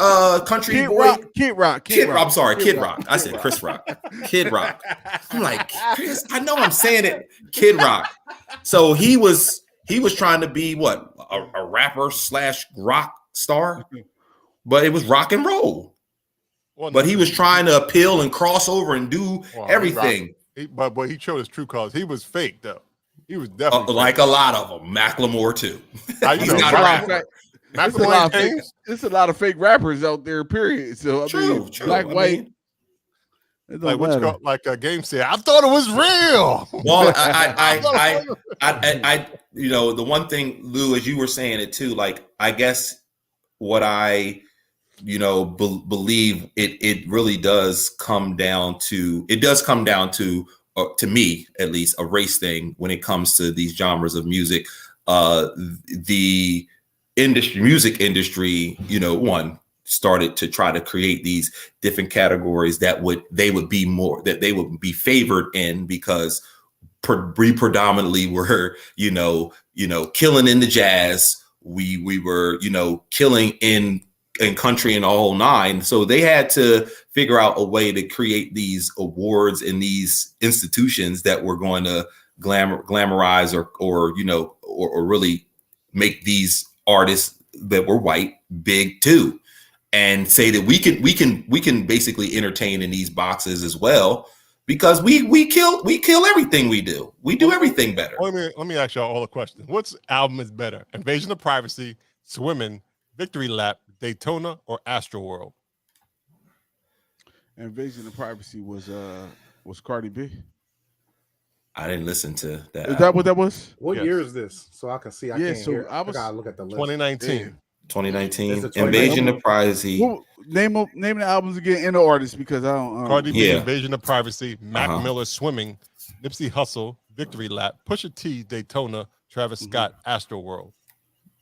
country Kid boy? Rock. I'm sorry, Kid Rock. I said Chris Rock. Kid Rock. I'm like, Chris, I know I'm saying it. Kid Rock. So he was trying to be what? A rapper / rock star, but it was rock and roll. But he was trying to appeal and cross over and do everything. But he showed his true colors. He was fake though. He was definitely like a lot of them. Macklemore too. He's not a rapper. There's a lot of fake rappers out there. Period. So true. Black, white. Like what you call, like a game said, I thought it was real. Well, I the one thing, Lou, as you were saying it too, like I guess what I believe it really does come down to to me at least a race thing when it comes to these genres of music. The music industry, one started to try to create these different categories that they would be favored in because we predominantly were killing in the jazz. We were killing in country and the whole nine. So they had to figure out a way to create these awards and these institutions that were going to glamorize or really make these artists that were white big too, and say that we can basically entertain in these boxes as well because we kill everything we do. We do everything better. Let me ask y'all all a question. Which album is better? Invasion of Privacy, Swimming, Victory Lap, Daytona, or Astroworld? Invasion of Privacy was Cardi B. I didn't listen to that. Is that what that was? What Yes. year is this? So I can see. I can't hear. I gotta look at the list. 2019. 2019. It's the Invasion of Privacy. Well, name the albums again and the artists because I don't. Cardi B, Yeah. Invasion of Privacy, Mac Miller, Swimming, Nipsey Hussle, Victory Lap, Pusha T, Daytona, Travis Scott, Astroworld.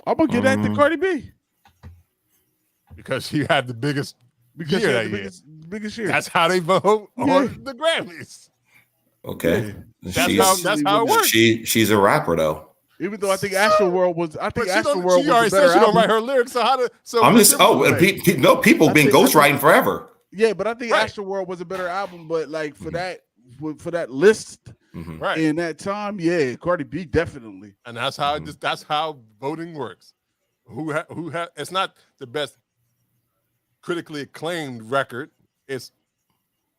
I'm gonna give that to Cardi B because she had the biggest because year she that had the year. biggest year. That's how they vote on the Grammys. Okay. That's how it works. She's a rapper though. Even though I think Astroworld was, She was already the said better she don't album. write her lyrics. So how to? So I'm just people been ghostwriting forever. Yeah, but I think Astroworld was a better album. But like for that list in that time, yeah, Cardi B definitely. And that's how that's how voting works. It's not the best critically acclaimed record. It's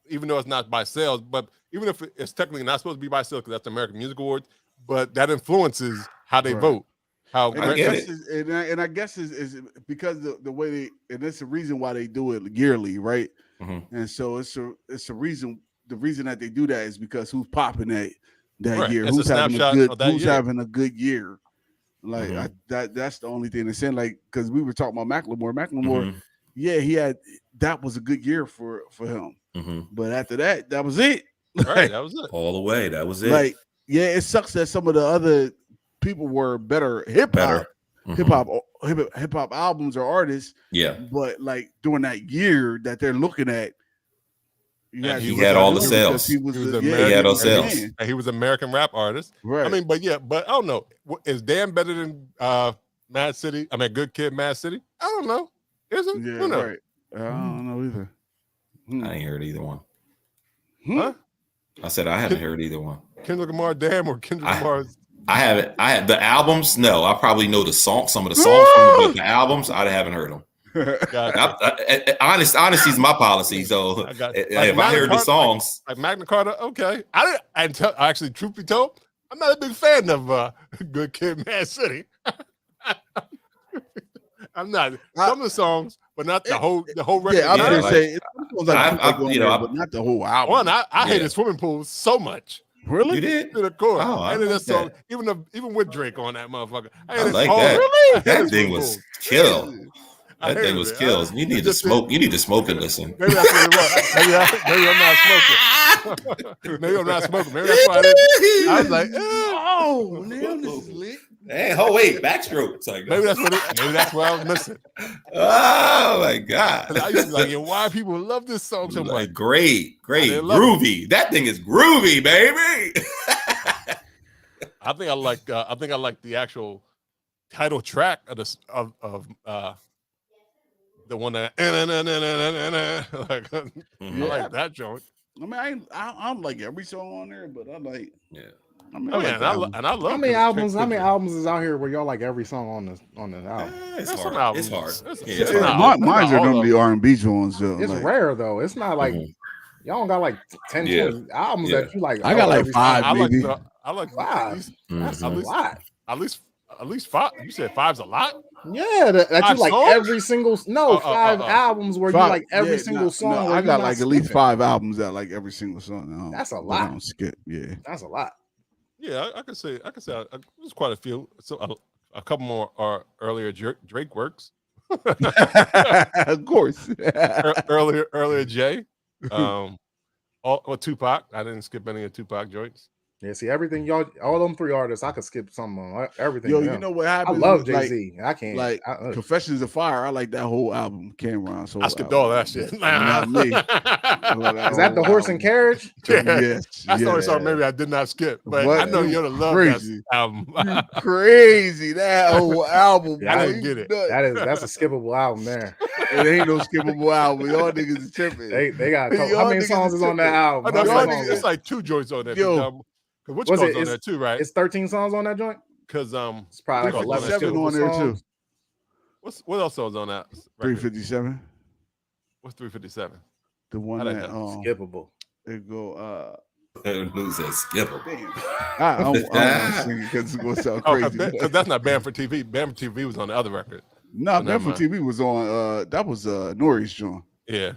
even though it's not by sales, but even if it's technically not supposed to be by sales because that's the American Music Awards, but that influences how they vote. How and I guess is because the way they, and that's the reason why they do it yearly, right? And so it's a reason. The reason that they do that is because who's popping that year, it's who's having a good year. Like that's the only thing they're saying. Like because we were talking about Macklemore. Yeah, that was a good year for him. But after that was it. Right, that was it. All the way. That was it. Like, yeah, it sucks that some of the other people were better hip hop albums or artists. Yeah. But like during that year that they're looking at, he had all the sales. He was American rap artist. Right. I mean, but I don't know. Is Dan better than Mad City? I mean, Good Kid, Mad City? I don't know. Is it? Yeah, Who knows? right. I don't know either. I ain't heard either one. Huh? I said I haven't heard either one. Kendrick Lamar, damn, or Kendrick Lamar's. I haven't. I had the albums. No, I probably know some of the songs from the albums. I haven't heard them. Honesty is my policy. So if I heard the songs, like Magna Carta, okay. Actually, truth be told, I'm not a big fan of Good Kid, Mad City. I'm not. Some of the songs, but not the whole record. Yeah, I'm gonna say but not the whole album. One, I hated Swimming Pools so much. Really? You did? To the core. Oh, I hated like that song, that. even with Drake on that motherfucker. I like that. Really? That thing was kill. That thing was kills. You need to smoke. You need to smoke and listen. Maybe that's what it was. Maybe I'm not smoking. Maybe I'm not smoking. Maybe that's why I was like, oh, man, this is lit. Hey, wait, backstroke. Like, maybe that's what I was missing. Oh my god! I used to be like, why people love this song so much? Like, great, groovy. That thing is groovy, baby. I think I like the actual title track of the one that like I like that joint. I mean, I don't like every song on there, but I like. Yeah. I mean, I love. How many albums? How many albums is out here where y'all like every song on the album? It's hard. It's hard. Mine's are normally R&B joints. It's rare though. It's not like y'all don't got like 10, 20 albums that you like. I got like 5, maybe. I like 5. That's a lot. At least 5. You said 5's a lot. Yeah, that you like songs? Every single 5 albums where 5, you like every single song. No, I got like at least 5 albums that like every single song. That's a lot. I don't skip. Yeah, that's a lot. Yeah, I could say there's quite a few. So a couple more are earlier Drake works. Of course. earlier Jay. Tupac. I didn't skip any of Tupac joints. Yeah, see everything y'all, all them 3 artists, I could skip some on everything. Yo, you know what happened? I love Jay-Z. I can't like Confessions of Fire. I like that whole album, Cameron. So I skipped all that shit. Not me. Is that the Horse and Carriage? Yeah. Yes. That's the only song maybe I did not skip, but I know you're gonna love that album. Crazy that whole album. Yeah, I didn't get it. That's a skippable album there. It ain't no skippable album. Y'all niggas is tripping. They got how many songs is on that album? It's like 2 joints on there. Which goes on there too, right? It's 13 songs on that joint. Because it's probably like 11 on there too. What else was on that? 357. What's 357? The one that skippable. It go lose that skippable. Damn. I don't sing it because it's gonna sound crazy. Because that's not Banter TV. Banter TV was on the other record. No, Banter TV was on. That was Nori's joint. Yeah.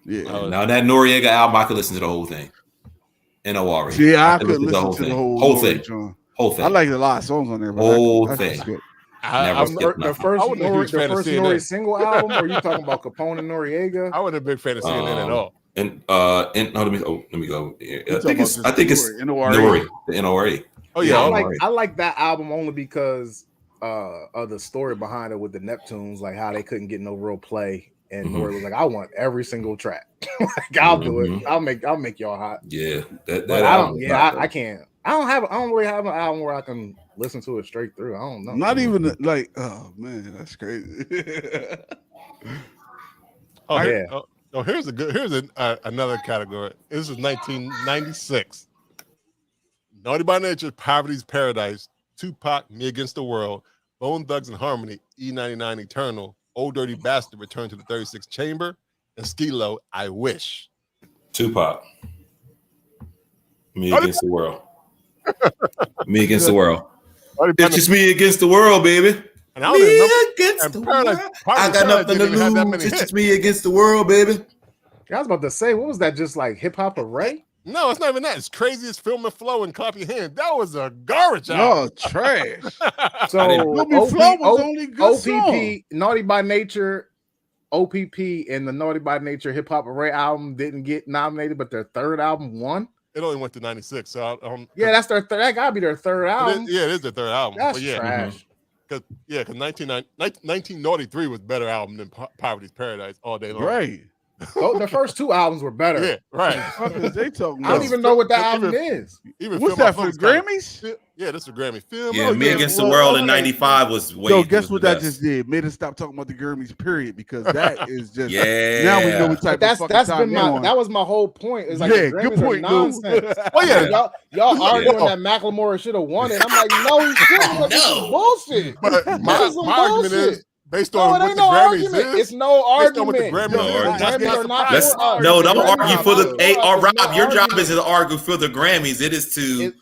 Now that Noriega album, I could listen to the whole thing. N-O-R-E. See, I could listened listen to the whole thing. Nori joint. Whole thing. I like a lot of songs on there. But Whole that's thing. good. The first I wasn't a huge fan of CNN. Nori single album, or you talking about Capone and Noriega? I wasn't a big fan of CNN at all. And let me go. I think it's Nori. The N-O-R-E. Oh yeah, I like that album only because of the story behind it with the Neptunes, like how they couldn't get no real play, and Nori was like, I want every single track. Like, I'll do it. I'll make y'all hot. Yeah, I can't. I don't really have an album where I can listen to it straight through. I don't know. Not even like, oh man, that's crazy. Here's another category. This is 1996. Naughty by Nature, Poverty's Paradise, Tupac, Me Against the World, Bone Thugs and Harmony, E99 Eternal, Old Dirty Bastard, Return to the 36th Chamber, and Skilo, I Wish. Tupac. Me Against the World. Me Against the World. It's just me against the world, baby. And I me against the world. I got nothing to lose. It's just me against the world, baby. I was about to say, what was that? Just like hip hop array? No, it's not even that. It's Craziest Film and Flow and Clap Your Hands. That was a garbage album. Oh, trash. So OPP, Naughty by Nature, OPP, and the Naughty by Nature Hip Hop Array album didn't get nominated, but their third album won. It only went to 96. So that's their third. That gotta be their third album. It is their third album. That's trash. Because 1993 was a better album than Poverty's Paradise all day long. Right. The first two albums were better. Yeah, right. They talking I don't even know what that album is. What's that for the Grammys? Yeah, this is a Grammy film. Yeah, Me Against the World in 95 was way. Yo, guess what that just did? Made us stop talking about the Grammys, period, because that is just now we know what type of fucking time that was my whole point. It's like the Grammys are nonsense. Well, yeah, y'all arguing that Macklemore should have won it. I'm like, no, he shouldn't. This is bullshit. But my argument is based on what the Grammys is. It's no argument. No, don't argue for the. Hey, Rob, your job isn't to argue for the Grammys. It is to.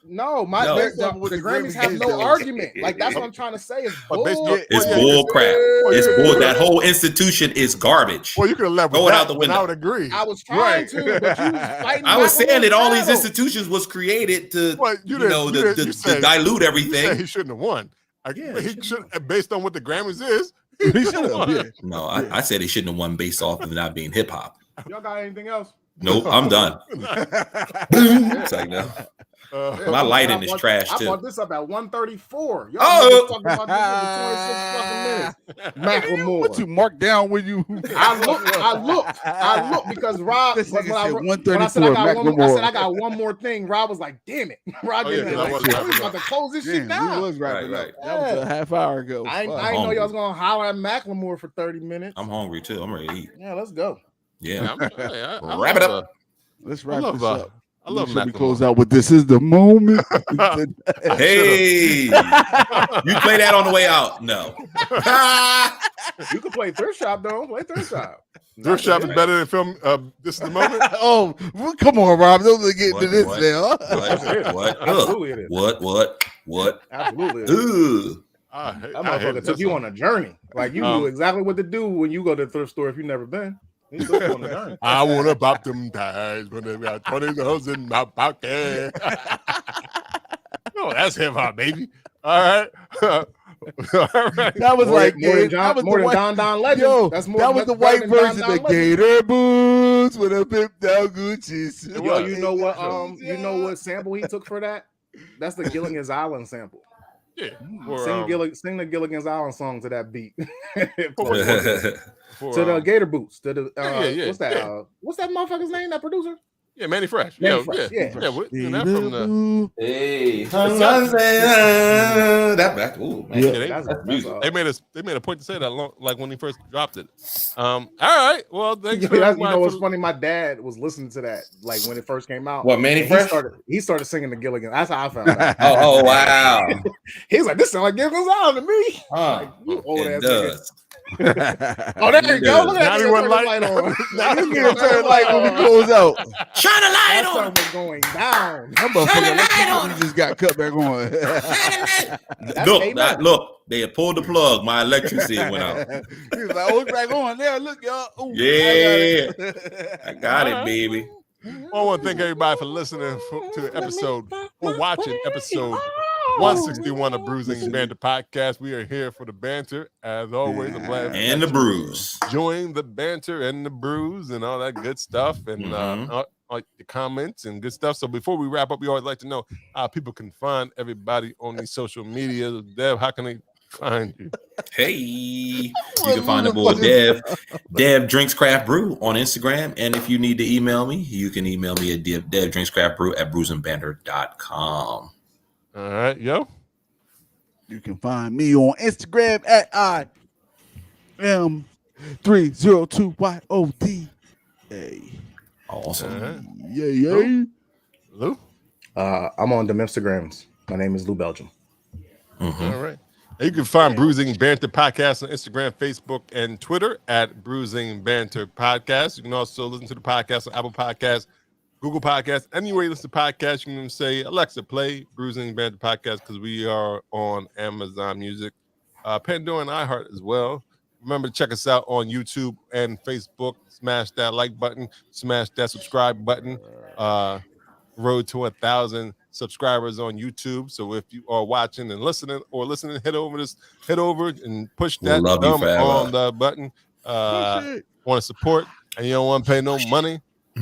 The Grammys have no argument. Like that's what I'm trying to say. It's bull. It's bull crap. It's bull. That whole institution is garbage. Well, you could have left going out the window. I would agree. I was trying to, but you was fighting. I was saying that all these institutions was created to, to dilute everything. He shouldn't have won. He should, based on what the Grammys is. He should have. Yeah. No, I said he shouldn't have won based off of not being hip hop. Y'all got anything else? Nope, I'm done. It's like no. My lighting is trash too. I brought this up at 1:34. Y'all talking about this for 26 fucking minutes. Macklemore. What you mark down when you? I looked because Rob. When I said I got one more thing, Rob was like, "Damn it, Rob! I was about to close this shit down." Right. That was a half hour ago. I didn't know y'all was gonna holler at Macklemore for 30 minutes. I'm hungry too. I'm ready to eat. Yeah, let's go. Yeah, wrap it up. Let's wrap this up. I love Macklemore. We close out with "This Is the Moment." Hey, you play that on the way out? No. You can play Thrift Shop though. Play Thrift Shop. Thrift Shop is better than film. This Is the Moment. Oh, well, come on, Rob! Don't get into this now. What? Absolutely it is. What? Absolutely. It is. That motherfucker took you on a journey. Like you knew exactly what to do when you go to the thrift store if you've never been. I want to pop them ties when they got $20 in my pocket. Oh, that's hip hop, baby. All right. That was more than Don Legend. Yo, that was the white version of the Gator boots with a pimped out Gucci. Yo, you know what? You know what sample he took for that? That's the Gilligan's Island sample. Yeah. Sing the Gilligan's Island song to that beat. To the Gator Boots. To the what's that? What's that motherfucker's name? That producer? Yeah, Manny Fresh. Yeah. From the hey, that back. Ooh, man. Yeah, they made a point to say that like when he first dropped it. All right. Well, thanks. You know what's funny? My dad was listening to that like when it first came out. What, Manny Fresh? He started singing the Gilligan. That's how I found out. Oh wow. He's like, this sounds like Gilligan's Island to me. Like, you old ass nigga. Oh, there you go. Look at that. Light on. Now you get a turn light when we close out. Shine a light on. That was going down. That motherfucker just got cut back on. Look, they had pulled the plug. My electricity went out. He was like, "Oh, it's back on there. Look, y'all." Ooh, yeah, I got it, baby. I want to thank everybody for listening to episode or watching episode 161 of Bruising Banter Podcast. We are here for the banter. As always, I'm glad and the brews. Join the banter and the brews and all that good stuff and all the comments and good stuff. So before we wrap up, we always like to know how people can find everybody on these social media. Dev, how can they find you? Hey, you can find the boy Dev Drinks Craft Brew on Instagram. And if you need to email me, you can email me at devdrinkscraftbrew@brewsandbanter.com. All right, yo. You can find me on Instagram at IM302YODA. Awesome. Yeah. Lou? I'm on them Instagrams. My name is Lou Belgium. All right. You can find Bruising Banter Podcast on Instagram, Facebook, and Twitter at Bruising Banter Podcast. You can also listen to the podcast on Apple Podcasts, Google Podcasts, anywhere you listen to podcasts. You can say, Alexa, play Bruising Banter Podcast because we are on Amazon Music, Pandora, and iHeart as well. Remember to check us out on YouTube and Facebook. Smash that like button. Smash that subscribe button. Road to 1,000 subscribers on YouTube. So if you are watching and listening, head over and push that thumb on the button. Want to support and you don't want to pay no money?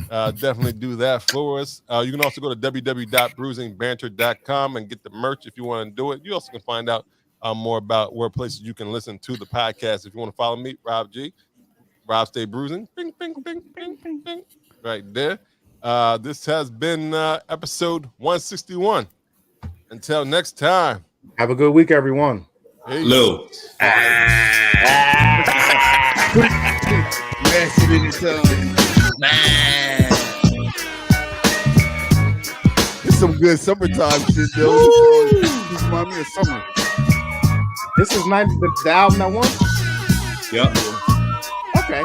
Definitely do that for us. You can also go to www.bruisingbanter.com and get the merch if you want to do it. You also can find out more about where places you can listen to the podcast. If you want to follow me, Rob G. Rob Stay Bruising. Bing, bing, bing, bing, bing, bing. Right there. This has been episode 161. Until next time. Have a good week, everyone. Peace. Lou. It's some good summertime shit, though. This reminds me of summer. This is the album I won? Yep. Okay.